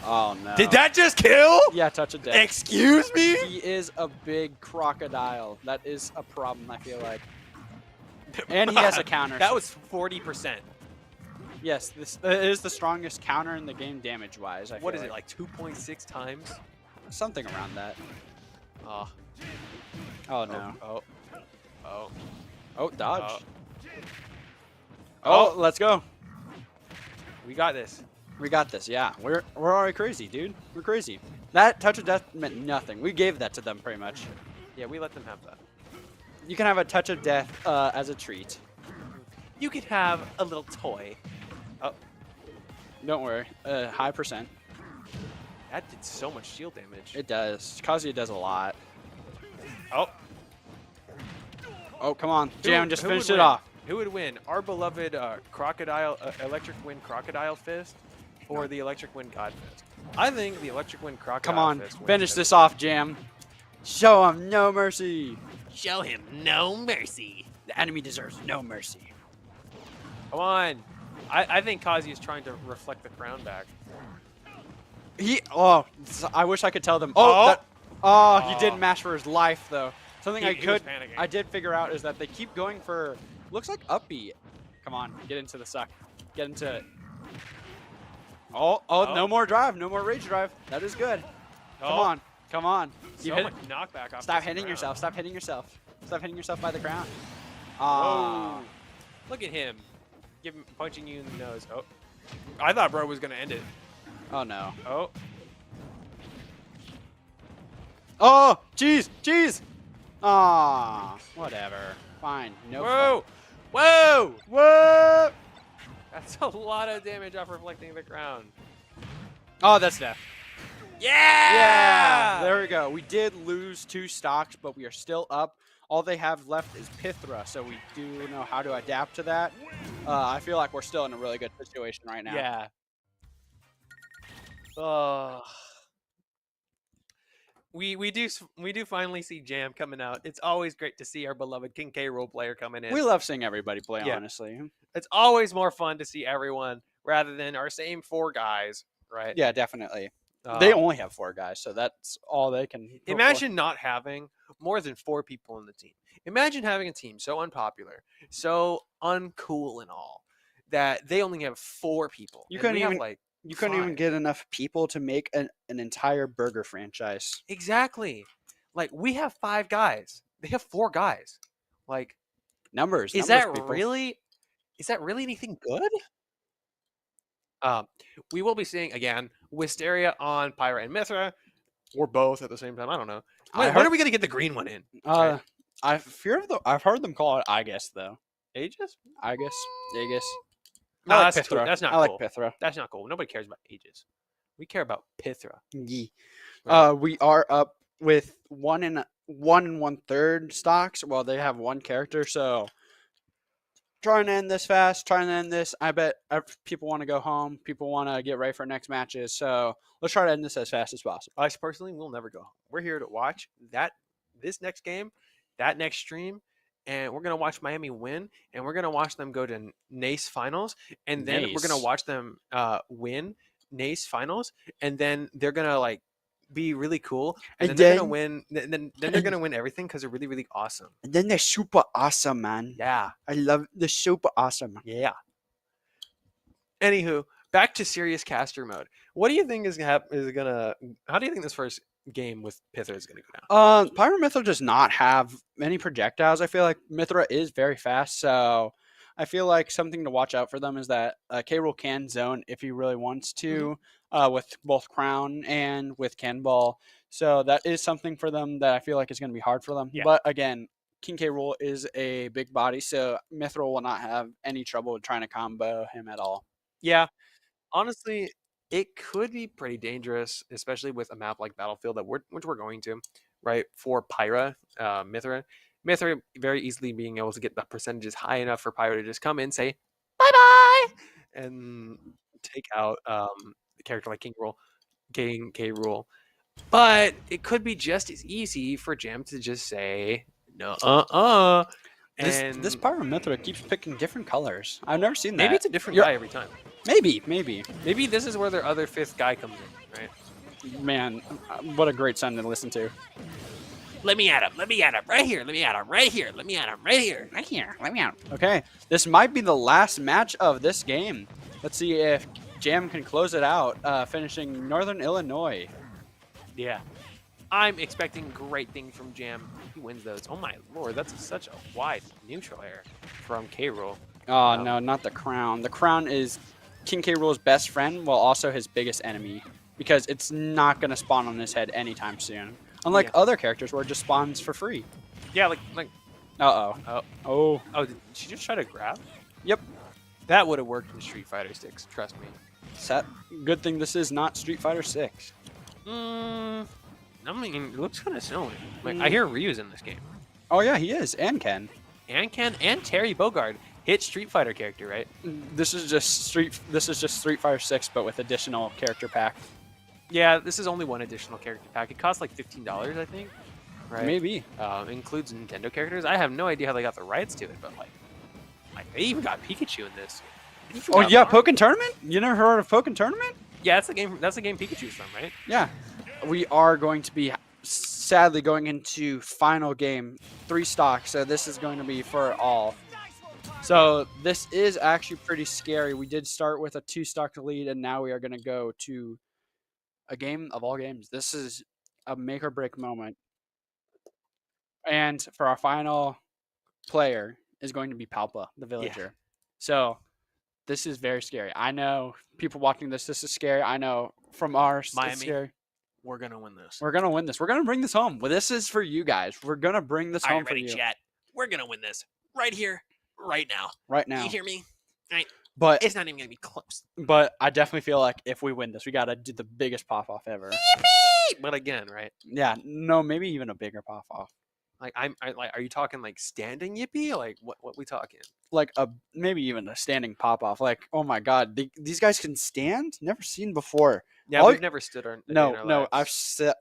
Oh no. Did that just kill? Yeah, touch of death. Excuse me? He is a big crocodile. That is a problem, I feel like. And he has a counter. That was 40%. Yes, this is the strongest counter in the game damage-wise. What is it, like 2.6 times? Something around that. Oh. Oh no. Oh, dodge. Oh, let's go. We got this. We got this. Yeah, we're already crazy, dude. We're crazy. That touch of death meant nothing. We gave that to them pretty much. Yeah, we let them have that. You can have a touch of death as a treat. You could have a little toy. Oh, Don't worry. High percent. that did so much shield damage. It does. Kazuya does a lot. Oh. Oh, come on. Jam, just who finish would it win? off. Who would win? Our beloved Electric Wind Crocodile Fist or the Electric Wind God Fist? I think the Electric Wind Crocodile Come on. Fist wins Finish every this off, Jam. Show him no mercy. Show him no mercy. The enemy deserves no mercy. Come on. I think Kazi is trying to reflect the crown back. I wish I could tell them. Oh. He didn't mash for his life, though. Something He was panicking. I did figure out is that they keep going for, looks like up B. Come on, get into the suck. Get into it. Oh, no more drive. No more rage drive. That is good. Come on. So much knockback off. Stop this hitting crown. yourself. Stop hitting yourself. Stop hitting yourself by the crown. Whoa. Look at him. Punching you in the nose. Oh. I thought bro was going to end it. Oh, no. Oh. Oh, jeez. Whatever. Fine. No. Whoa. Fun. Whoa. That's a lot of damage off reflecting the crown. Oh, that's death. Yeah! There we go. We did lose 2 stocks, but we are still up. All they have left is Pithra, so we do know how to adapt to that. I feel like we're still in a really good situation right now. Yeah. We do finally see Jam coming out. It's always great to see our beloved King K role player coming in. We love seeing everybody play, Yeah. honestly. It's always more fun to see everyone rather than our same 4 guys, right? Yeah, definitely. They only have 4 guys, so that's all they can. hope for. Imagine not having more than 4 people on the team. Imagine having a team so unpopular, so uncool and all, that they only have 4 people. You and couldn't we have, even- like You couldn't even 5. get enough people to make an entire burger franchise. Exactly. Like we have 5 guys. They have 4 guys. Like Numbers. is numbers, that people. really anything good? We will be seeing again Wisteria on Pyra and Mithra, or both at the same time. I don't know. When are we gonna get the green one in? I've heard them call it I guess though. Aegis? I guess. No, I like that's cool. Pithra. That's not I like cool. Pithra. That's not cool. Nobody cares about ages. We care about Pithra. Yee. Right. We are up with 1 1/3 stocks. Well, they have one character, so trying to end this fast. Trying to end this. I bet people want to go home. People want to get ready for next matches. So let's try to end this as fast as possible. Us personally, we'll never go home. We're here to watch this next game, that next stream, and we're gonna watch Miami win, and we're gonna watch them go to NACE finals, and then we're gonna NACE. watch them win NACE finals, and then they're gonna like be really cool, and then they're gonna win. Then they're gonna win everything because they're really really awesome. And then they're super awesome, man. Yeah, I love the super awesome. yeah. Anywho, back to serious caster mode. What do you think is gonna? How do you think this first game with Pither is gonna go down? Pyramithra does not have many projectiles. I feel like Mithra is very fast, so I feel like something to watch out for them is that K. Rool can zone if he really wants to, with both Crown and with Cannonball. So that is something for them that I feel like is going to be hard for them. Yeah. But again, King K. Rool is a big body, so Mithra will not have any trouble trying to combo him at all. Yeah, honestly, it could be pretty dangerous, especially with a map like Battlefield which we're going to, right? For Pyra, Mithra very easily being able to get the percentages high enough for Pyra to just come in, say bye bye, and take out the character like King K. Rool. But it could be just as easy for Jam to just say no, This Pyramithra keeps picking different colors. I've never seen that. maybe it's a different guy every time. Maybe. Maybe this is where their other fifth guy comes in, right? Man, what a great song to listen to. Let me at him. Let me at him. Right here. Let me at him. Right here. Let me at him. Right here. Right here. Let me out. Okay, this might be the last match of this game. Let's see if Jam can close it out, finishing Northern Illinois. Yeah. I'm expecting great things from Jam. He wins those. Oh my lord, that's such a wide neutral air from K. Rool. Oh, no, not the Crown. The Crown is King K. Rool's best friend, while also his biggest enemy, because it's not going to spawn on his head anytime soon. Unlike other characters where it just spawns for free. Yeah, like Uh-oh. Oh. did she just try to grab? Yep. That would have worked in Street Fighter 6, trust me. Good thing this is not Street Fighter 6. I mean, it looks kind of similar. Like I hear Ryu's in this game. Oh yeah, he is, and Ken. And Ken and Terry Bogard hit Street Fighter character, right? This is just Street Fighter 6, but with additional character pack. Yeah, this is only one additional character pack. It costs like $15, I think. Right? Maybe. Includes Nintendo characters. I have no idea how they got the rights to it, but like they even got Pikachu in this. Oh yeah, Pokken Tournament? You never heard of Pokken Tournament? Yeah, that's the game. That's the game Pikachu's from, right? Yeah. We are going to be sadly going into final game 3 stocks, so this is going to be for all. So this is actually pretty scary. We did start with a 2 stock lead, and now we are going to go to a game of all games. This is a make or break moment. And for our final player is going to be Palpa, the villager. Yeah. So this is very scary. I know people watching this is scary. I know from ours, Miami, it's scary. We're going to win this. We're going to win this. We're going to bring this home. Well, this is for you guys. We're going to bring this home for you. Chat. We're going to win this right here, right now. Right now. You hear me? Right. But it's not even going to be close. But I definitely feel like if we win this, we got to do the biggest pop-off ever. Yippee! But again, right? Yeah. No, maybe even a bigger pop-off. Like are you talking like standing yippee? Like what we talking? Like maybe even a standing pop-off. Like, oh my god, these guys can stand? Never seen before. Yeah, we've never stood on. No, I've sat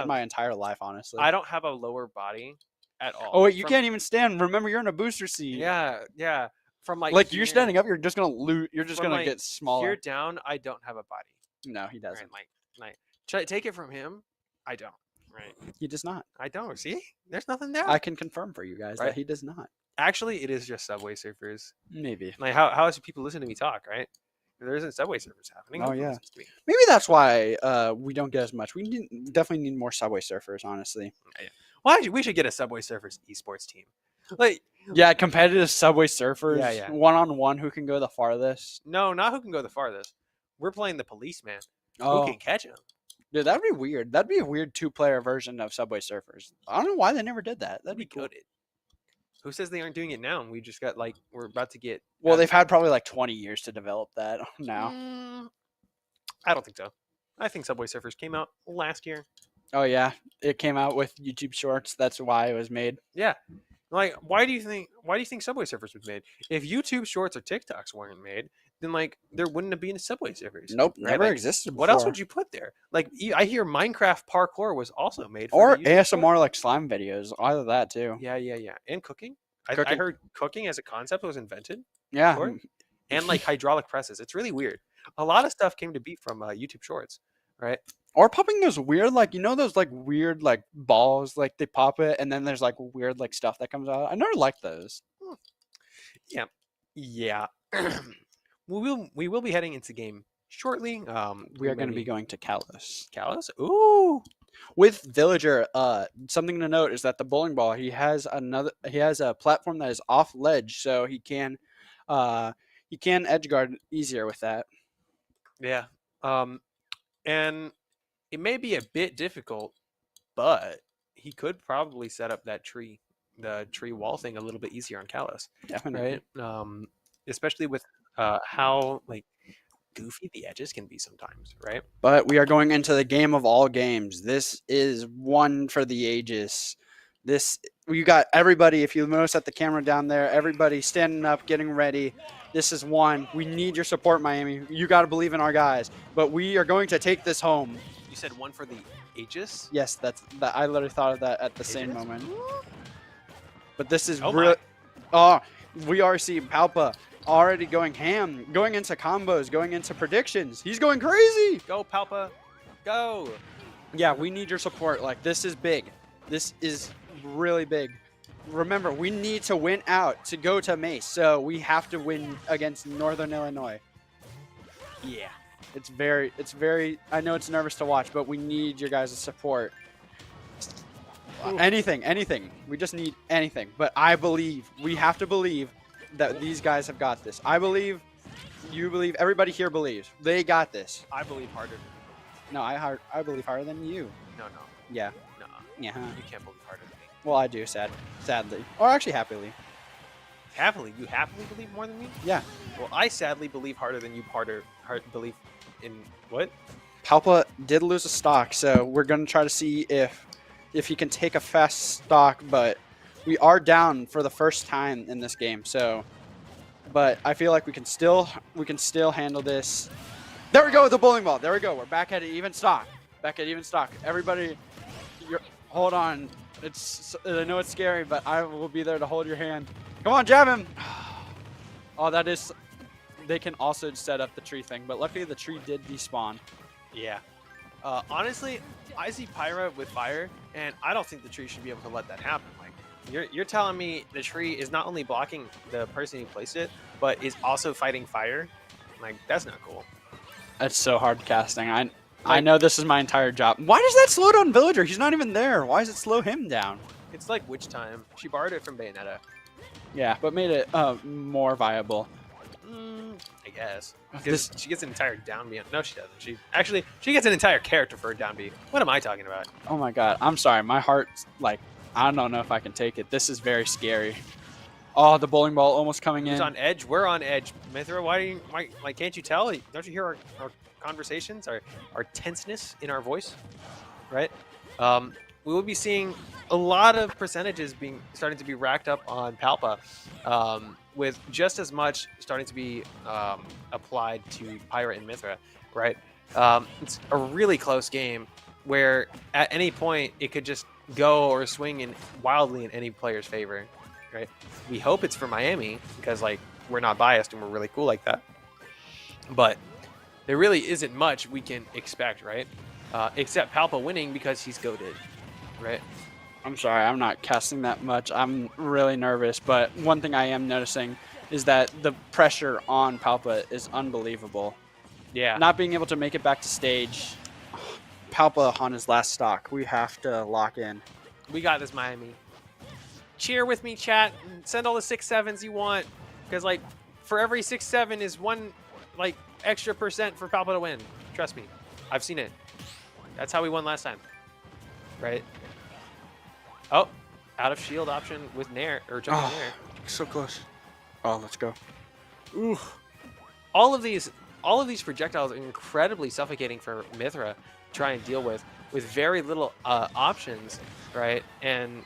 my entire life, honestly. I don't have a lower body at all. Oh wait, you can't even stand. Remember, you're in a booster seat. Yeah. From like you're standing up, you're just gonna lose. You're just gonna get smaller. Here down, I don't have a body. No, he doesn't. Right, like take it from him. I don't. Right. He does not. I don't. See, there's nothing there. I can confirm for you guys that he does not. Actually, it is just Subway Surfers. Maybe. Like how else do people listen to me talk? Right. There isn't Subway Surfers happening. Oh yeah. Maybe that's why we don't get as much. We definitely need more Subway Surfers, honestly. Yeah. Well, actually, we should get a Subway Surfers esports team. Like. Yeah, competitive Subway Surfers. Yeah. 1-on-1, who can go the farthest? No, not who can go the farthest. We're playing the policeman. Oh. Who can catch him? Dude, that'd be weird. That'd be a weird 2-player version of Subway Surfers. I don't know why they never did that. That'd be cool. Who says they aren't doing it now? We just got like we're about to get. Well, they've had probably like 20 years to develop that now. I don't think so. I think Subway Surfers came out last year. Oh yeah, it came out with YouTube Shorts. That's why it was made. Yeah. Like, why do you think Subway Surfers was made? If YouTube Shorts or TikToks weren't made, then like there wouldn't have been Subway Surfers. Nope, right? never Like, existed before. what else would you put there? Like, I hear Minecraft parkour was also made or for the YouTube ASMR like slime videos. Either that too. Yeah, and cooking. I Cooking. heard cooking as a concept was invented. Yeah. for it. And like hydraulic presses. It's really weird. A lot of stuff came to be from YouTube Shorts, right? Or popping those weird, like, you know, those like weird like balls, like they pop it and then there's like weird like stuff that comes out. I never liked those. Yeah. we will be heading into game shortly. We are going to be going to Kalos. Callus. Ooh. With Villager, something to note is that the bowling ball, he has a platform that is off ledge, so he can edge guard easier with that. Yeah. And it may be a bit difficult, but he could probably set up the tree wall thing a little bit easier on Callus. Definitely. Right? Especially with how like goofy the edges can be sometimes, right? But we are going into the game of all games. This is one for the ages. You got everybody, if you notice at the camera down there, everybody standing up, getting ready. This is one. We need your support, Miami. You got to believe in our guys. But we are going to take this home. You said one for the ages? Yes, I literally thought of that at the same moment. But this is Oh really. Oh, we are seeing Palpa already going ham, going into combos, going into predictions. He's going crazy. Go, Palpa. Go. Yeah, we need your support. Like, this is big. This is really big. Remember, we need to win out to go to NACE, so we have to win against Northern Illinois. Yeah. It's very, I know it's nervous to watch, but we need your guys' support. Anything. We just need anything. But I believe, we have to believe that these guys have got this. I believe, you believe, everybody here believes. They got this. I believe harder. No, I believe harder than you. No. Yeah. No. Yeah. You can't believe harder than me. Well, I do, sadly. Or actually happily. Happily? You happily believe more than me? Yeah. Well, I sadly believe harder than you believe in what? Palpa did lose a stock, so we're going to try to see if he can take a fast stock, but we are down for the first time in this game, so but I feel like we can still handle this. There we go with the bowling ball. There we go. We're back at even stock. Everybody, hold on. I know it's scary, but I will be there to hold your hand. Come on, jab him. Oh, that is. They can also set up the tree thing, but luckily the tree did despawn. Yeah. Honestly, I see Pyra with fire, and I don't think the tree should be able to let that happen. Like, you're telling me the tree is not only blocking the person who placed it, but is also fighting fire? Like, that's not cool. That's so hard casting. I know this is my entire job. Why does that slow down Villager? He's not even there. Why does it slow him down? It's like Witch Time. She borrowed it from Bayonetta. Yeah, but made it more viable. I guess. Because she gets an entire down B. No, she doesn't. She gets an entire character for a down B. What am I talking about? Oh my god. I'm sorry. My heart's like, I don't know if I can take it. This is very scary. Oh, the bowling ball almost coming in. Who's on edge? We're on edge. Mithra, why can't you tell? Don't you hear our conversations, our tenseness in our voice? Right? We will be seeing a lot of percentages starting to be racked up on Palpa, with just as much starting to be applied to Pyra and Mithra, right? It's a really close game where at any point it could just go or swing wildly in any player's favor, right? We hope it's for Miami because like we're not biased and we're really cool like that, but there really isn't much we can expect, right? Except Palpa winning because he's goated, right? I'm sorry, I'm not casting that much. I'm really nervous, but one thing I am noticing is that the pressure on Palpa is unbelievable. Yeah. Not being able to make it back to stage. Palpa on his last stock. We have to lock in. We got this, Miami. Cheer with me, chat. Send all the 6-7s you want. Because, like, for every 6-7 is one, like, extra percent for Palpa to win. Trust me. I've seen it. That's how we won last time. Right? Oh, out of shield option with Nair or jumping Nair. So close. Oh, let's go. Ooh. All of these projectiles are incredibly suffocating for Mithra to try and deal with very little options, right? And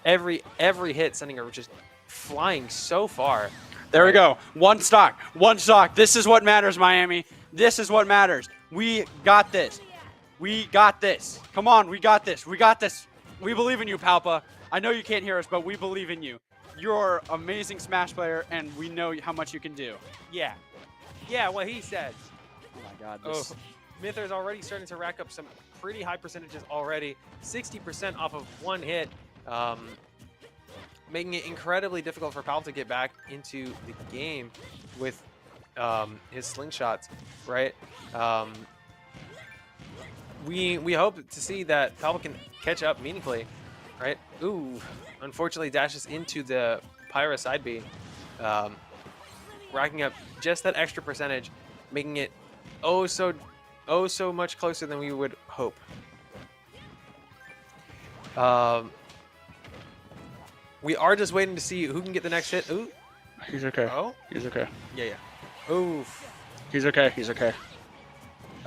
every hit sending her just flying so far. There we go. One stock. One stock. This is what matters, Miami. This is what matters. We got this. We got this. Come on, we got this. We got this. We believe in you, Palpa. I know you can't hear us, but we believe in you. You're an amazing Smash player, and we know how much you can do. Yeah. Yeah, what he said. Oh my God. Mithra's already starting to rack up some pretty high percentages already. 60% off of one hit. Making it incredibly difficult for Palpa to get back into the game with his slingshots, right? We hope to see that Palpa can catch up meaningfully, right? Ooh, unfortunately dashes into the Pyra side B, racking up just that extra percentage, making it oh so much closer than we would hope. We are just waiting to see who can get the next hit. Ooh. He's okay. Oh? He's okay. Yeah. Oof. He's okay. He's okay.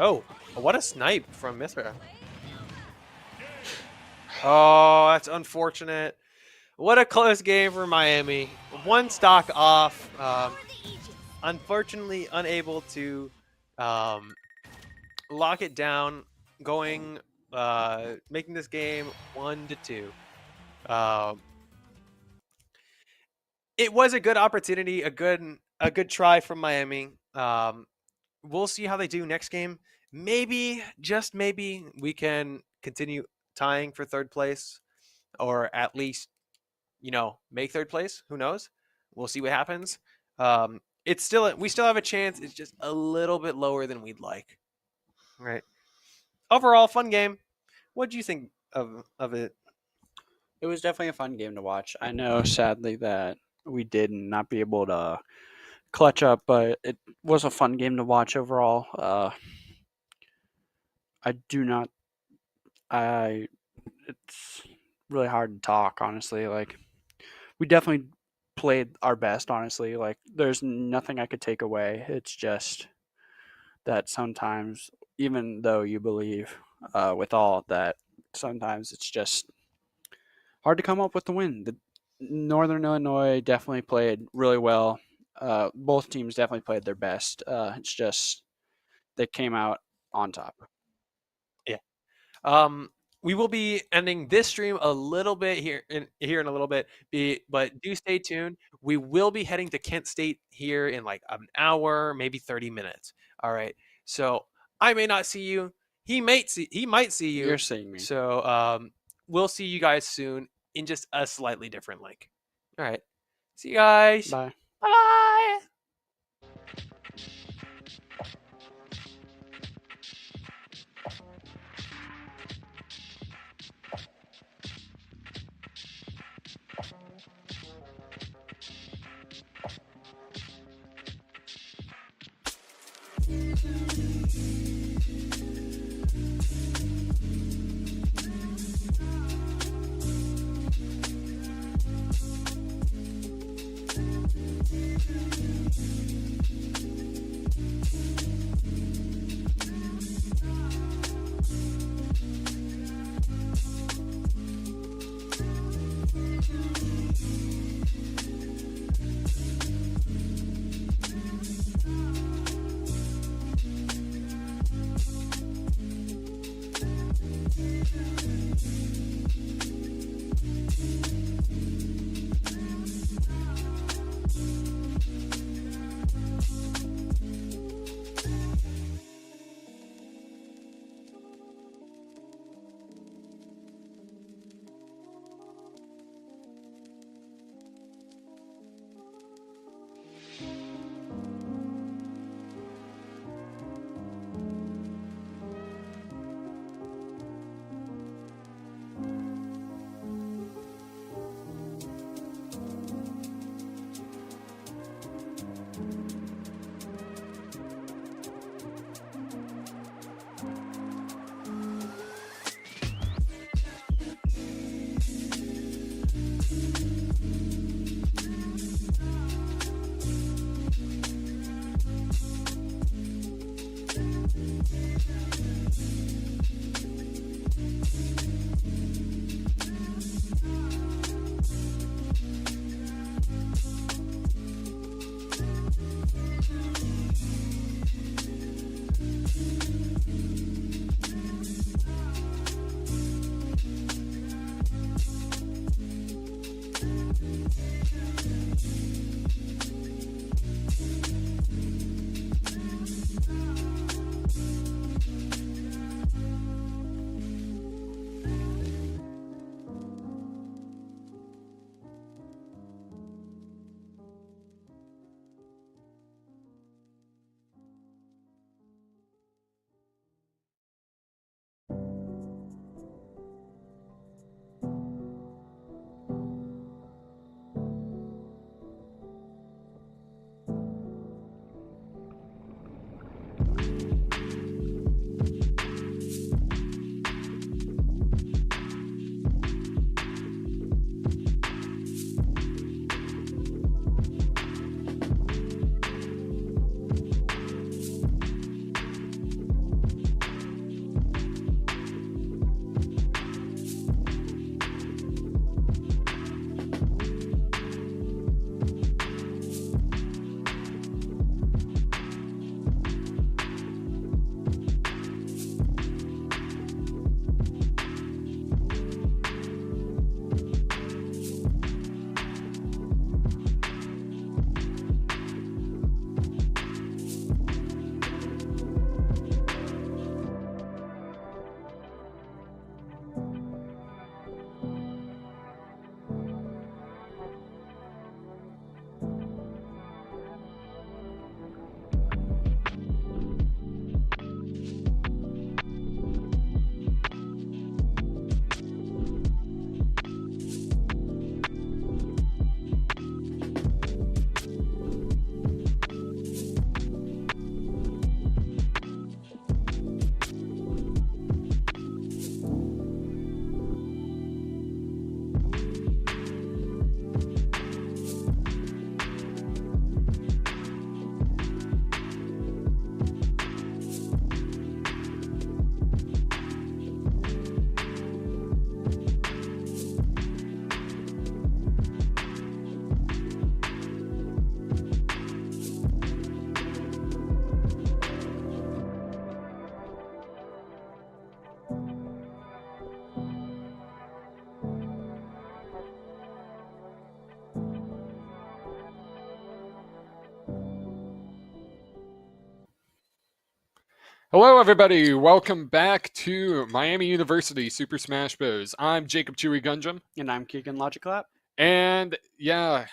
Oh, what a snipe from Mithra. Oh, that's unfortunate. What a close game for Miami. One stock off. Unfortunately, unable to lock it down, going, making this game 1-2. It was a good opportunity, a good try from Miami. We'll see how they do next game. Maybe, just maybe, we can continue tying for third place, or at least, make third place. Who knows? We'll see what happens. We still have a chance. It's just a little bit lower than we'd like. Right. Overall, fun game. What do you think of it? It was definitely a fun game to watch. I know, sadly, that we did not be able to clutch up, but it was a fun game to watch overall. It's really hard to talk, honestly. Like, we definitely played our best, honestly. Like, there's nothing I could take away. It's just that sometimes, even though you believe with all that, sometimes it's just hard to come up with the win. The Northern Illinois definitely played really well. Both teams definitely played their best. It's just they came out on top. Yeah. We will be ending this stream a little bit here in a little bit, but do stay tuned. We will be heading to Kent State here in like an hour, maybe 30 minutes. All right. So I may not see you. He might see you. You're seeing me. So we'll see you guys soon in just a slightly different link. All right. See you guys. Bye. Bye. Hello, everybody. Welcome back to Miami University Super Smash Bros. I'm Jacob Chewy Gundrum, And I'm Keegan Clapp. and yeah,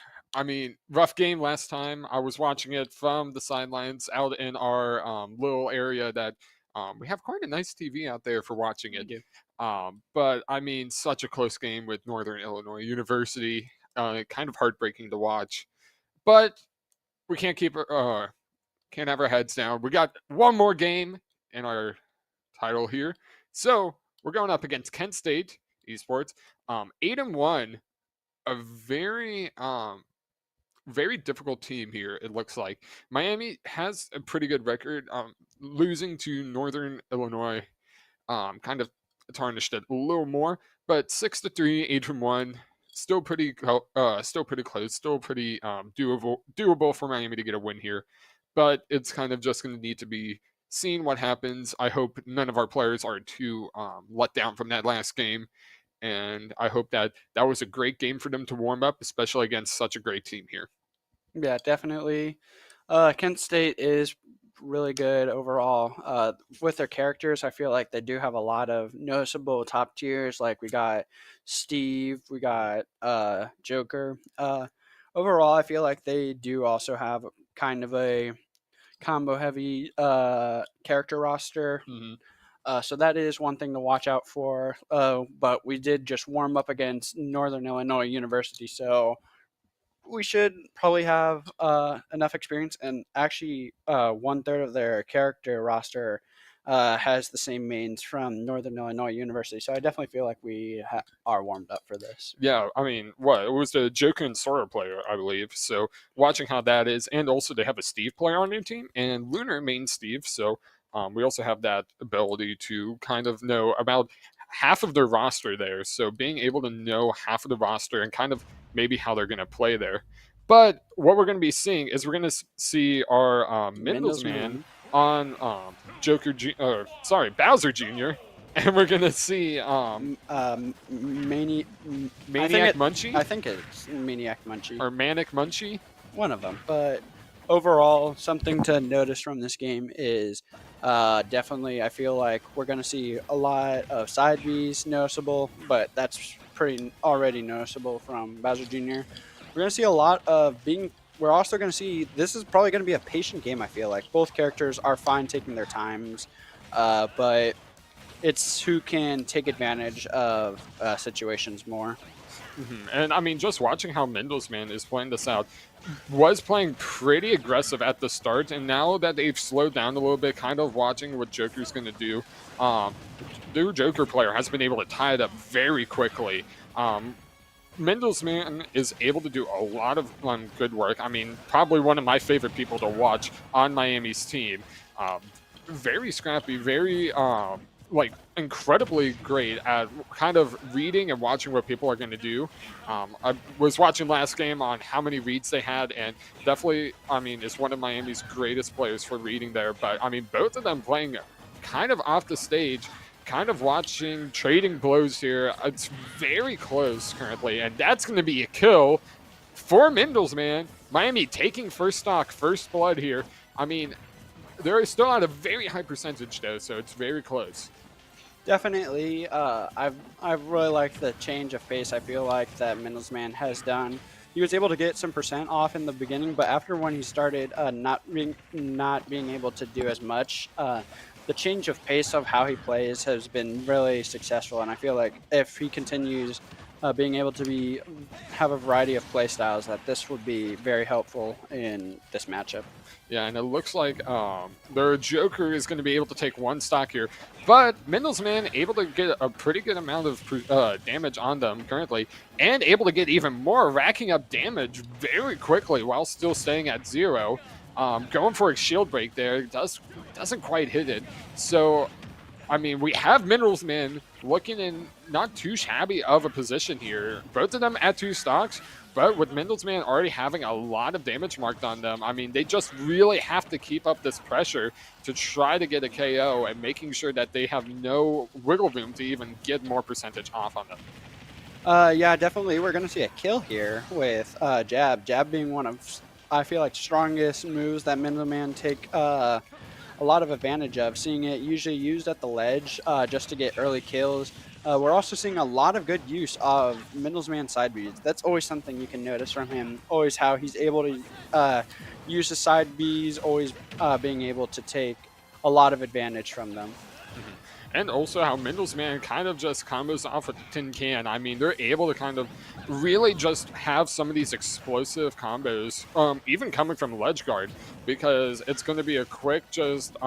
rough game last time. I was watching it from the sidelines out in our little area that we have quite a nice TV out there for watching We it. do. But such a close game with Northern Illinois University. Kind of heartbreaking to watch, but we can't have our heads down. We got one more game in our title here. So we're going up against Kent State Esports. 8-1, a very difficult team here. It looks like Miami has a pretty good record. Losing to Northern Illinois kind of tarnished it a little more, but 6-3, 8-1. Still pretty close. Still pretty doable for Miami to get a win here, but it's kind of just going to need to be seen what happens. I hope none of our players are too let down from that last game, and I hope that was a great game for them to warm up, especially against such a great team here. Yeah, definitely. Kent State is really good overall. With their characters, I feel like they do have a lot of noticeable top tiers. Like we got Steve, we got Joker. Overall, I feel like they do also have kind of a combo heavy character roster. Mm-hmm. So that is one thing to watch out for. But we did just warm up against Northern Illinois University, so we should probably have enough experience. And actually, 1/3 of their character roster has the same mains from Northern Illinois University. So I definitely feel like we are warmed up for this. Yeah, what it was the Joker and Sora player, I believe. So watching how that is, and also they have a Steve player on their team, and Lunar main Steve. So we also have that ability to kind of know about half of their roster there. So being able to know half of the roster and kind of maybe how they're going to play there. But what we're going to be seeing is we're going to see our Mendel's Mindelsman man. on Bowser Jr. And we're gonna see Maniac Munchie I think it's Maniac Munchie. or Manic Munchie. One of them. But overall, something to notice from this game is definitely I feel like we're going to see a lot of side Bs noticeable, but that's pretty already noticeable from Bowser Jr. We're going to see a lot of being. We're also going to see this is probably going to be a patient game. I feel like both characters are fine taking their times, but it's who can take advantage of situations more. Mm-hmm. And just watching how Mendelsman is playing this out, was playing pretty aggressive at the start, and now that they've slowed down a little bit, kind of watching what Joker's going to do. The Joker player has been able to tie it up very quickly. Mendelsman is able to do a lot of good work. Probably one of my favorite people to watch on Miami's team. Very scrappy, very incredibly great at kind of reading and watching what people are going to do. I was watching last game on how many reads they had, and definitely, is one of Miami's greatest players for reading there. But both of them playing kind of off the stage, kind of watching trading blows here. It's very close currently, and that's going to be a kill for Mendelsman. Miami taking first stock, first blood here. They're still at a very high percentage though, so it's very close. Definitely, I've really liked the change of pace. I feel like that Mendelsman has done. He was able to get some percent off in the beginning, but after when he started not being able to do as much, the change of pace of how he plays has been really successful. And I feel like if he continues being able to have a variety of play styles, that this would be very helpful in this matchup. Yeah, and it looks like their Joker is going to be able to take one stock here. But Mendelsman able to get a pretty good amount of damage on them currently, and able to get even more, racking up damage very quickly while still staying at 0. Going for a shield break there, doesn't quite hit it. So, we have Mendelsman looking in not too shabby of a position here. Both of them at 2 stocks. But with Mendelsman already having a lot of damage marked on them, they just really have to keep up this pressure to try to get a KO and making sure that they have no wiggle room to even get more percentage off on them. Yeah, definitely. We're going to see a kill here with Jab. Jab being one of, I feel like, strongest moves that Mendelsman take a lot of advantage of, seeing it usually used at the ledge just to get early kills. We're also seeing a lot of good use of Middlesman side Bs. That's always something you can notice from him. Always how he's able to use the side Bs, always being able to take a lot of advantage from them. And also how Mendelsman kind of just combos off a tin can. I mean, they're able to kind of really just have some of these explosive combos, even coming from ledge guard, because it's going to be a quick just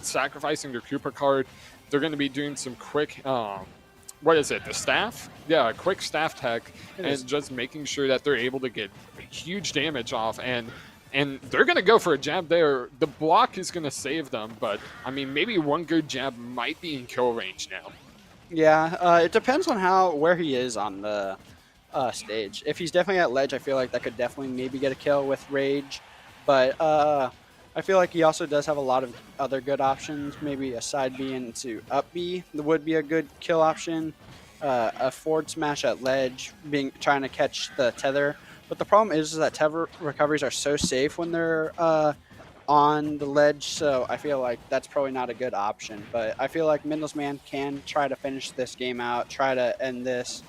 sacrificing their Cooper card. They're going to be doing some quick, what is it, the staff? Yeah, quick staff tech, and just making sure that they're able to get huge damage off. And they're going to go for a jab there. The block is going to save them, but, I mean, maybe one good jab might be in kill range now. Yeah, it depends on where he is on the stage. If he's definitely at ledge, I feel like that could definitely maybe get a kill with rage. But I feel like he also does have a lot of other good options. Maybe a side B into up B would be a good kill option. A forward smash at ledge, trying to catch the tether. But the problem is that tether recoveries are so safe when they're on the ledge, so I feel like that's probably not a good option. But I feel like Mendelsman can try to finish this game out, try to end this.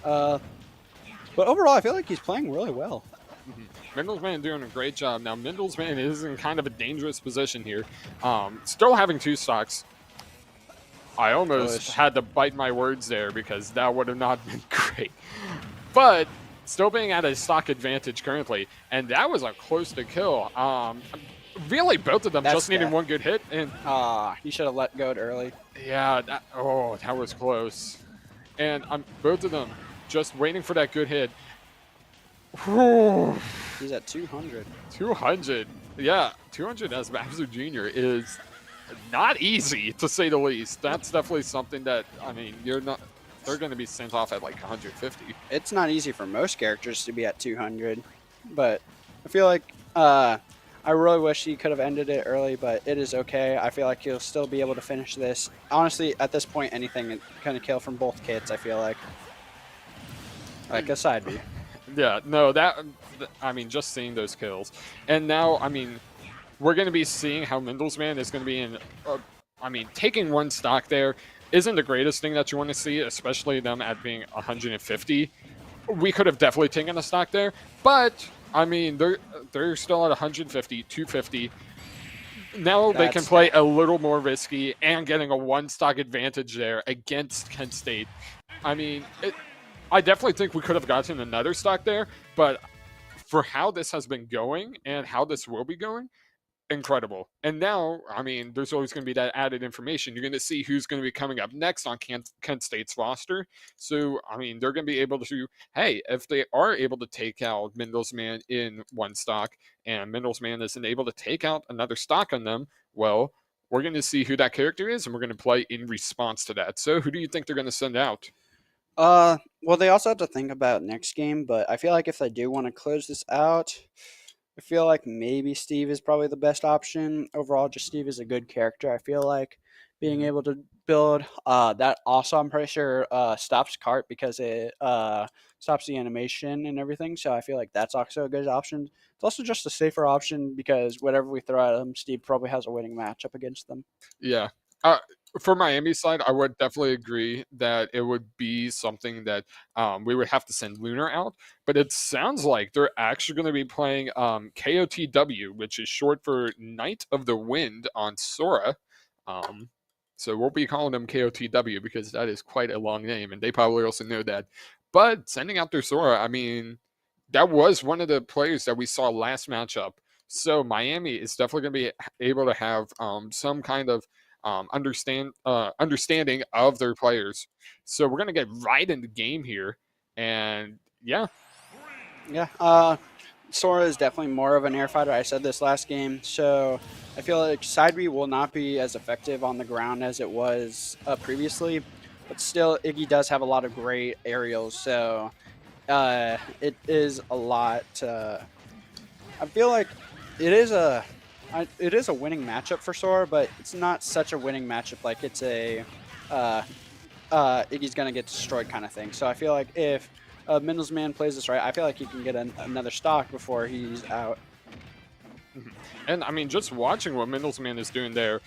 But overall, I feel like he's playing really well. Mendelsman doing a great job. Now, Mendelsman is in kind of a dangerous position here. Still having 2 stocks. I almost had to bite my words there because that would have not been great. But still being at a stock advantage currently, and that was a close to kill. Really, both of them just needing one good hit, and he should have let go early. Yeah, that was close. And both of them just waiting for that good hit. He's at 200. 200, yeah, 200 as Mavzu Jr. is not easy to say the least. That's definitely something that they're going to be sent off at like 150. It's not easy for most characters to be at 200, but I feel like I really wish he could have ended it early, but it is okay. I feel like he'll still be able to finish this. Honestly, at this point, anything can kill from both kits, I feel like. Like a side B. Yeah, no, just seeing those kills. And now, we're going to be seeing how Mendelsman is going to be in, taking one stock there isn't the greatest thing that you want to see, especially them at being 150. We could have definitely taken a stock there, but they're still at 150, 250. Now they can play a little more risky and getting a 1 stock advantage there against Kent State. I definitely think we could have gotten another stock there, but for how this has been going and how this will be going, incredible. And now, there's always going to be that added information. You're going to see who's going to be coming up next on Kent State's roster. So, they're going to be able to, hey, if they are able to take out Mendelsman in 1 stock and Mendelsman isn't able to take out another stock on them, well, we're going to see who that character is and we're going to play in response to that. So who do you think they're going to send out? Well, they also have to think about next game, but I feel like if they do want to close this out, I feel like maybe Steve is probably the best option. Overall, just Steve is a good character. I feel like being able to build that also, I'm pretty sure, stops cart because it stops the animation and everything. So I feel like that's also a good option. It's also just a safer option because whatever we throw at him, Steve probably has a winning matchup against them. Yeah. For Miami's side, I would definitely agree that it would be something that we would have to send Lunar out. But it sounds like they're actually going to be playing KOTW, which is short for Knight of the Wind on Sora. So we'll be calling them KOTW because that is quite a long name, and they probably also know that. But sending out their Sora, that was one of the players that we saw last matchup. So Miami is definitely going to be able to have some kind of understanding of their players. So we're gonna get right in the game here, and yeah. Sora is definitely more of an air fighter. I said this last game, so I feel like side B will not be as effective on the ground as it was previously, but still Iggy does have a lot of great aerials, so it is a lot. I feel like it is a winning matchup for Sora, but it's not such a winning matchup like it's a Iggy's gonna get destroyed kind of thing. So I feel like if Mendelsman plays this right, I feel like he can get another stock before he's out. And I mean, just watching what Mindelsman is doing there,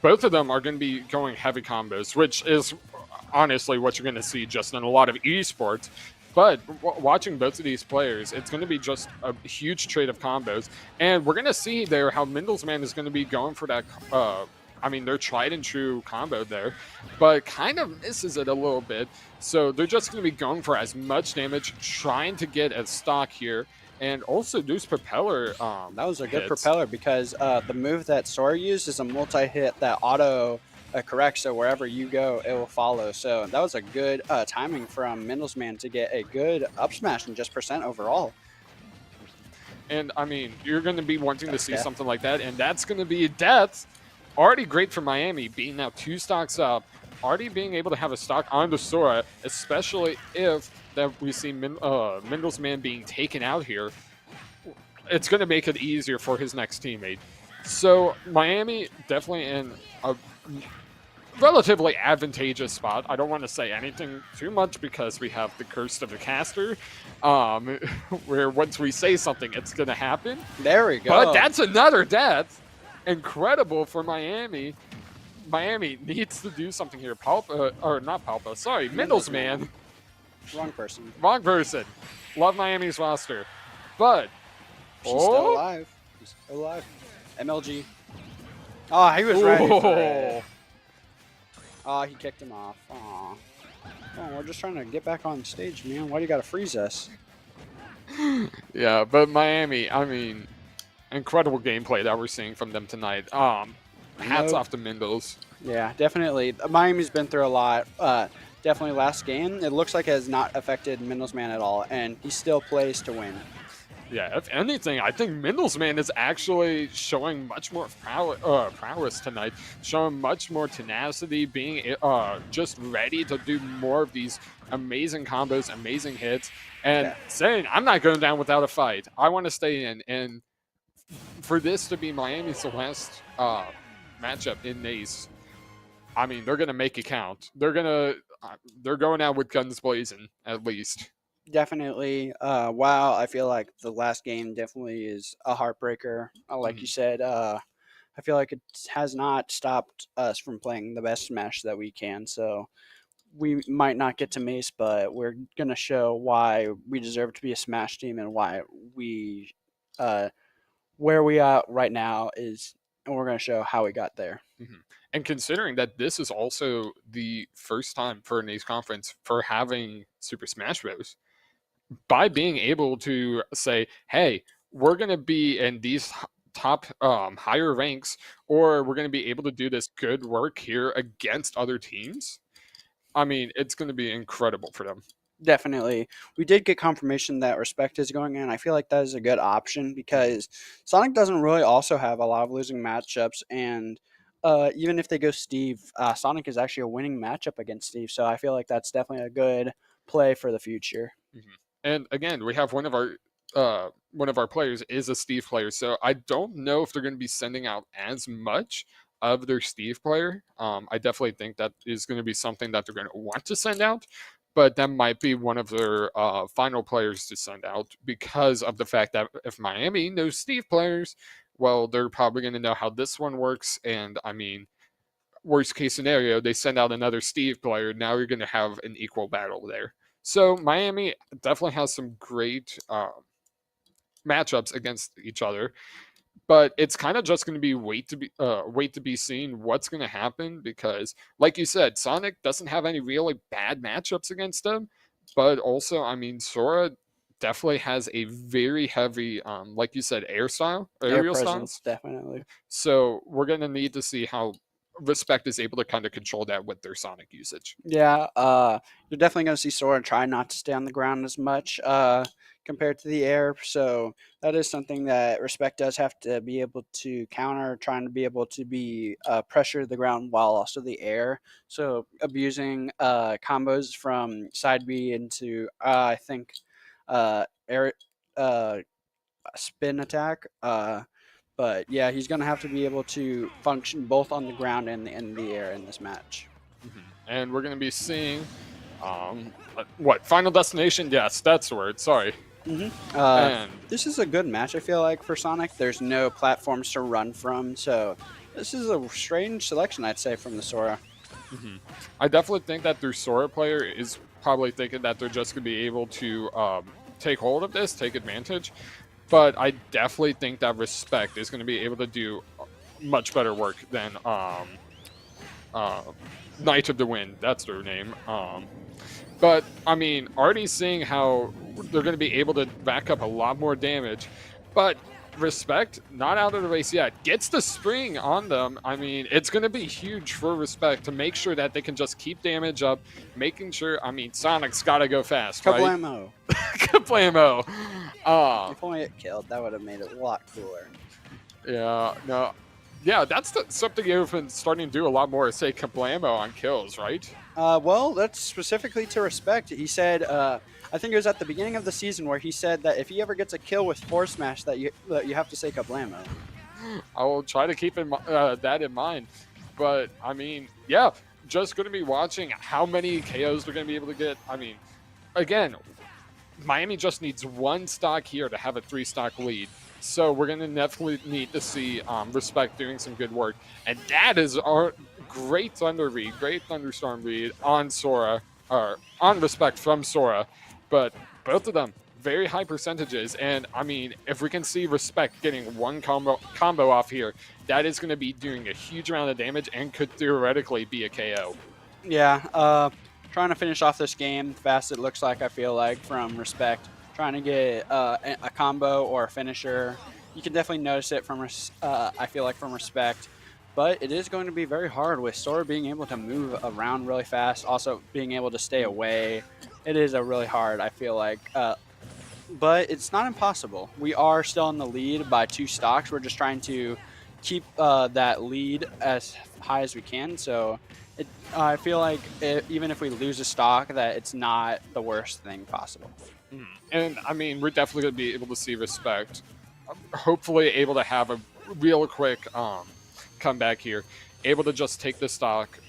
both of them are going to be going heavy combos, which is honestly what you're going to see just in a lot of esports. But watching both of these players, it's going to be just a huge trade of combos. And we're going to see there how Mindelsman is going to be going for that. I mean, their tried and true combo there, but kind of misses it a little bit. So they're just going to be going for as much damage, trying to get a stock here. And also Deuce Propeller. That was a good hits. propeller because the move that Sora used is a multi-hit that auto corrects, so wherever you go, it will follow. So that was a good timing from Mindelsman to get a good up smash and just percent overall. And I mean, you're going to be wanting to see something like that, and that's going to be death. Already great for Miami, being now 2 stocks up. Already being able to have a stock on the Sora, especially if that we see Mindelsman being taken out here. It's going to make it easier for his next teammate. So Miami definitely in a relatively advantageous spot. I don't want to say anything too much because we have the curse of the caster, where once we say something, it's going to happen. There we go. But that's another death. Incredible for Miami. Miami needs to do something here. Mindelsman. Wrong person. Wrong person. Love Miami's roster. But She's still alive. He's still alive. MLG. Oh, he was ready for it. Oh, he kicked him off. Aw. Oh, we're just trying to get back on stage, man. Why do you gotta freeze us? Yeah, but Miami, I mean, incredible gameplay that we're seeing from them tonight. Hats off to Mindels. Yeah, definitely. Miami's been through a lot. Definitely last game, it looks like it has not affected Mindelsman at all, and he still plays to win. Yeah, if anything, I think Mindelsman is actually showing much more prowess tonight, showing much more tenacity, being just ready to do more of these amazing combos, amazing hits, and saying, I'm not going down without a fight. I want to stay in. And for this to be Miami's last matchup in NACE, I mean, they're going to make it count. They're going out with guns blazing, at least. Definitely. Wow, I feel like the last game definitely is a heartbreaker. Like you said, I feel like it has not stopped us from playing the best Smash that we can. So we might not get to Mace, but we're going to show why we deserve to be a Smash team and why we, where we are right now is, and we're going to show how we got there. And considering that this is also the first time for an NACE conference for having Super Smash Bros., by being able to say, hey, we're going to be in these top higher ranks, or we're going to be able to do this good work here against other teams, I mean, it's going to be incredible for them. Definitely. We did get confirmation that Respect is going in. I feel like that is a good option because Sonic doesn't really also have a lot of losing matchups, and even if they go Steve, Sonic is actually a winning matchup against Steve, so I feel like that's definitely a good play for the future. And again, we have one of our players is a Steve player, so I don't know if they're going to be sending out as much of their Steve player. I definitely think that is going to be something that they're going to want to send out, but that might be one of their final players to send out because of the fact that if Miami knows Steve players, well, they're probably going to know how this one works. And I mean, worst case scenario, they send out another Steve player. Now you're going to have an equal battle there. So Miami definitely has some great matchups against each other, but it's kind of just going to be wait to be seen what's going to happen because, like you said, Sonic doesn't have any really bad matchups against them, but also, I mean, Sora definitely has a very heavy, like you said, aerial presence, styles. definitely. So we're going to need to see how Respect is able to kind of control that with their Sonic usage. Yeah, you're definitely going to see Sora try not to stay on the ground as much compared to the air. So that is something that Respect does have to be able to counter, trying to be able to be pressure the ground while also the air. So abusing combos from side B into, I think, air spin attack. But yeah, he's going to have to be able to function both on the ground and in the air in this match. And we're going to be seeing, what, Final Destination? Yes, that's the word. Sorry. And This is a good match, I feel like, for Sonic. There's no platforms to run from, so this is a strange selection, I'd say, from the Sora. I definitely think that their Sora player is probably thinking that they're just going to be able to take hold of this, take advantage. But I definitely think that Respect is going to be able to do much better work than uh, Knight of the Wind. That's their name. But I mean, already seeing how they're going to be able to back up a lot more damage. But Respect, not out of the race yet, gets the spring on them. I mean, it's going to be huge for Respect to make sure that they can just keep damage up, making sure. I mean, Sonic's got to go fast, right? Kablamo. Kablamo. If only it killed, that would have made it a lot cooler. Yeah, no. Yeah, that's something you've been starting to do a lot more, is say Kablamo on kills, right? Well, that's specifically to Respect. He said, I think it was at the beginning of the season where he said that if he ever gets a kill with Force Smash, that you have to say Kablamo. I will try to keep that in mind. But, I mean, yeah, just going to be watching how many KOs they're going to be able to get. I mean, again, Miami just needs one stock here to have a 3-stock lead. So we're going to definitely need to see Respect doing some good work. And that is our great Thunder read, great Thunderstorm read on Sora, or on Respect from Sora. But both of them, very high percentages. And I mean, if we can see Respect getting one combo off here, that is going to be doing a huge amount of damage and could theoretically be a KO. Yeah, trying to finish off this game fast, it looks like, I feel like, from Respect. Trying to get a combo or a finisher. You can definitely notice it from, I feel like, from Respect. But it is going to be very hard with Sora being able to move around really fast, also being able to stay away. It is a really hard, I feel like. But it's not impossible. We are still in the lead by 2 stocks. We're just trying to keep that lead as high as we can. So I feel like even if we lose a stock, that it's not the worst thing possible. And I mean, we're definitely going to be able to see Respect, hopefully able to have a real quick comeback here, able to just take the stock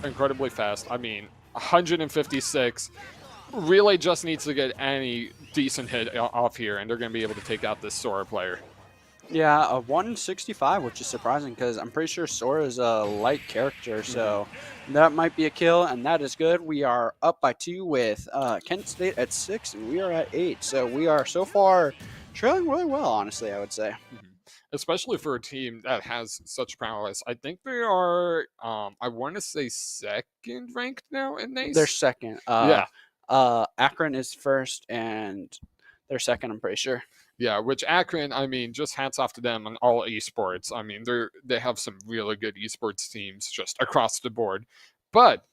incredibly fast. I mean, 156 really just needs to get any decent hit off here, and they're going to be able to take out this Sora player. Yeah, a 165, which is surprising because I'm pretty sure Sora is a light character, so that might be a kill, and that is good. We are up by 2 with Kent State at 6, and we are at 8. So we are so far trailing really well, honestly, I would say. Especially for a team that has such prowess. I think they are, I want to say, second ranked now in NACE. They're second. Yeah. Akron is first, and they're second, I'm pretty sure. Yeah, which Akron, I mean, just hats off to them on all esports. I mean, they have some really good esports teams just across the board. But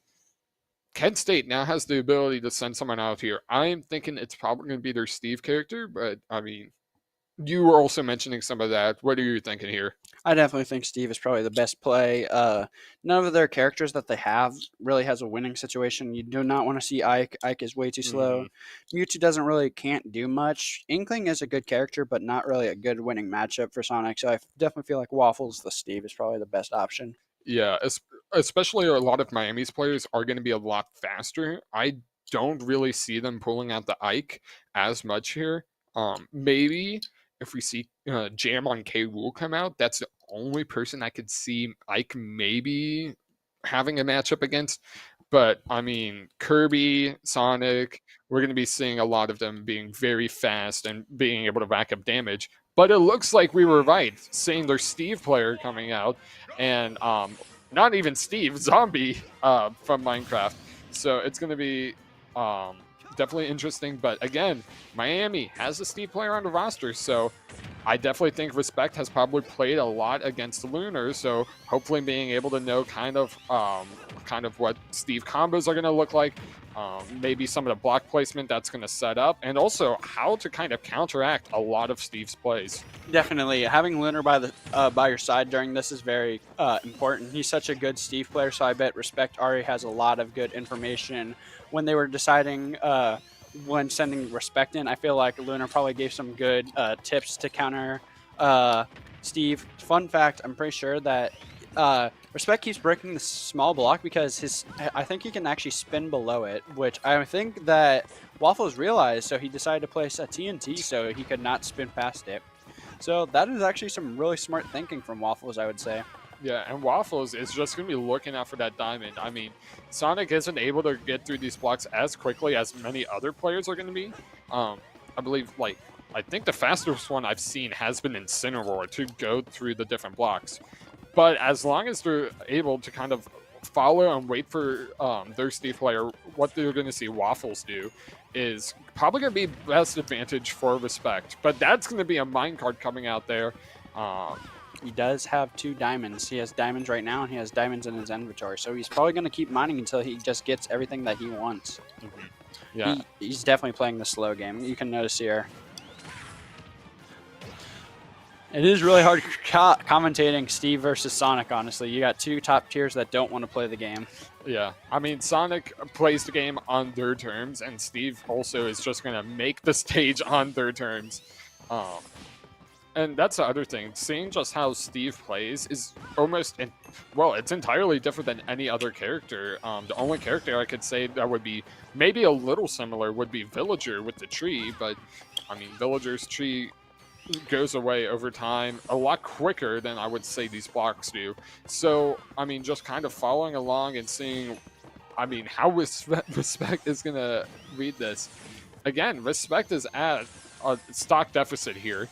Kent State now has the ability to send someone out here. I'm thinking it's probably going to be their Steve character, but I mean, you were also mentioning some of that. What are you thinking here? I definitely think Steve is probably the best play. None of their characters that they have really has a winning situation. You do not want to see Ike. Ike is way too slow. Mewtwo can't do much. Inkling is a good character, but not really a good winning matchup for Sonic. So I definitely feel like Waffles the Steve is probably the best option. Yeah, especially a lot of Miami's players are going to be a lot faster. I don't really see them pulling out the Ike as much here. Maybe if we see Jam on K. Rool come out, that's the only person I could see Ike maybe having a matchup against. But, I mean, Kirby, Sonic, we're going to be seeing a lot of them being very fast and being able to rack up damage. But it looks like we were right, seeing their Steve player coming out. And not even Steve, Zombie from Minecraft. So it's going to be definitely interesting. But again, Miami has a Steve player on the roster, so I definitely think Respect has probably played a lot against Lunar. So hopefully being able to know kind of what Steve combos are going to look like, maybe some of the block placement that's going to set up, and also how to kind of counteract a lot of Steve's plays. Definitely, having Lunar by your side during this is very important. He's such a good Steve player, so I bet Respect already has a lot of good information when they were deciding when sending Respect in. I feel like Lunar probably gave some good tips to counter Steve. Fun fact, I'm pretty sure that Respect keeps breaking the small block because I think he can actually spin below it, which I think that Waffles realized, so he decided to place a TNT so he could not spin past it. So that is actually some really smart thinking from Waffles, I would say. Yeah, and Waffles is just going to be looking out for that diamond. I mean, Sonic isn't able to get through these blocks as quickly as many other players are going to be. I believe, like, I think the fastest one I've seen has been Incineroar to go through the different blocks. But as long as they're able to kind of follow and wait for their Steve player, what they're going to see Waffles do is probably going to be best advantage for Respect. But that's going to be a minecart coming out there. He does have 2 diamonds. He has diamonds right now, and he has diamonds in his inventory. So he's probably going to keep mining until he just gets everything that he wants. Yeah, He's definitely playing the slow game. You can notice here. It is really hard commentating Steve versus Sonic, honestly. You got 2 top tiers that don't want to play the game. yeah. I mean, Sonic plays the game on their terms, and Steve also is just going to make the stage on their terms. And that's the other thing. Seeing just how Steve plays is almost, well, it's entirely different than any other character. The only character I could say that would be maybe a little similar would be Villager with the tree, but I mean, Villager's tree goes away over time a lot quicker than I would say these blocks do. So, I mean, just kind of following along and seeing, I mean, how Respect is going to read this. Again, Respect is at a stock deficit here.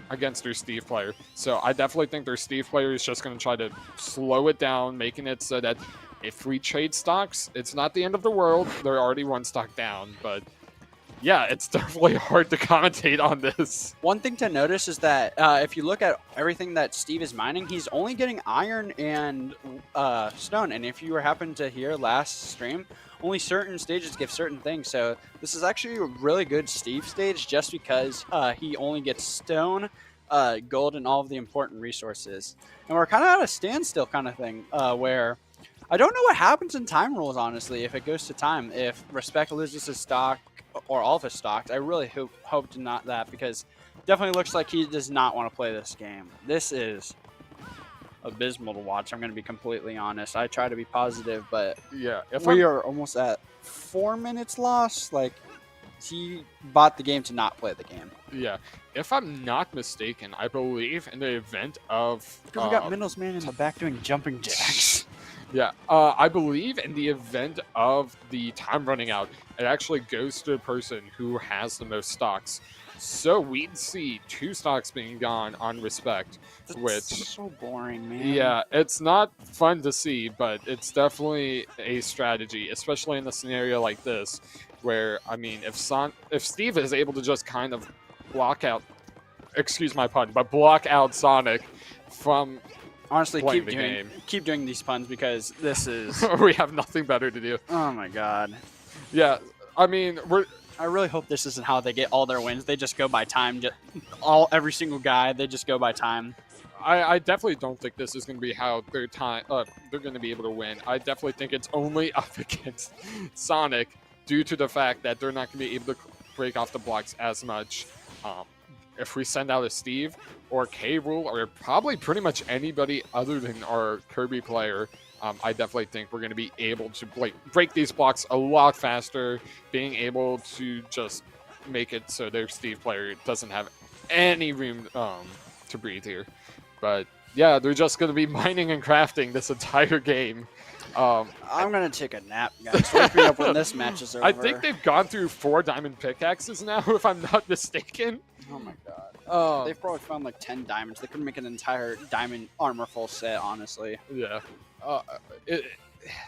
Against their Steve player. So I definitely think their Steve player is just going to try to slow it down, making it so that if we trade stocks, it's not the end of the world. They're already 1 stock down, but yeah, it's definitely hard to commentate on this. One thing to notice is that if you look at everything that Steve is mining, he's only getting iron and stone. And if you happen to hear last stream, only certain stages give certain things. So this is actually a really good Steve stage just because he only gets stone, gold, and all of the important resources. And we're kind of at a standstill kind of thing where I don't know what happens in time rules, honestly, if it goes to time. If Respect loses his stock or all of his stocks, I really hope to not that, because it definitely looks like he does not want to play this game. This is abysmal to watch. I'm going to be completely honest. I try to be positive, but Yeah, we are almost at 4 minutes lost. Like, he bought the game to not play the game. Yeah, if I'm not mistaken, I believe in the event of We got Middles Man in the back doing jumping jacks. Yeah, I believe in the event of the time running out, it actually goes to the person who has the most stocks. So we'd see 2 stocks being gone on Respect, which That's so boring, man. yeah, it's not fun to see, but it's definitely a strategy, especially in a scenario like this, where I mean, if Steve is able to just kind of block out, excuse my pun, but block out Sonic from Honestly, playing keep doing these puns, because this is we have nothing better to do. oh my god. Yeah, I mean, I really hope this isn't how they get all their wins. They just go by time. Every single guy, they just go by time. I definitely don't think this is going to be how they're going to be able to win. I definitely think it's only up against Sonic due to the fact that they're not going to be able to break off the blocks as much. If we send out a Steve or K-Rool or probably pretty much anybody other than our Kirby player, I definitely think we're going to be able to break these blocks a lot faster, being able to just make it so their Steve player doesn't have any room to breathe here. But yeah, they're just going to be mining and crafting this entire game. I'm going to take a nap, guys. Wake me up when this match is over. I think they've gone through 4 diamond pickaxes now, if I'm not mistaken. Oh my god. They've probably found like 10 diamonds. They could make an entire diamond armor full set, honestly. Yeah.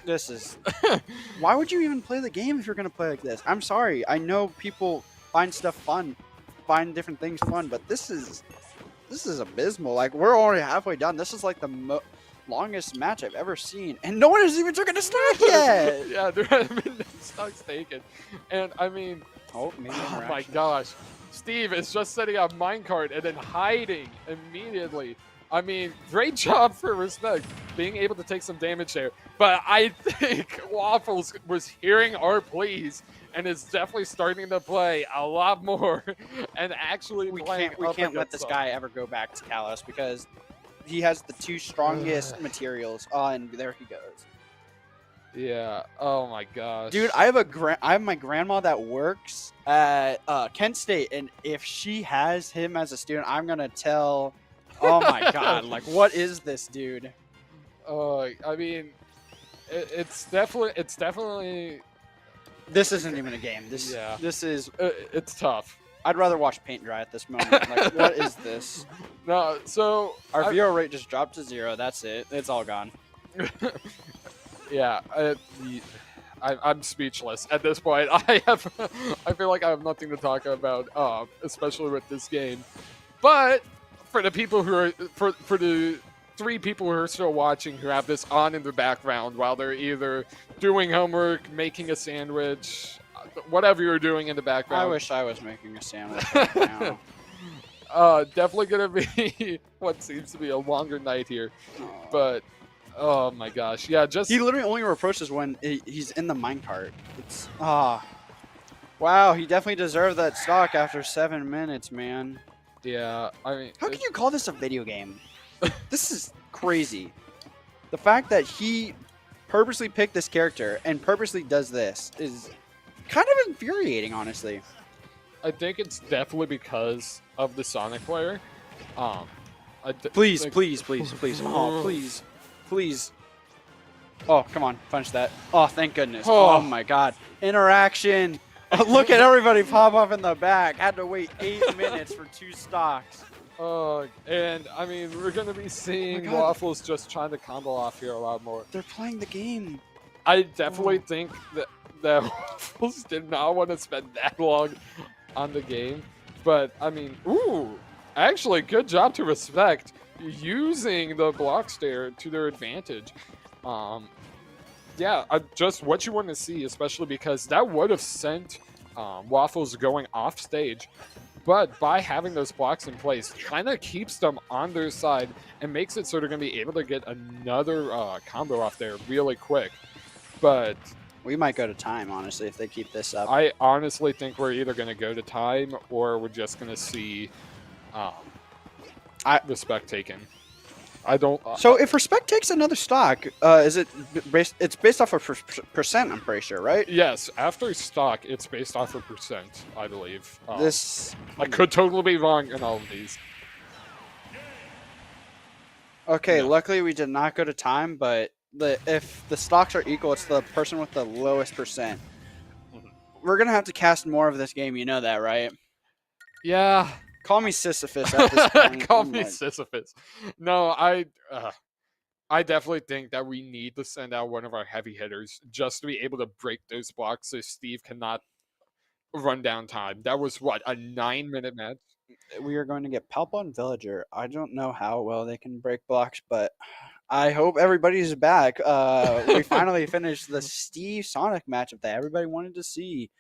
This is... Why would you even play the game if you're going to play like this? I'm sorry. I know people find stuff fun, find different things fun, but this is abysmal. Like, we're already halfway done. This is like the longest match I've ever seen, and no one has even taken a stock yet. Yeah, there haven't been no stocks taken. And I mean, oh my gosh. Steve is just setting up minecart and then hiding immediately. I mean, great job for Respect being able to take some damage there. But I think Waffles was hearing our pleas and is definitely starting to play a lot more and actually we can't let this guy ever go back to Kalos, because he has the 2 strongest materials. And there he goes. Yeah. Oh my gosh. Dude, I have my grandma that works at Kent State, and if she has him as a student, I'm gonna tell. Oh my god! Like, what is this, dude? I mean, it's definitely. This isn't even a game. Yeah. This is. It's tough. I'd rather watch paint dry at this moment. Like, what is this? No, so Our VO rate just dropped to 0. That's it. It's all gone. yeah, I'm speechless at this point. I feel like I have nothing to talk about, especially with this game. But for the people who are for the 3 people who are still watching who have this on in the background while they're either doing homework, making a sandwich, whatever you're doing in the background. I wish I was making a sandwich right now. Definitely gonna be what seems to be a longer night here, but oh my gosh, yeah, just He literally only approaches when he's in the minecart. It's wow, he definitely deserved that stock after 7 minutes, man. yeah. I mean, How can you call this a video game? This is crazy. The fact that he purposely picked this character and purposely does this is kind of infuriating, honestly. I think it's definitely because of the Sonic player. Please, like- please, please, please. Oh, please, please. Oh, come on, punch that. Oh, thank goodness. Oh my God, interaction. Look at everybody pop up in the back. Had to wait 8 minutes for 2 stocks. And I mean, we're gonna be seeing God. Waffles just trying to combo off here a lot more. They're playing the game. I definitely think that Waffles did not want to spend that long on the game, but I mean, actually, good job to Respect using the block stair to their advantage. Yeah, just what you want to see, especially because that would have sent Waffles going off stage. But by having those blocks in place, kind of keeps them on their side and makes it so they're going to be able to get another combo off there really quick. But We might go to time, honestly, if they keep this up. I honestly think we're either going to go to time or we're just going to see Respect taken. I don't. So if Respect takes another stock, is it based? It's based off of percent, I'm pretty sure, right? Yes, after stock, it's based off of percent, I believe. I could totally be wrong in all of these. Okay, No. luckily we did not go to time, but if the stocks are equal, it's the person with the lowest percent. Mhm. We're gonna have to cast more of this game. You know that, right? Yeah. Call me Sisyphus at this point. Call Oh me my- Sisyphus. No, I definitely think that we need to send out one of our heavy hitters just to be able to break those blocks so Steve cannot run down time. That was what, a 9-minute match? We are going to get Palpa and Villager. I don't know how well they can break blocks, but I hope everybody's back. We finally finished the Steve Sonic matchup that everybody wanted to see.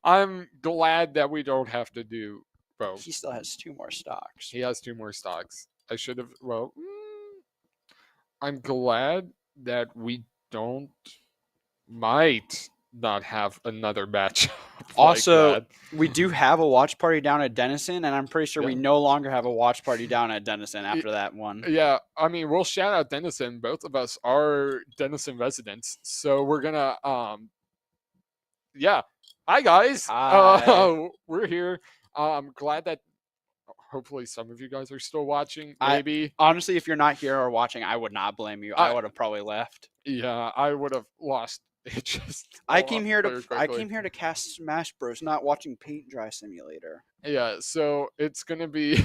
I'm glad that we don't have to do both. He still has 2 more stocks. He has 2 more stocks. I should have. Well, I'm glad that we might not have another match. Also, we do have a watch party down at Denison, and I'm pretty sure we Yeah. no longer have a watch party down at Denison after that one. yeah, I mean, we'll shout out Denison. Both of us are Denison residents, so we're gonna yeah. Hi guys. Hi. We're here. I'm glad that hopefully some of you guys are still watching. I- Maybe. Honestly, if you're not here or watching, I would not blame you. I would have probably left. Yeah, I would have lost it just. I a came lot here very to I quickly. came here to cast Smash Bros, not watching Paint Dry Simulator. Yeah, so it's gonna be.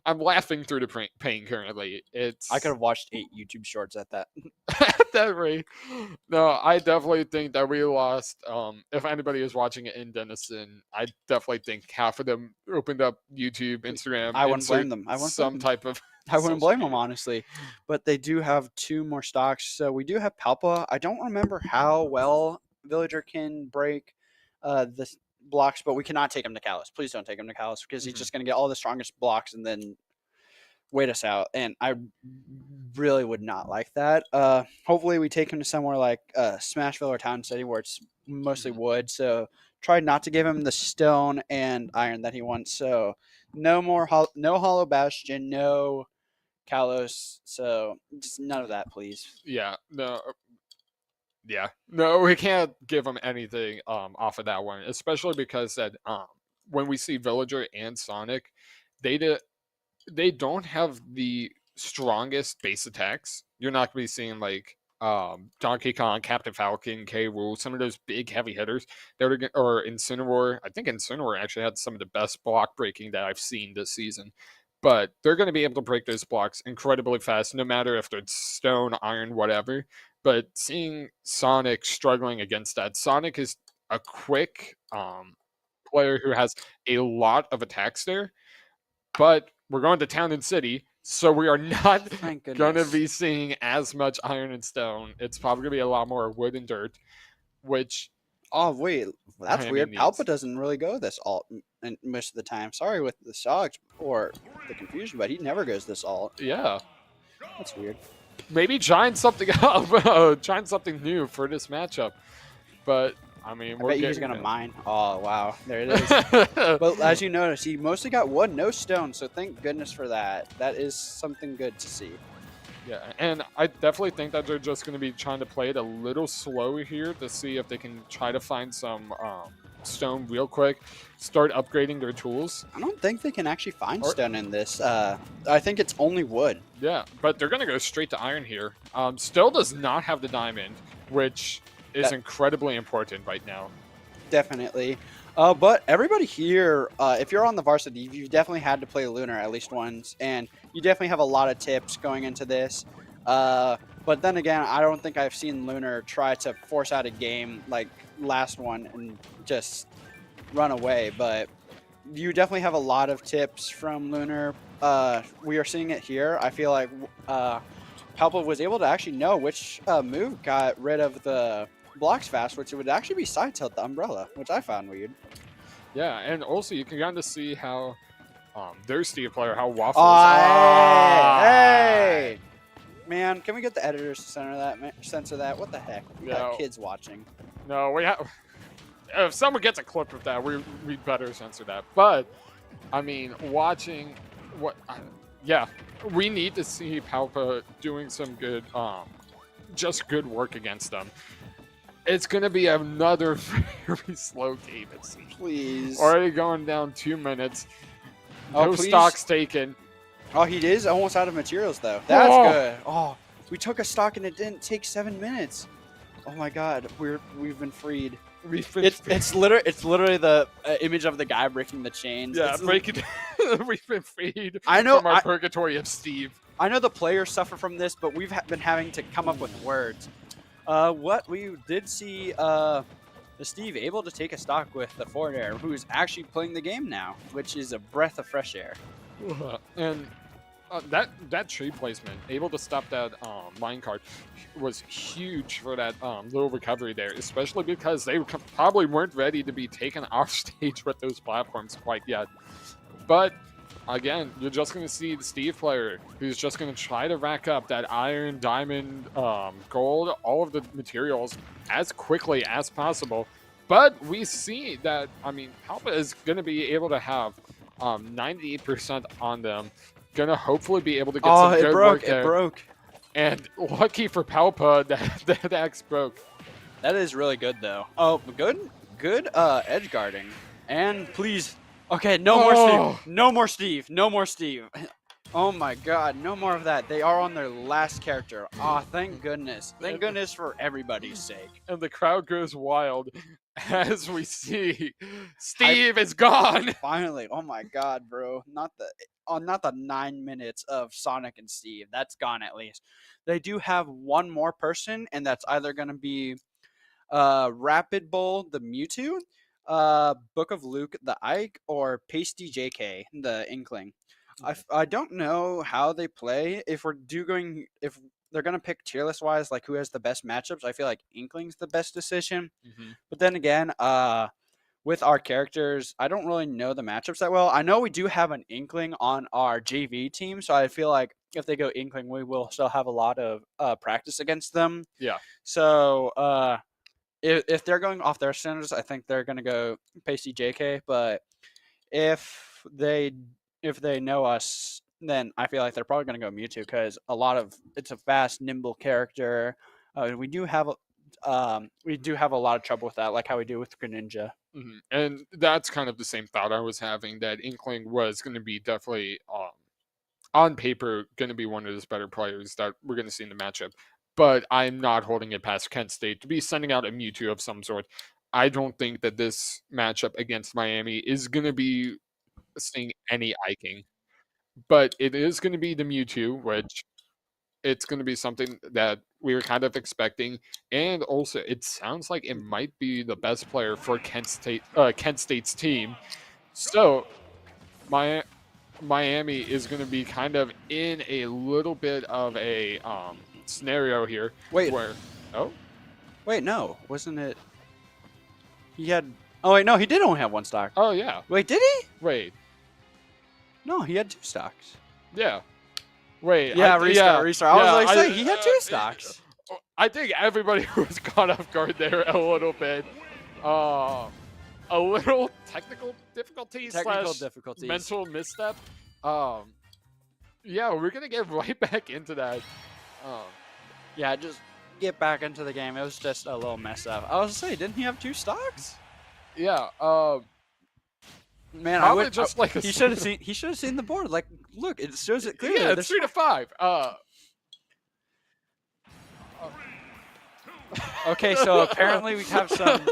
I'm laughing through the pain currently. It's I could have watched 8 YouTube shorts at that. at that rate. No, I definitely think that we lost. If anybody is watching it in Denison, I definitely think half of them opened up YouTube, Instagram. I wouldn't blame insert them. I wouldn't blame some them. type of. I wouldn't social blame them, media. honestly. But they do have 2 more stocks. So we do have Palpa. I don't remember how well Villager can break the blocks, but we cannot take him to Callus. Please don't take him to Callus because he's Mhm. just going to get all the strongest blocks and then wait us out. And I really would not like that. Hopefully we take him to somewhere like Smashville or Town City where it's mostly wood. So try not to give him the stone and iron that he wants. So no more no Hollow Bastion, no Kalos. So just none of that, please. Yeah, no, yeah, no, we can't give them anything off of that one, especially because that when we see Villager and Sonic, they they don't have the strongest base attacks. You're not going to be seeing like Donkey Kong, Captain Falcon, K. Rool, some of those big heavy hitters. Or Incineroar. I think Incineroar actually had some of the best block breaking that I've seen this season. But they're going to be able to break those blocks incredibly fast, no matter if it's stone, iron, whatever. But seeing Sonic struggling against that, Sonic is a quick player who has a lot of attacks there, but we're going to town and city, so we are not Thank going to goodness. be seeing as much iron and stone. It's probably going to be a lot more wood and dirt, which Oh wait, that's Miami weird. needs. Palpa doesn't really go this alt most of the time. Sorry with the shock or the confusion, but he never goes this alt. Yeah, That's weird. maybe trying something up, trying something new for this matchup. But I mean, I we're bet you he's getting gonna mine. Oh wow, there it is. it. But as you notice, he mostly got wood, no stone. So thank goodness for that. That is something good to see. Yeah, and I definitely think that they're just going to be trying to play it a little slower here to see if they can try to find some stone real quick, start upgrading their tools. I don't think they can actually find Or- stone in this. I think it's only wood. Yeah, but they're going to go straight to iron here. Still does not have the diamond, which is incredibly important right now. Definitely. But everybody here, if you're on the varsity, you've definitely had to play Lunar at least once, and you definitely have a lot of tips going into this. But then again, I don't think I've seen Lunar try to force out a game like last one and just run away. But you definitely have a lot of tips from Lunar. We are seeing it here. I feel like Palpa was able to actually know which move got rid of the blocks fast, which would actually be side tilt the umbrella, which I found weird. Yeah, and also you can kind of see how their Steve player, how Waffles. Hey, man, can we get the editors to censor that? What the heck? We got No. kids watching. No, we have. If someone gets a clip of that, we better censor that. But I mean, watching what, yeah, we need to see Palpa doing some good, just good work against them. It's gonna be another very slow game, it seems. Please. Already going down 2 minutes. Oh, No please. stocks taken. Oh, he is almost out of materials though. That's Oh. good. Oh, we took a stock and it didn't take 7 minutes. Oh my God, we've been freed. We've been It's literally the image of the guy breaking the chains. yeah, It's- breaking. We've been freed. I know. From our purgatory of Steve. I know the players suffer from this, but we've been having to come up with words. What we did see, the Steve able to take a stock with the forward air, who is actually playing the game now, which is a breath of fresh air. And that tree placement, able to stop that mine cart, was huge for that little recovery there, especially because they probably weren't ready to be taken off stage with those platforms quite yet. But again, you're just going to see the Steve player who's just going to try to rack up that iron, diamond, gold, all of the materials as quickly as possible. But we see that, I mean, Palpa is going to be able to have 98% on them. Going to hopefully be able to get some good work there. It broke. And lucky for Palpa that axe broke. That is really good, though. Oh, good edge guarding. And please, okay, no more Steve. No more Steve. No more Steve. Oh my God, no more of that. They are on their last character. Oh, thank goodness. Thank goodness for everybody's sake. And the crowd goes wild as we see Steve is gone. Finally. Oh my God, bro. Not the 9 minutes of Sonic and Steve. That's gone at least. They do have one more person, and that's either going to be Rapid Bull, the Mewtwo, Book of Luke, the Ike, or Pasty JK, the Inkling. I don't know how they play. If they're gonna pick tier list wise, like who has the best matchups, I feel like Inkling's the best decision. But then again, with our characters, I don't really know the matchups that well. I know we do have an Inkling on our JV team, so I feel like if they go Inkling, we will still have a lot of practice against them. Yeah. So if they're going off their standards, I think they're gonna go Pasty JK. But if they know us, then I feel like they're probably going to go Mewtwo because it's a fast, nimble character. We do have a lot of trouble with that, like how we do with Greninja. And that's kind of the same thought I was having, that Inkling was going to be definitely on paper going to be one of those better players that we're going to see in the matchup. But I'm not holding it past Kent State to be sending out a Mewtwo of some sort. I don't think that this matchup against Miami is going to be seeing any Iking. But it is going to be the Mewtwo, which it's going to be something that we were kind of expecting. And also, it sounds like it might be the best player for Kent State's team. So, Miami is going to be kind of in a little bit of a scenario here. Wait. Wait, no. Wasn't it? He had... Oh, wait, no, he did only have one stock. Oh, yeah. Wait, did he? Wait. No, he had 2 stocks. Yeah. Wait. Yeah, restart. I was like, saying, he had 2 stocks. I think everybody was caught off guard there a little bit. A little technical difficulties. Mental misstep. Yeah, we're gonna get right back into that. Yeah, just get back into the game. It was just a little mess up. I was gonna say, didn't he have 2 stocks? Yeah. Man, probably just like he should have seen the board. Like, look, it shows it clearly. Yeah, it's 3-5. Okay, so apparently we have some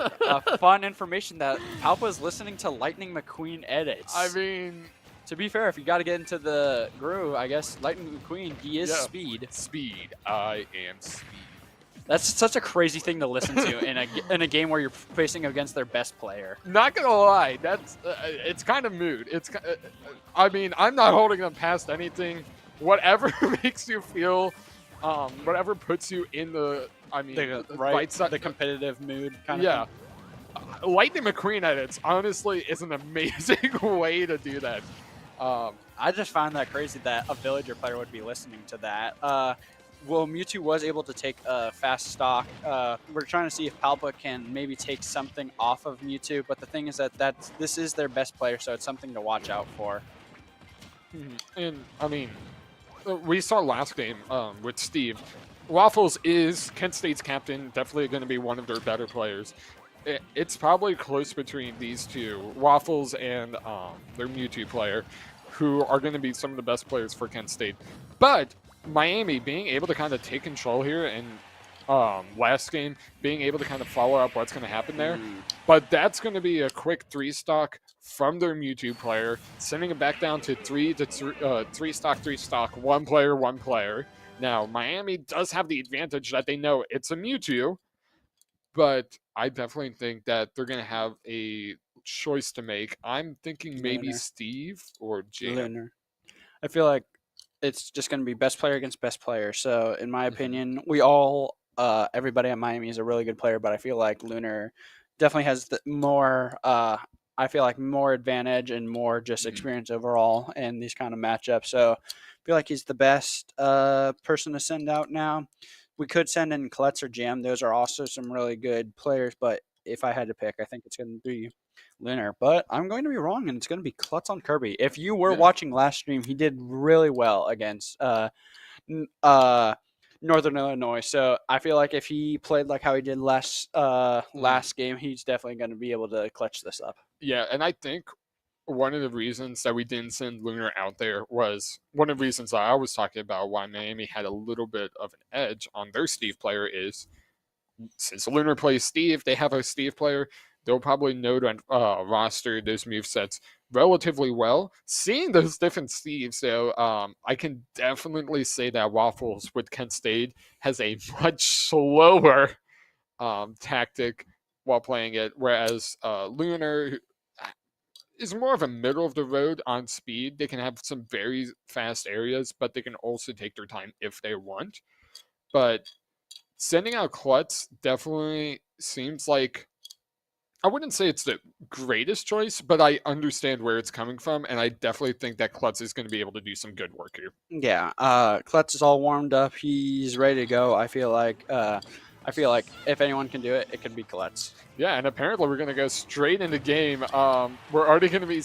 fun information that Palpa's listening to Lightning McQueen edits. I mean, to be fair, if you got to get into the groove, I guess Lightning McQueen, he is speed. Speed. I am speed. That's such a crazy thing to listen to in a game where you're facing against their best player. Not gonna lie, that's it's kind of mood. I mean, I'm not holding them past anything. Whatever makes you feel, whatever puts you in the, the competitive mood kind of thing. Lightning McQueen edits honestly is an amazing way to do that. I just find that crazy that a villager player would be listening to that. Well, Mewtwo was able to take a fast stock. We're trying to see if Palpa can maybe take something off of Mewtwo, but the thing is that this is their best player, so it's something to watch out for. And, I mean, we saw last game with Steve. Waffles is Kent State's captain, definitely going to be one of their better players. It's probably close between these two, Waffles and their Mewtwo player, who are going to be some of the best players for Kent State. But Miami being able to kind of take control here and last game, being able to kind of follow up what's going to happen there. But that's going to be a quick 3-stock from their Mewtwo player, sending it back down to 3-stock, 1 player. Now, Miami does have the advantage that they know it's a Mewtwo, but I definitely think that they're going to have a choice to make. I'm thinking maybe Steve or Jam. I feel like it's just going to be best player against best player. So, in my opinion, everybody at Miami is a really good player, but I feel like Lunar definitely has more advantage and more just experience overall in these kind of matchups. So, I feel like he's the best person to send out now. We could send in Klutz or Jam. Those are also some really good players, but if I had to pick, I think it's going to be Lunar. But I'm going to be wrong, and it's going to be Klutz on Kirby. If you were watching last stream, he did really well against Northern Illinois. So I feel like if he played like how he did last game, he's definitely going to be able to clutch this up. Yeah, and I think one of the reasons that we didn't send Lunar out there was one of the reasons I was talking about why Miami had a little bit of an edge on their Steve player is since Lunar plays Steve, they have a Steve player. They'll probably know to roster those movesets relatively well. Seeing those different Steves, though, I can definitely say that Waffles with Kent State has a much slower tactic while playing it, whereas Lunar is more of a middle of the road on speed. They can have some very fast areas, but they can also take their time if they want. But sending out Klutz definitely seems like, I wouldn't say it's the greatest choice, but I understand where it's coming from, and I definitely think that Klutz is going to be able to do some good work here. Yeah, Klutz is all warmed up. He's ready to go. I feel like if anyone can do it, it could be Klutz. Yeah, and apparently we're going to go straight into game. We're already going to be...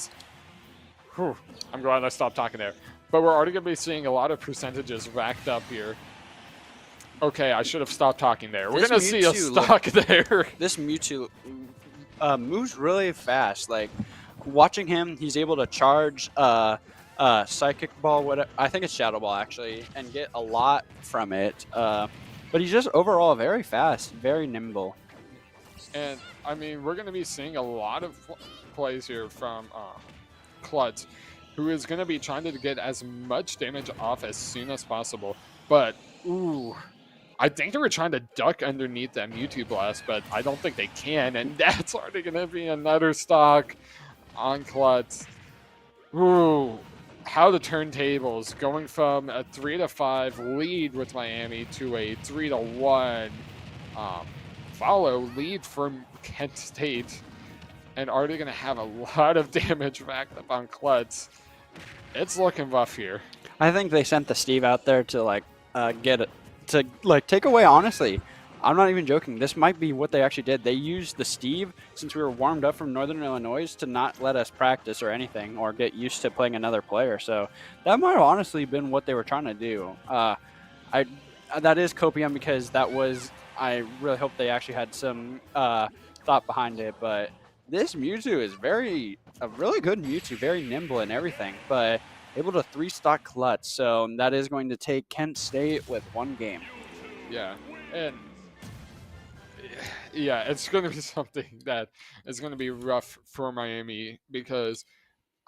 I'm glad I stopped talking there. but we're already going to be seeing a lot of percentages racked up here. Okay, I should have stopped talking there. We're This going to see a Mewtwo stock there. This Mewtwo moves really fast. Like watching him, he's able to charge Psychic Ball, what I think it's Shadow Ball actually, and get a lot from it. But he's just overall very fast, very nimble. And, I mean, we're going to be seeing a lot of plays here from Klutz, who is going to be trying to get as much damage off as soon as possible. But, ooh, I think they were trying to duck underneath that Mewtwo Blast, but I don't think they can, and that's already going to be another stock on Klutz. Ooh, how the turntables, going from a 3-5 lead with Miami to a 3-1 follow lead from Kent State, and already going to have a lot of damage racked up on Klutz. It's looking rough here. I think they sent the Steve out there to like get it to like take away. Honestly, I'm not even joking. This might be what they actually did. They used the Steve since we were warmed up from Northern Illinois to not let us practice or anything or get used to playing another player. So that might have honestly been what they were trying to do. That is copium because that was. I really hope they actually had some thought behind it, but this Mewtwo is a really good Mewtwo, very nimble and everything, but able to 3-stock Klutz. So that is going to take Kent State with 1 game. Yeah, and yeah, it's going to be something that is going to be rough for Miami because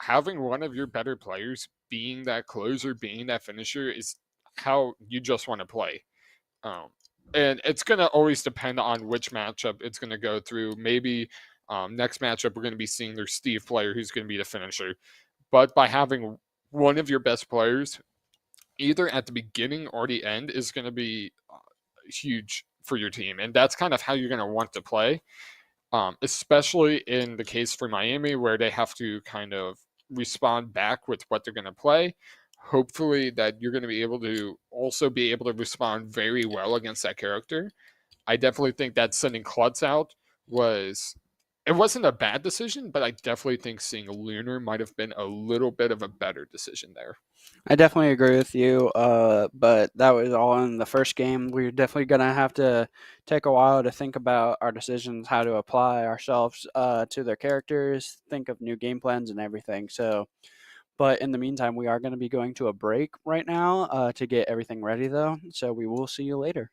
having one of your better players being that closer, being that finisher is how you just want to play. And it's going to always depend on which matchup it's going to go through. Maybe next matchup, we're going to be seeing their Steve player who's going to be the finisher. But by having one of your best players, either at the beginning or the end, is going to be huge for your team. And that's kind of how you're going to want to play, especially in the case for Miami where they have to kind of respond back with what they're going to play. Hopefully that you're going to be able to also be able to respond very well against that character. I definitely think that sending Klutz out it wasn't a bad decision, but I definitely think seeing Lunar might have been a little bit of a better decision there. I definitely agree with you, but that was all in the first game. We're definitely going to have to take a while to think about our decisions, how to apply ourselves to their characters, think of new game plans and everything. So, but in the meantime, we are going to be going to a break right now to get everything ready, though. So we will see you later.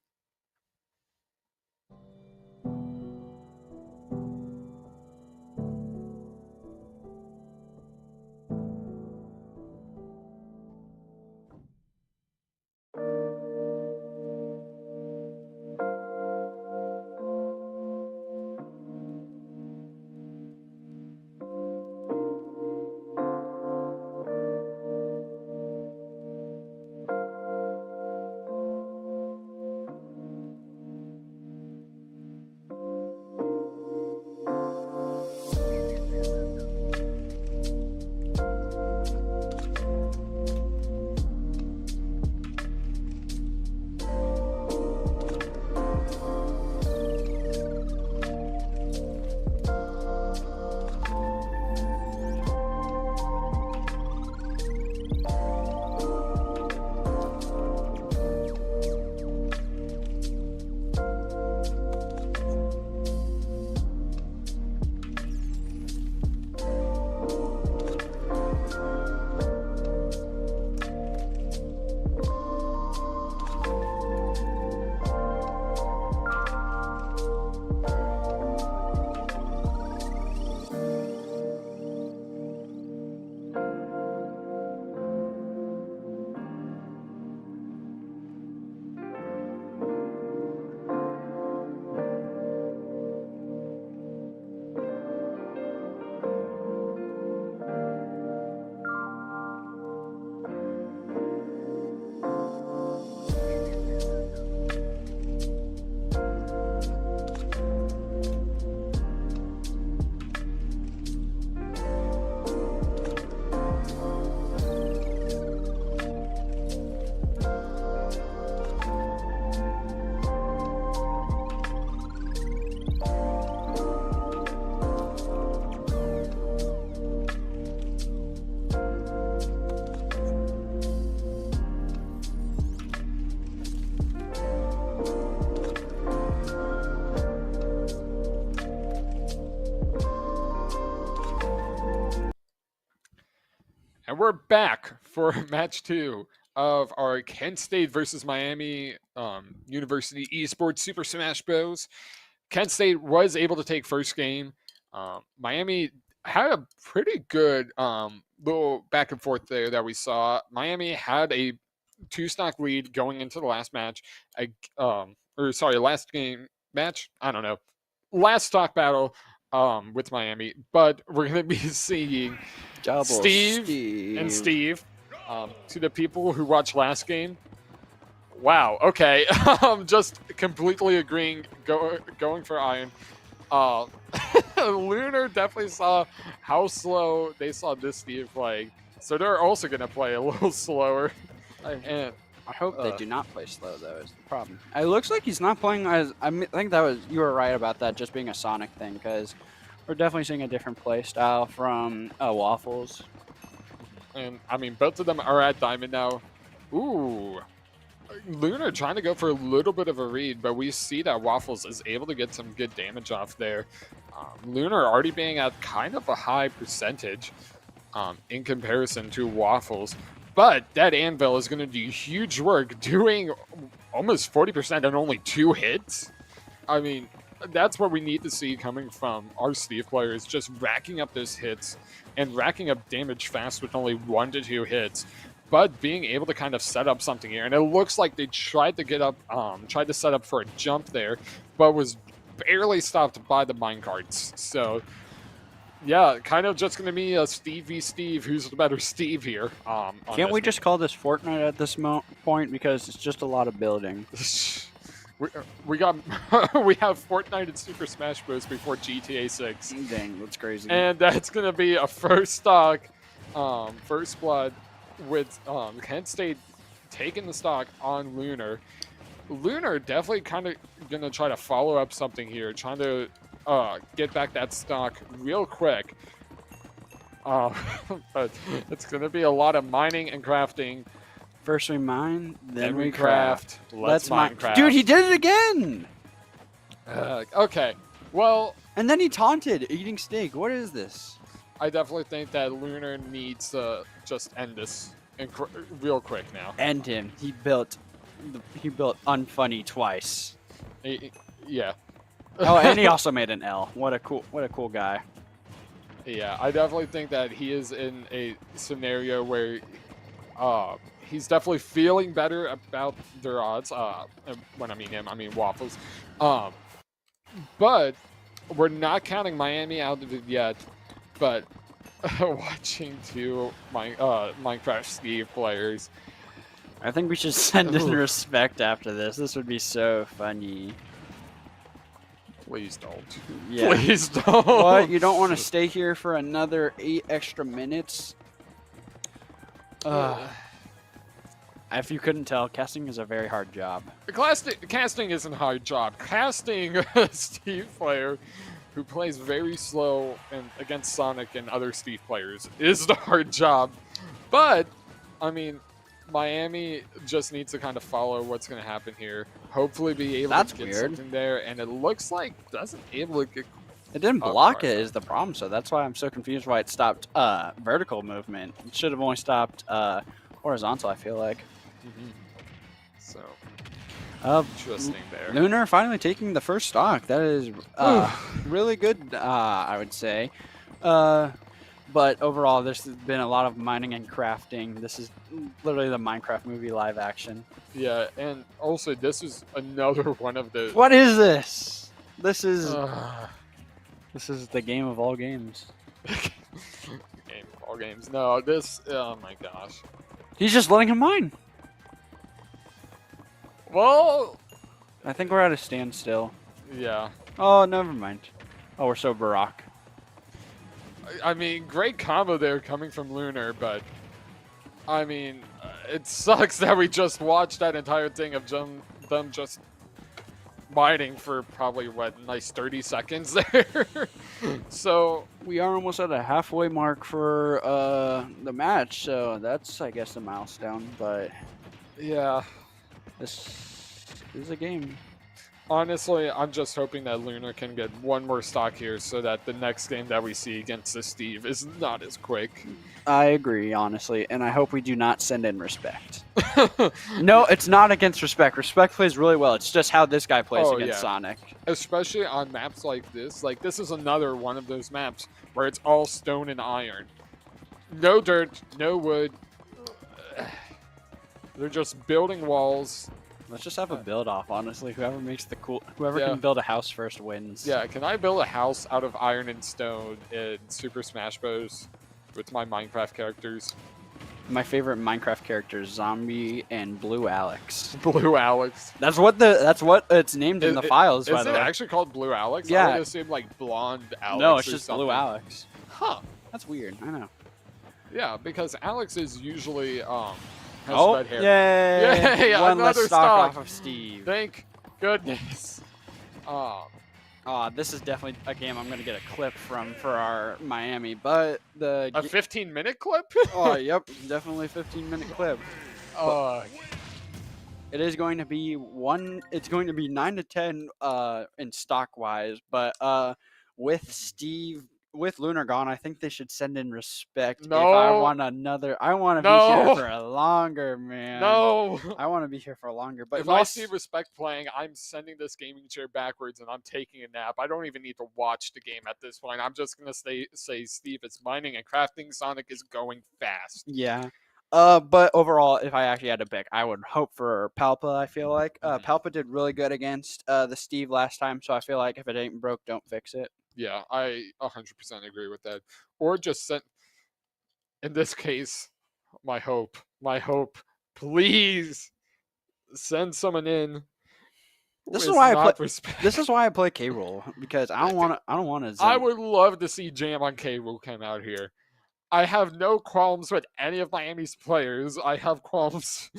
And we're back for match 2 of our Kent State versus Miami University Esports Super Smash Bros. Kent State was able to take first game. Miami had a pretty good little back and forth there that we saw. Miami had a 2-stock lead going into the last match. Last game match. I don't know. Last stock battle with Miami, but we're going to be seeing Steve and Steve. To the people who watched last game, wow. Okay, just completely agreeing. Going for Iron. Lunar definitely saw how slow they saw this Steve playing, so they're also going to play a little slower. And I hope they do not play slow, though, is the problem. It looks like he's not playing as... I think you were right about that just being a Sonic thing, because we're definitely seeing a different play style from Waffles. And, I mean, both of them are at Diamond now. Ooh. Lunar trying to go for a little bit of a read, but we see that Waffles is able to get some good damage off there. Lunar already being at kind of a high percentage in comparison to Waffles. But that Anvil is going to do huge work, doing almost 40% on only 2 hits. I mean, that's what we need to see coming from our Steve players, just racking up those hits and racking up damage fast with only 1 to 2 hits, but being able to kind of set up something here. And it looks like they tried to set up for a jump there, but was barely stopped by the minecarts. So yeah, kind of just going to be a Steve v. Steve. Who's the better Steve here? Can't we just call this Fortnite at this point, because it's just a lot of building? we have Fortnite and Super Smash Bros. Before GTA 6. Dang, that's crazy. And that's going to be a first stock, first blood with Kent State taking the stock on Lunar. Lunar definitely kind of going to try to follow up something here, trying to get back that stock real quick. But it's going to be a lot of mining and crafting. First we mine, then we craft. Let's Minecraft. Dude, he did it again! Okay, well... And then he taunted, eating steak. What is this? I definitely think that Lunar needs to just end this real quick now. End him. He built unfunny twice. Yeah. Oh, and he also made an L. What a cool guy. Yeah, I definitely think that he is in a scenario where he's definitely feeling better about their odds. When I mean him, I mean Waffles. But we're not counting Miami out of it yet. But watching 2 Minecraft Steve players. I think we should send in respect after this. This would be so funny. Please don't. Yeah. Please don't. What? You don't want to stay here for another 8 extra minutes? If you couldn't tell, casting is a very hard job. Casting isn't a hard job. Casting a Steve player who plays very slow and against Sonic and other Steve players is the hard job. But, I mean, Miami just needs to kind of follow what's going to happen here. Hopefully be able to get something there. And it looks like doesn't able to get... It didn't block it is the problem, so that's why I'm so confused why it stopped vertical movement. It should have only stopped horizontal, I feel like. So, interesting there. Lunar finally taking the first stock. That is really good, I would say. But overall, there's been a lot of mining and crafting. This is literally the Minecraft movie live action. Yeah, and also this is another one of the... What is this? This is the game of all games. Game of all games. No, this... Oh my gosh. He's just letting him mine. Well... I think we're at a standstill. Yeah. Oh, never mind. Oh, we're so Barack. I mean, great combo there coming from Lunar, but I mean, it sucks that we just watched that entire thing of them just mining for probably, what, nice 30 seconds there. So we are almost at a halfway mark for the match, so that's, I guess, a milestone, but yeah, this is a game. Honestly, I'm just hoping that Luna can get one more stock here so that the next game that we see against this Steve is not as quick. I agree, honestly, and I hope we do not send in Respect. No, it's not against Respect. Respect plays really well. It's just how this guy plays Oh, against yeah. Sonic. Especially on maps like this. Like, this is another one of those maps where it's all stone and iron. No dirt, no wood. They're just building walls. Let's just have a build off, honestly. Whoever Yeah. can build a house first wins. Yeah, can I build a house out of iron and stone in Super Smash Bros. With my Minecraft characters? My favorite Minecraft characters, Zombie and Blue Alex. Blue Alex. That's what it's named in the files, by Is the it way. actually called Blue Alex? I Yeah. would assume like blonde Alex. No, it's or just something. Blue Alex. Huh. That's weird. I know. Yeah, because Alex is usually has red hair. Yay! Yay, One less another stock stock. off of Steve. Thank goodness. This is definitely a game I'm gonna get a clip from for our Miami, but A 15-minute clip? yep, definitely 15-minute clip. It is going to be It's going to be 9 to 10 in stock wise, but with Lunar gone, I think they should send in Respect. No. If I want to be here for a longer, man. No. I want to be here for longer. But If I see Respect playing, I'm sending this gaming chair backwards and I'm taking a nap. I don't even need to watch the game at this point. I'm just gonna say Steve is mining and crafting. Sonic is going fast. Yeah. But overall, if I actually had to pick, I would hope for Palpa. I feel like Palpa did really good against the Steve last time, so I feel like if it ain't broke, don't fix it. Yeah, I 100% agree with that. Or just send. In this case, my hope, please send someone in. This who is why I not play. Respect. This is why I play K roll because I don't want to. I would love to see Jam on K Rool come out here. I have no qualms with any of Miami's players. I have qualms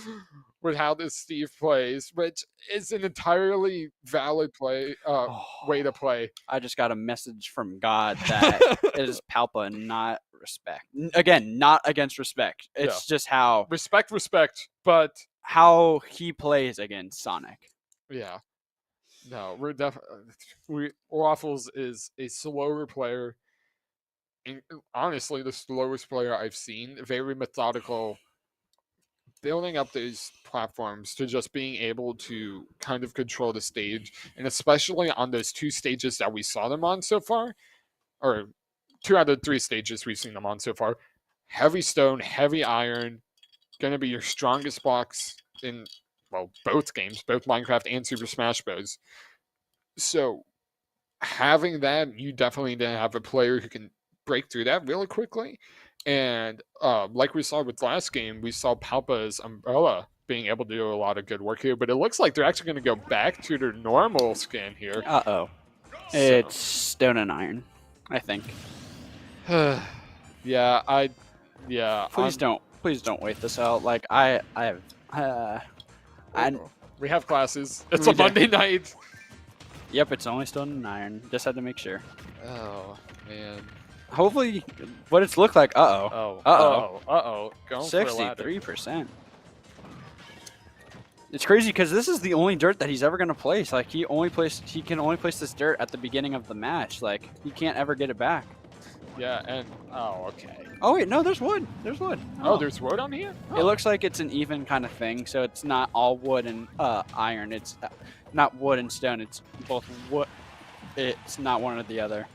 with how this Steve plays, which is an entirely valid way to play. I just got a message from God that it is Palpa and not Respect. Again, not against Respect. It's just how Respect, but how he plays against Sonic. Yeah. No, we're definitely. Waffles is a slower player. And honestly, the slowest player I've seen. Very methodical. Building up these platforms to just being able to kind of control the stage. And especially on those 2 stages that we saw them on so far. Or 2 out of 3 stages we've seen them on so far. Heavy stone, heavy iron. Going to be your strongest blocks in, well, both games. Both Minecraft and Super Smash Bros. So having that, you definitely need to have a player who can break through that really quickly. And like we saw with last game, we saw Palpa's Umbrella being able to do a lot of good work here. But it looks like they're actually going to go back to their normal skin here. It's stone and iron, I think. Yeah. Please don't wait this out. Like we have classes. It's We a do. Monday night. Yep, it's only stone and iron. Just had to make sure. Oh man. Hopefully, what it's looked like. Uh oh. Going for a ladder. 63%. It's crazy because this is the only dirt that he's ever gonna place. Like he can only place this dirt at the beginning of the match. Like he can't ever get it back. Yeah, and okay. Oh wait, no, there's wood. There's wood. Oh, there's wood on here? It looks like it's an even kind of thing, so it's not all wood and iron. It's not wood and stone. It's both wood. It's not one or the other.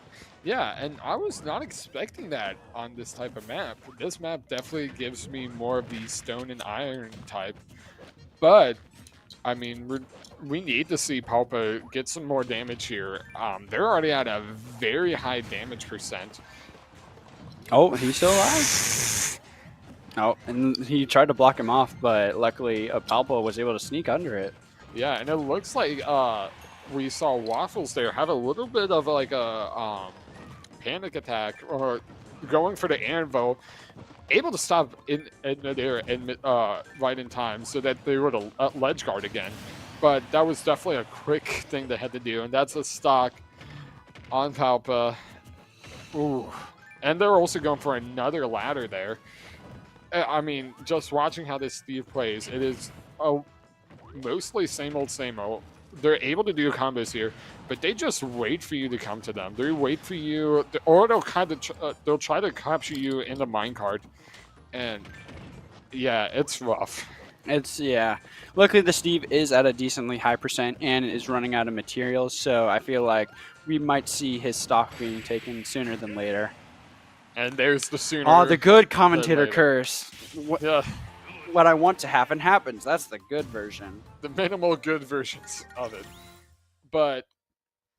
Yeah, and I was not expecting that on this type of map. This map definitely gives me more of the stone and iron type. But, I mean, we need to see Palpa get some more damage here. They're already at a very high damage percent. Oh, he's still alive. Oh, and he tried to block him off, but luckily Palpa was able to sneak under it. Yeah, and it looks like we saw Waffles there have a little bit of like a panic attack or going for the anvil, able to stop in there and right in time so that they were to ledge guard again. But that was definitely a quick thing they had to do, and that's a stock on Palpa. Ooh. And they're also going for another ladder there. I mean, just watching how this Steve plays, it is mostly same old, they're able to do combos here, but they just wait for you to come to them. They wait for you, or they'll kind of they'll try to capture you in the minecart, and yeah, it's rough. Yeah. Luckily, the Steve is at a decently high percent and is running out of materials, so I feel like we might see his stock being taken sooner than later. And there's the Oh, the sooner good than commentator later. curse. Yeah, What I want to happen happens. That's the good version. the minimal good versions of it. But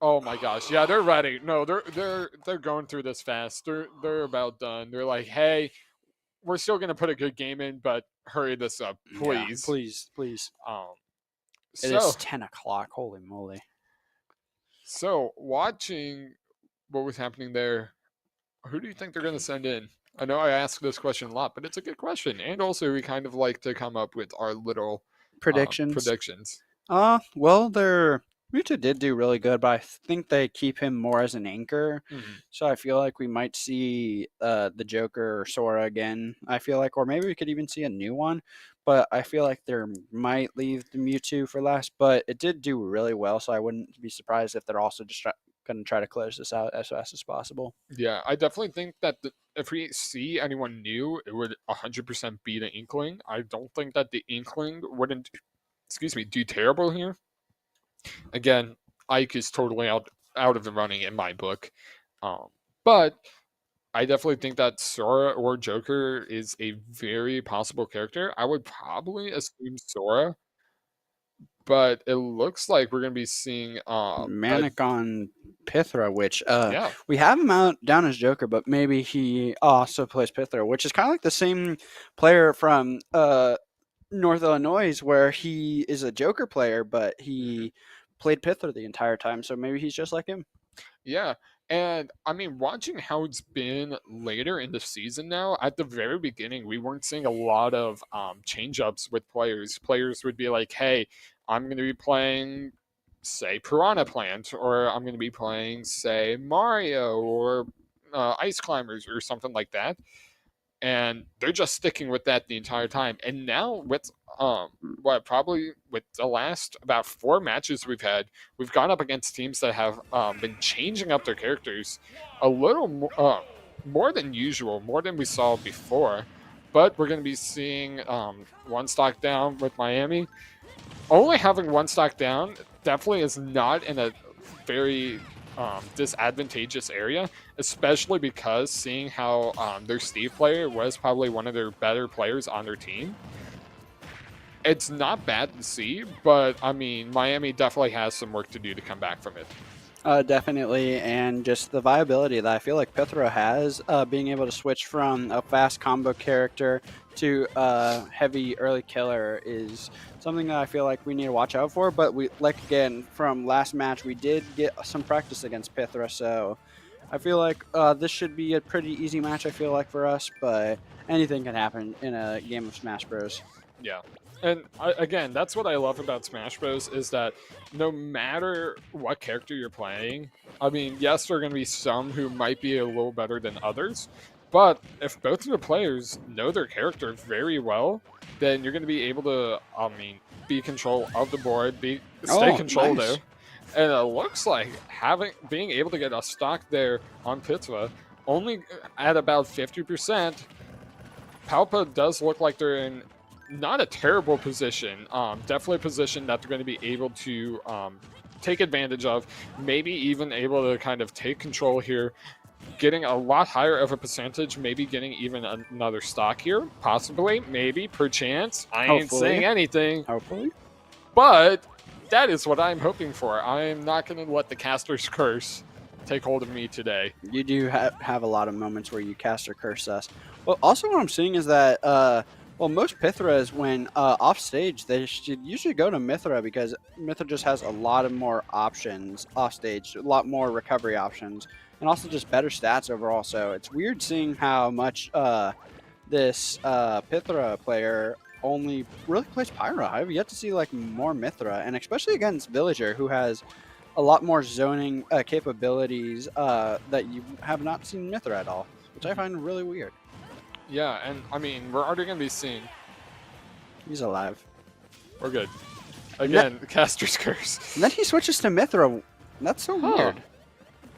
oh my gosh, yeah, they're ready. No, they're going through this fast. They're about done. They're like, hey, we're still gonna put a good game in, but hurry this up, Yeah, please. please. Um, It so is 10 o'clock. Holy moly. so watching what was happening there, who do you think they're gonna send in? I know I ask this question a lot, but it's a good question, and also we kind of like to come up with our little Predictions. predictions. Well, Muta did do really good, but I think they keep him more as an anchor. Mhm. So I feel like we might see the Joker or Sora again. I feel like, or maybe we could even see a new one. But I feel like they might leave the Mewtwo for last. But it did do really well, so I wouldn't be surprised if they're also just going to try to close this out as fast as possible. Yeah, I definitely think that if we see anyone new, it would 100% be the Inkling. I don't think that the Inkling wouldn't, excuse me, do terrible here. Again, Ike is totally out of the running in my book, um, but I definitely think that Sora or Joker is a very possible character. I would probably assume Sora, but it looks like we're gonna be seeing Manic on Pithra, which yeah. we have him out down as Joker, but maybe he also plays Pithra, which is kind of like the same player from North Illinois, where he is a Joker player, but he played Pithra the entire time. So maybe he's just like him. Yeah. And I mean, watching how it's been later in the season now, at the very beginning, we weren't seeing a lot of change ups with players. Players would be like, hey, I'm going to be playing, say, Piranha Plant, or I'm going to be playing, say, Mario or Ice Climbers or something like that, and they're just sticking with that the entire time. And now with what probably with the last about 4 matches we've gone up against teams that have been changing up their characters a little more than usual, more than we saw before. But we're going to be seeing one stock down with Miami. Only having one stock down definitely is not in a very disadvantageous area, especially because seeing how their Steve player was probably one of their better players on their team. It's not bad to see, but I mean, Miami definitely has some work to do to come back from it. Definitely, and just the viability that I feel like Pithra has, being able to switch from a fast combo character to a heavy early killer is something that I feel like we need to watch out for. But we, like again, from last match, we did get some practice against Pithra, so I feel like this should be a pretty easy match. I feel like for us, but anything can happen in a game of Smash Bros. Yeah. And again, that's what I love about Smash Bros. Is that no matter what character you're playing, I mean, yes, there are going to be some who might be a little better than others, but if both of the players know their character very well, then you're going to be able to, I mean, be control of the board, stay control nice. there. And it looks like being able to get a stock there on Pitva only at about 50%. Palpa does look like they're in not a terrible position. Definitely a position that they're going to be able to take advantage of. Maybe even able to kind of take control here, getting a lot higher of a percentage. Maybe getting even another stock here, possibly, maybe, perchance. I ain't saying anything. Hopefully. But that is what I'm hoping for. I'm not going to let the caster's curse take hold of me today. You do have a lot of moments where you cast or curse us. Well, also what I'm seeing is that most Pithras, when off stage, they should usually go to Mithra because Mithra just has a lot of more options off stage, a lot more recovery options, and also just better stats overall. So it's weird seeing how much this Pithra player only really plays Pyra. I've yet to see like more Mithra, and especially against Villager, who has a lot more zoning capabilities that you have not seen Mithra at all, which I find really weird. Yeah, and I mean, we're already going to be seeing. He's alive. We're good. Again, Caster's Curse. And then he switches to Mithra. That's so weird.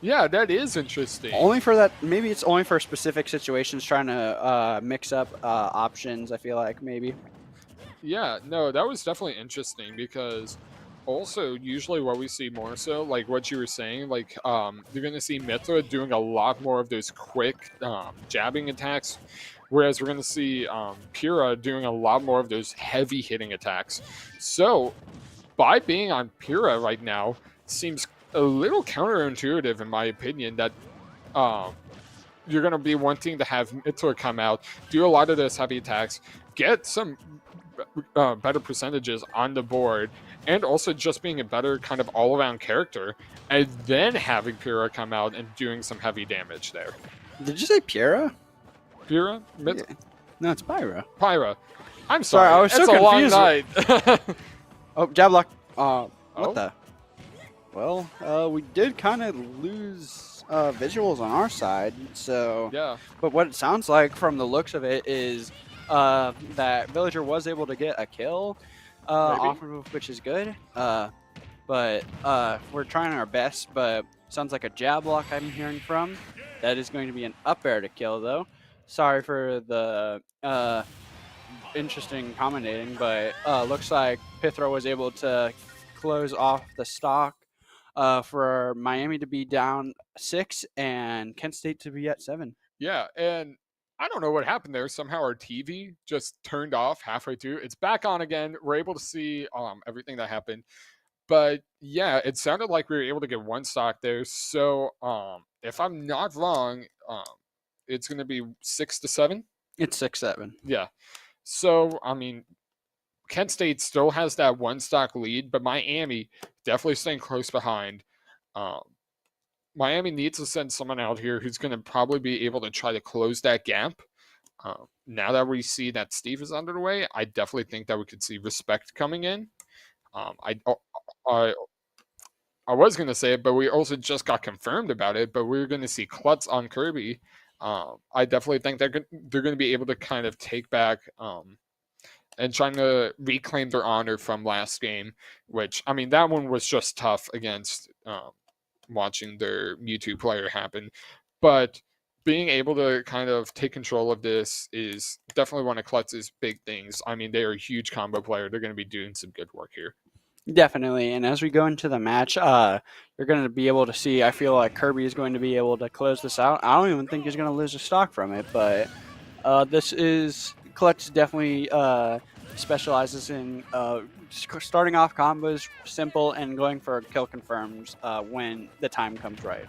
Yeah, that is interesting. Only for that. Maybe it's only for specific situations, trying to mix up options. I feel like maybe. Yeah, no, that was definitely interesting because also usually what we see more so, like what you were saying, like you're gonna see Mithra doing a lot more of those quick jabbing attacks, whereas we're gonna see Pyrrha doing a lot more of those heavy hitting attacks. So by being on Pyrrha right now seems a little counterintuitive in my opinion that you're going to be wanting to have Mithra come out, do a lot of those heavy attacks, get some better percentages on the board, and also just being a better kind of all-around character, and then having Pyrrha come out and doing some heavy damage there. Did you say Pyrrha? Pyrrha? Yeah. No, it's Pyra. Pyra. I'm sorry. I was so it's a long confused. night. Oh, jab lock. What Oh. the? Well, we did kind of lose visuals on our side. So, Yeah. but what it sounds like from the looks of it is that Villager was able to get a kill off of it, which is good. But we're trying our best. But sounds like a jab lock I'm hearing from. That is going to be an up air to kill, though. Sorry for the interesting commentating, but looks like Pithra was able to close off the stock for Miami to be down 6 and Kent State to be at 7. Yeah, and I don't know what happened there. Somehow our TV just turned off halfway through. It's back on again. We're able to see everything that happened. But yeah, it sounded like we were able to get one stock there. So if I'm not wrong, it's going to be 6-7. It's 6-7. Yeah. So I mean, Kent State still has that one stock lead, but Miami definitely staying close behind. Miami needs to send someone out here who's going to probably be able to try to close that gap. Now that we see that Steve is under the way, I definitely think that we could see Respect coming in. I was going to say it, but we also just got confirmed about it, but we're going to see Klutz on Kirby. I definitely think they're going to be able to kind of take back and trying to reclaim their honor from last game, which, I mean, that one was just tough against watching their Mewtwo player happen. But being able to kind of take control of this is definitely one of Klutz's big things. I mean, they are a huge combo player. They're going to be doing some good work here. Definitely. And as we go into the match, you're going to be able to see, I feel like Kirby is going to be able to close this out. I don't even think he's going to lose a stock from it, but this is Klutz definitely specializes in starting off combos simple and going for kill confirms when the time comes right.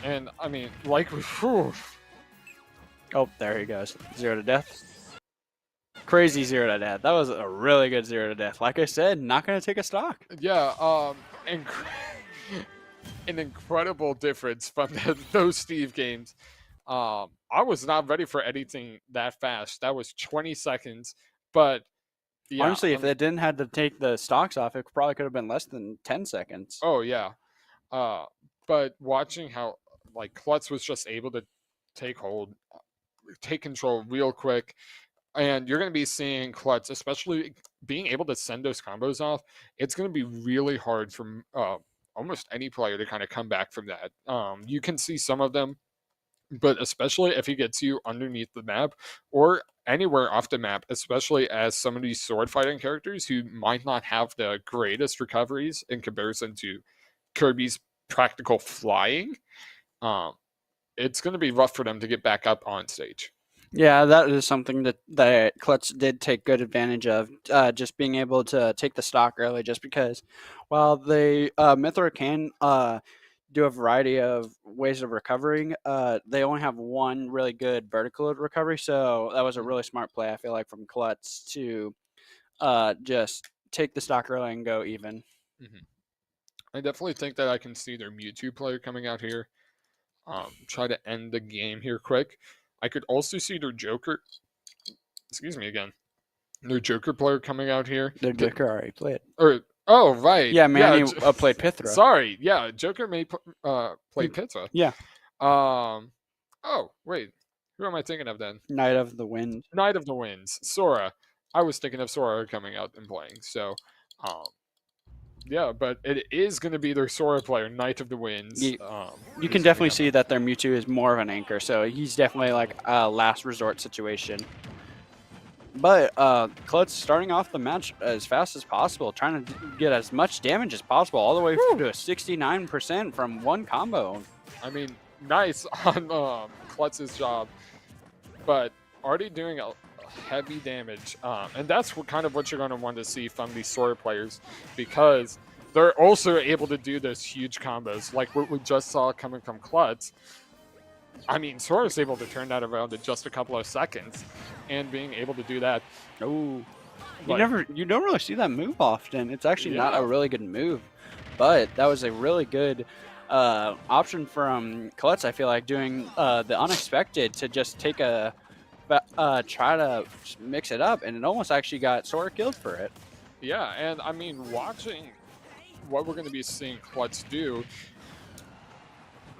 And I mean, like, whew. Oh, there he goes. 0 to death. Crazy 0 to death. That was a really good 0 to death. Like I said, not going to take a stock. Yeah, an incredible difference from those Steve games. I was not ready for anything that fast. That was 20 seconds, but yeah, honestly, if they didn't have to take the stocks off, it probably could have been less than 10 seconds. Oh yeah, but watching how like Klutz was just able to take control real quick, and you're going to be seeing Klutz, especially being able to send those combos off. It's going to be really hard for almost any player to kind of come back from that. You can see some of them, but especially if he gets you underneath the map or anywhere off the map, especially as some of these sword fighting characters who might not have the greatest recoveries in comparison to Kirby's practical flying, it's going to be rough for them to get back up on stage. Yeah, that is something that Klutz did take good advantage of, just being able to take the stock early, just because while the Mithra can do a variety of ways of recovering, they only have one really good vertical recovery, so that was a really smart play, I feel like, from Klutz to just take the stock early and go even. Mm-hmm. I definitely think that I can see their Mewtwo player coming out here, try to end the game here quick. I could also see their Joker, their Joker player coming out here. Their Joker already played. Oh, right. Yeah, Manny played Pithra. Sorry, yeah, Joker may play Pithra. Yeah. Oh, wait. Who am I thinking of then? Knight of the Wind. Knight of the Winds. Sora. I was thinking of Sora coming out and playing. So, Yeah, but it is going to be their Sora player, Knight of the Winds. You who's can gonna definitely come see out. that their Mewtwo is more of an anchor, so he's definitely like a last resort situation. But Klutz starting off the match as fast as possible, trying to get as much damage as possible, all the way to a 69% from one combo. I mean, nice on Klutz's job, but already doing a heavy damage. And that's kind of what you're going to want to see from these Sora players, because they're also able to do those huge combos, like what we just saw coming from Klutz. I mean, Sora's able to turn that around in just a couple of seconds, and being able to do that. Oh, Like, you don't really see that move often. It's actually not Yeah. a really good move, but that was a really good option from Klutz. I feel like doing the unexpected to just take a try to mix it up, and it almost actually got Sora killed for it. Yeah, and I mean, watching what we're going to be seeing Klutz do,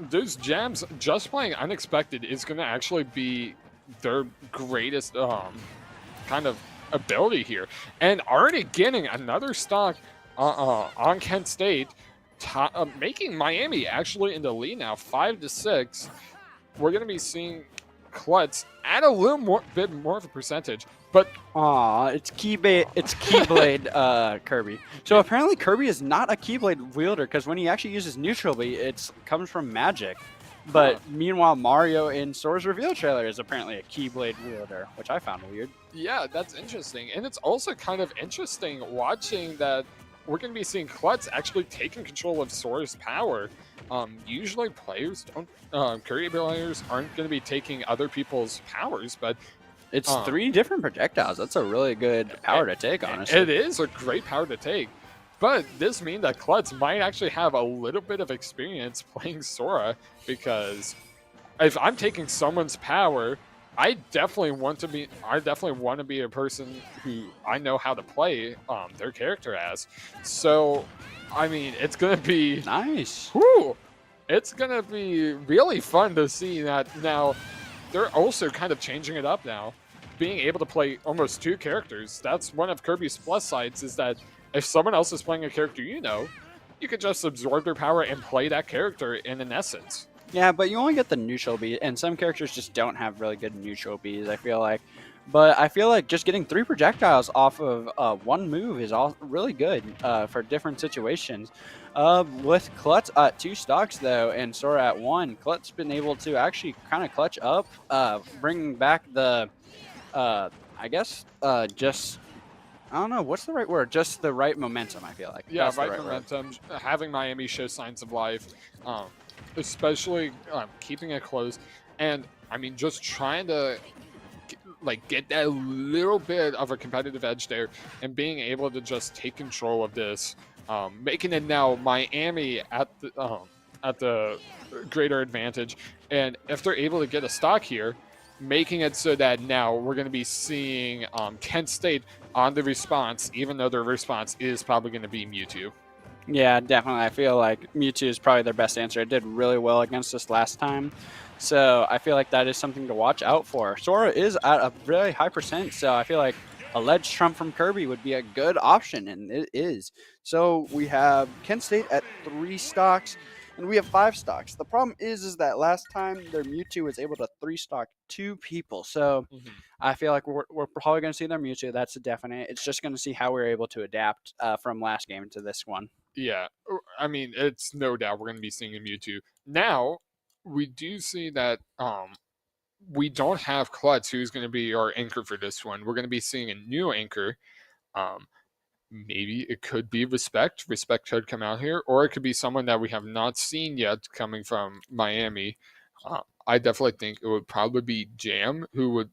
those jams, just playing unexpected is going to actually be their greatest kind of ability here. And already getting another stock on Kent State, making Miami actually in the lead now, 5-6. We're going to be seeing Klutz add a little bit more of a percentage, but Aw, it's Keyblade Kirby. So apparently Kirby is not a Keyblade wielder, because when he actually uses Neutral Beat, it comes from magic. But meanwhile, Mario in Sora's reveal trailer is apparently a Keyblade wielder, which I found weird. yeah, that's interesting. And it's also kind of interesting watching that we're going to be seeing Klutz actually taking control of Sora's power. Usually players don't, Kirby players aren't going to be taking other people's powers, but It's 3 different projectiles. That's a really good power to take, honestly. it is a great power to take. But this means that Klutz might actually have a little bit of experience playing Sora, because if I'm taking someone's power, I definitely want to be a person who I know how to play their character as. So, I mean, it's gonna be Nice. whew, it's gonna be really fun to see that now. They're also kind of changing it up now, being able to play almost 2 characters. That's one of Kirby's plus sides, is that if someone else is playing a character you can just absorb their power and play that character in an essence. Yeah, but you only get the neutral beat, and some characters just don't have really good neutral beats, I feel like. But I feel like just getting 3 projectiles off of one move is all really good for different situations. With Klutz at 2 stocks, though, and Sora at 1, Klutz been able to actually kind of clutch up, bringing back the, I guess, just... I don't know, what's the right word? Just the right momentum, I feel like. Yeah, That's the right momentum. Having Miami show signs of life, especially keeping it close, and I mean, just trying to get that little bit of a competitive edge there, and being able to just take control of this, making it now Miami at the greater advantage. And if they're able to get a stock here, making it so that now we're going to be seeing Kent State on the response, even though their response is probably going to be Mewtwo. Yeah, definitely. I feel like Mewtwo is probably their best answer. It did really well against us last time. So I feel like that is something to watch out for. Sora is at a really high percent, so I feel like a ledge trump from Kirby would be a good option, and it is. So we have Kent State at 3 stocks, and we have 5 stocks. The problem is that last time their Mewtwo was able to 3-stock 2 people. So I feel like we're probably going to see their Mewtwo. That's a definite. It's just going to see how we're able to adapt from last game to this one. Yeah, I mean, it's no doubt we're going to be seeing a Mewtwo. Now, we do see that we don't have Klutz, who's going to be our anchor for this one. We're going to be seeing a new anchor. Maybe it could be Respect. Respect could come out here, or it could be someone that we have not seen yet coming from Miami. I definitely think it would probably be Jam who would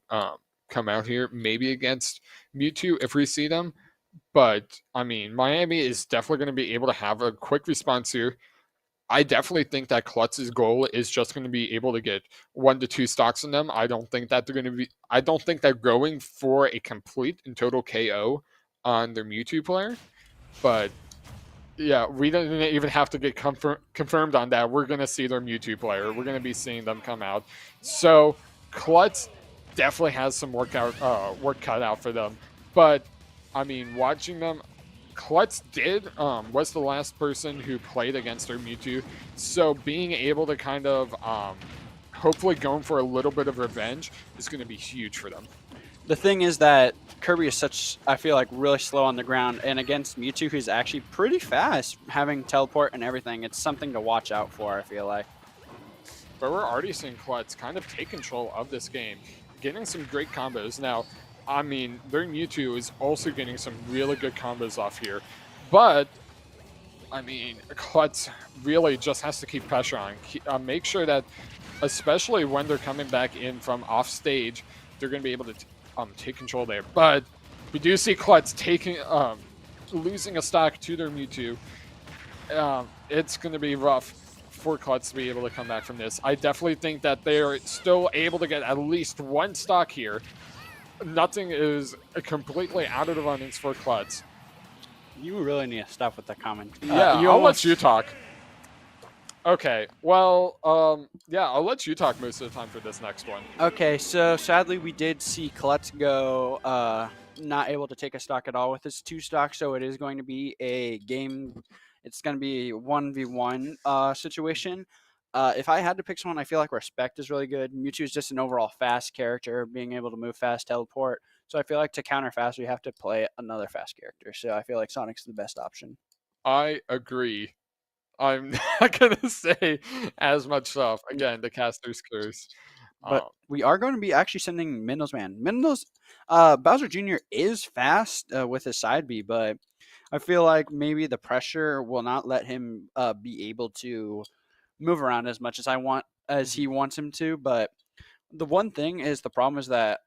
come out here, maybe against Mewtwo if we see them. But, I mean, Miami is definitely going to be able to have a quick response here. I definitely think that Klutz's goal is just going to be able to get 1 to 2 stocks in them. I don't think that they're going for a complete and total KO on their Mewtwo player. But yeah, we don't even have to get confirmed on that. We're going to see their Mewtwo player. We're going to be seeing them come out. So Klutz definitely has some work cut out for them. But I mean, watching them, Klutz was the last person who played against their Mewtwo, so being able to kind of hopefully going for a little bit of revenge is going to be huge for them. The thing is that Kirby is I feel like, really slow on the ground, and against Mewtwo, who's actually pretty fast, having teleport and everything, it's something to watch out for, I feel like. But we're already seeing Klutz kind of take control of this game, getting some great combos. Now, I mean, their Mewtwo is also getting some really good combos off here, but I mean, Klutz really just has to keep pressure on. Make sure that, especially when they're coming back in from off stage, they're going to be able to take control there. But we do see Klutz losing a stock to their Mewtwo. It's going to be rough for Klutz to be able to come back from this. I definitely think that they're still able to get at least one stock here. Nothing is completely out of the runnings for Klutz. You really need to stop with that comment. Yeah, I'll let you talk. Okay, well, yeah, I'll let you talk most of the time for this next one. Okay, so sadly we did see Klutz go not able to take a stock at all with his 2 stocks, so it is going to be a game. It's going to be 1v1 situation. If I had to pick someone, I feel like Respect is really good. Mewtwo is just an overall fast character, being able to move fast, teleport. So I feel like to counter fast, you have to play another fast character. So I feel like Sonic's the best option. I agree. I'm not going to say as much stuff. Again, the caster's curse. But we are going to be actually sending Mindle's Man. Bowser Jr. is fast with his side B, but I feel like maybe the pressure will not let him be able to move around as much as he wants him to. But the one thing is, the problem is that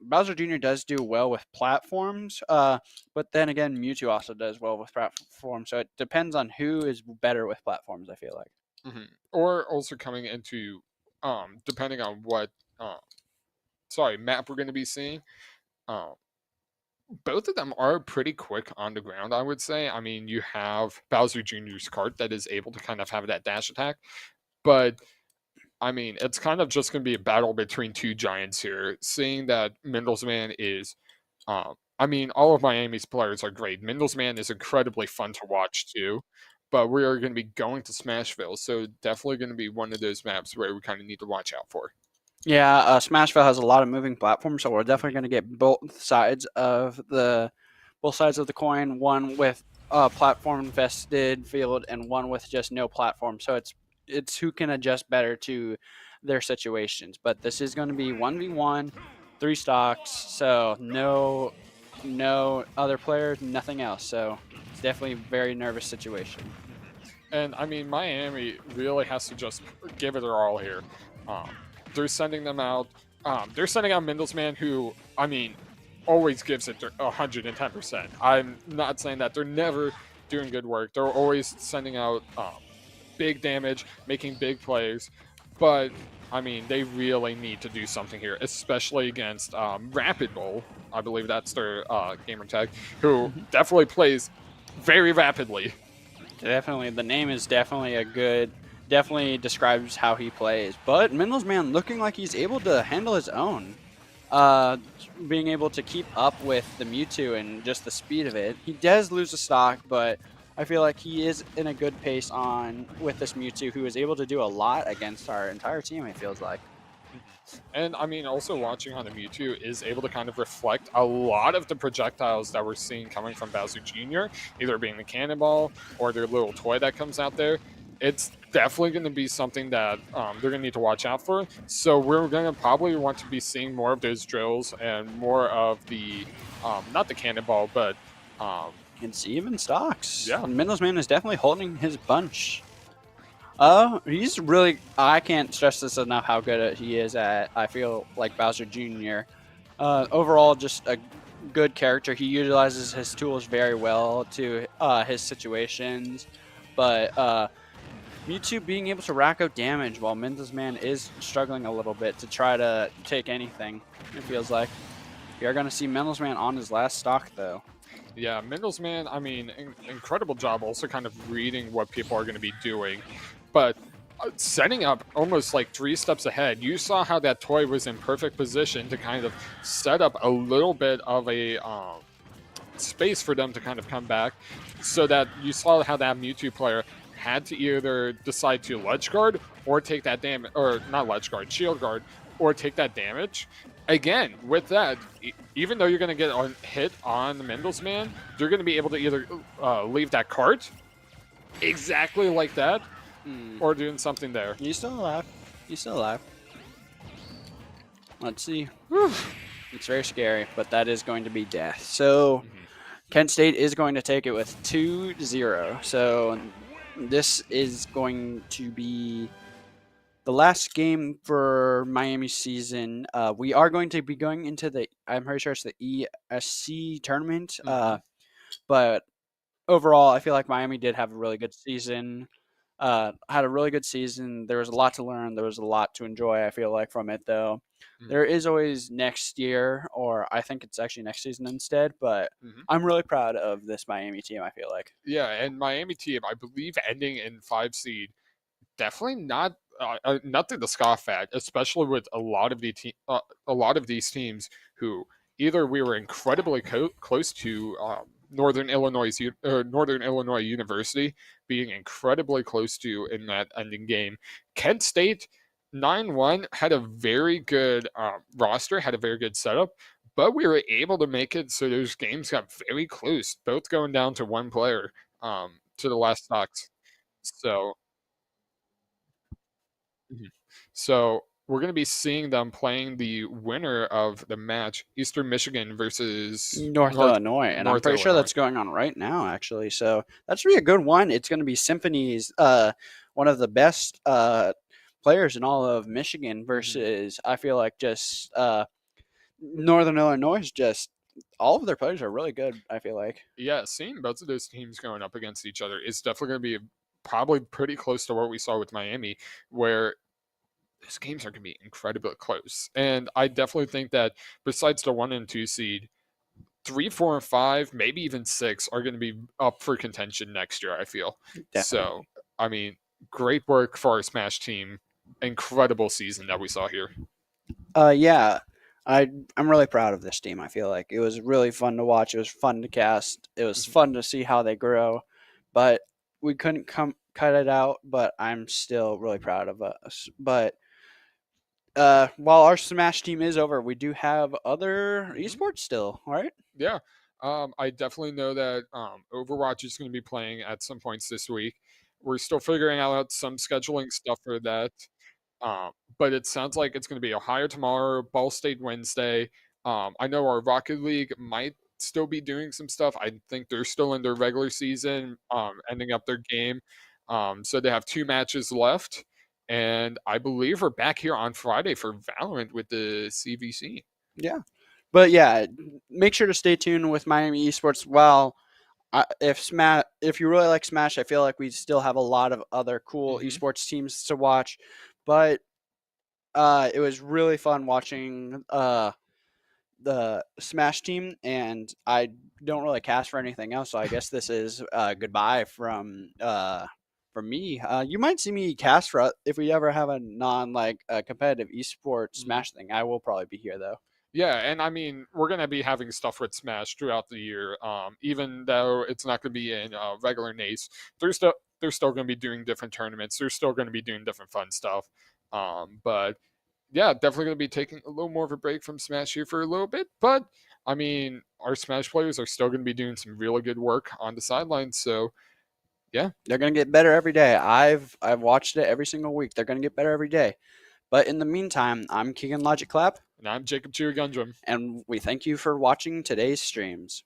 Bowser Jr. does do well with platforms, but then again, Mewtwo also does well with platforms. So it depends on who is better with platforms, I feel like. Mm-hmm. Or also coming into, depending on what, map we're going to be seeing. Both of them are pretty quick on the ground, I would say. I mean, you have Bowser Jr.'s cart that is able to kind of have that dash attack, but I mean, it's kind of just going to be a battle between 2 giants here. Seeing that Mindle's Man is, I mean, all of Miami's players are great. Mindle's Man is incredibly fun to watch too, but we are going to be going to Smashville, so definitely going to be one of those maps where we kind of need to watch out for. Yeah, Smashville has a lot of moving platforms, so we're definitely going to get both sides of the coin. One with a platform-infested field, and one with just no platform. So it's who can adjust better to their situations. But this is going to be 1v1, 3 stocks, so no other players, nothing else. So it's definitely a very nervous situation. And I mean, Miami really has to just give it their all here. They're sending them out. They're sending out Mindle's Man, who, I mean, always gives it 110%. I'm not saying that they're never doing good work. They're always sending out big damage, making big plays. But, I mean, they really need to do something here, especially against Rapid Bull. I believe that's their gamer tag, who definitely plays very rapidly. Definitely. The name is definitely describes how he plays. But Mindle's Man looking like he's able to handle his own. Being able to keep up with the Mewtwo and just the speed of it. He does lose a stock, but I feel like he is in a good pace with this Mewtwo, who is able to do a lot against our entire team, it feels like. And I mean, also watching on the Mewtwo is able to kind of reflect a lot of the projectiles that we're seeing coming from Bowser Jr., either being the cannonball or their little toy that comes out there. It's definitely going to be something that they're going to need to watch out for. So we're going to probably want to be seeing more of those drills and more of the, not the cannonball, but... It's even stocks. Yeah. Mindle's Man is definitely holding his bunch. He's really, I can't stress this enough how good he is at, I feel like, Bowser Jr. Overall, just a good character. He utilizes his tools very well to his situations. But Mewtwo being able to rack out damage while Mindle's Man is struggling a little bit to try to take anything, it feels like. We are going to see Mindle's Man on his last stock, though. Yeah, Mindle's Man, I mean, incredible job also kind of reading what people are going to be doing. But setting up almost like 3 steps ahead. You saw how that toy was in perfect position to kind of set up a little bit of a space for them to kind of come back, so that you saw how that Mewtwo player had to either decide to ledge guard or take that damage, or not ledge guard, shield guard, or take that damage. Again, with that, even though you're going to get a hit on the Mendelsman, you're going to be able to either leave that cart exactly like that, or doing something there. He's still alive. He's still alive. Let's see. It's very scary, but that is going to be death. So Kent State is going to take it with 2-0. So this is going to be the last game for Miami's season. We are going to be going into I'm pretty sure it's the ESC tournament. But overall, I feel like Miami did have a really good season. Had a really good season. There was a lot to learn. There was a lot to enjoy, I feel like, from it, though. There is always next year, or I think it's actually next season instead, but I'm really proud of this Miami team, I feel like. Yeah, and Miami team, I believe, ending in 5 seed, definitely not nothing to scoff at, especially with a lot of these teams who either we were incredibly close to Northern Illinois University being incredibly close to in that ending game. Kent State 9-1 had a very good roster, had a very good setup, but we were able to make it so those games got very close, both going down to one player to the last stocks. So So we're going to be seeing them playing the winner of the match, Eastern Michigan versus North Illinois, and I'm pretty sure that's going on right now, actually. So that should be a good one. It's going to be Symphony's, one of the best players in all of Michigan, versus I feel like just Northern Illinois. Just all of their players are really good, I feel like. Yeah, seeing both of those teams going up against each other is definitely going to be probably pretty close to what we saw with Miami, where these games are going to be incredibly close. And I definitely think that besides the 1 and 2 seed, 3, 4, and 5, maybe even 6 are going to be up for contention next year, I feel. Definitely. So, I mean, great work for our Smash team. Incredible season that we saw here. Yeah. I'm really proud of this team. I feel like it was really fun to watch. It was fun to cast. It was fun to see how they grow, but we couldn't cut it out. But I'm still really proud of us. But while our Smash team is over, we do have other esports still, right? Yeah. I definitely know that Overwatch is going to be playing at some points this week. We're still figuring out some scheduling stuff for that. But it sounds like it's going to be Ohio tomorrow, Ball State Wednesday. I know our Rocket League might still be doing some stuff. I think they're still in their regular season, ending up their game. So they have 2 matches left. And I believe we're back here on Friday for Valorant with the CVC. Yeah. But yeah, make sure to stay tuned with Miami Esports. Well, if you really like Smash, I feel like we still have a lot of other cool esports teams to watch. But it was really fun watching the Smash team, and I don't really cast for anything else. So I guess this is goodbye from me. You might see me cast for if we ever have a competitive esports Smash thing. I will probably be here though. Yeah, and I mean, we're going to be having stuff with Smash throughout the year. Even though it's not going to be in regular NACE, they're still going to be doing different tournaments. They're still going to be doing different fun stuff. But yeah, definitely going to be taking a little more of a break from Smash here for a little bit. But I mean, our Smash players are still going to be doing some really good work on the sidelines. So yeah, they're going to get better every day. I've watched it every single week. They're going to get better every day. But in the meantime, I'm Keegan Logic Clapp. And I'm Jacob Cheer Gundrum. And we thank you for watching today's streams.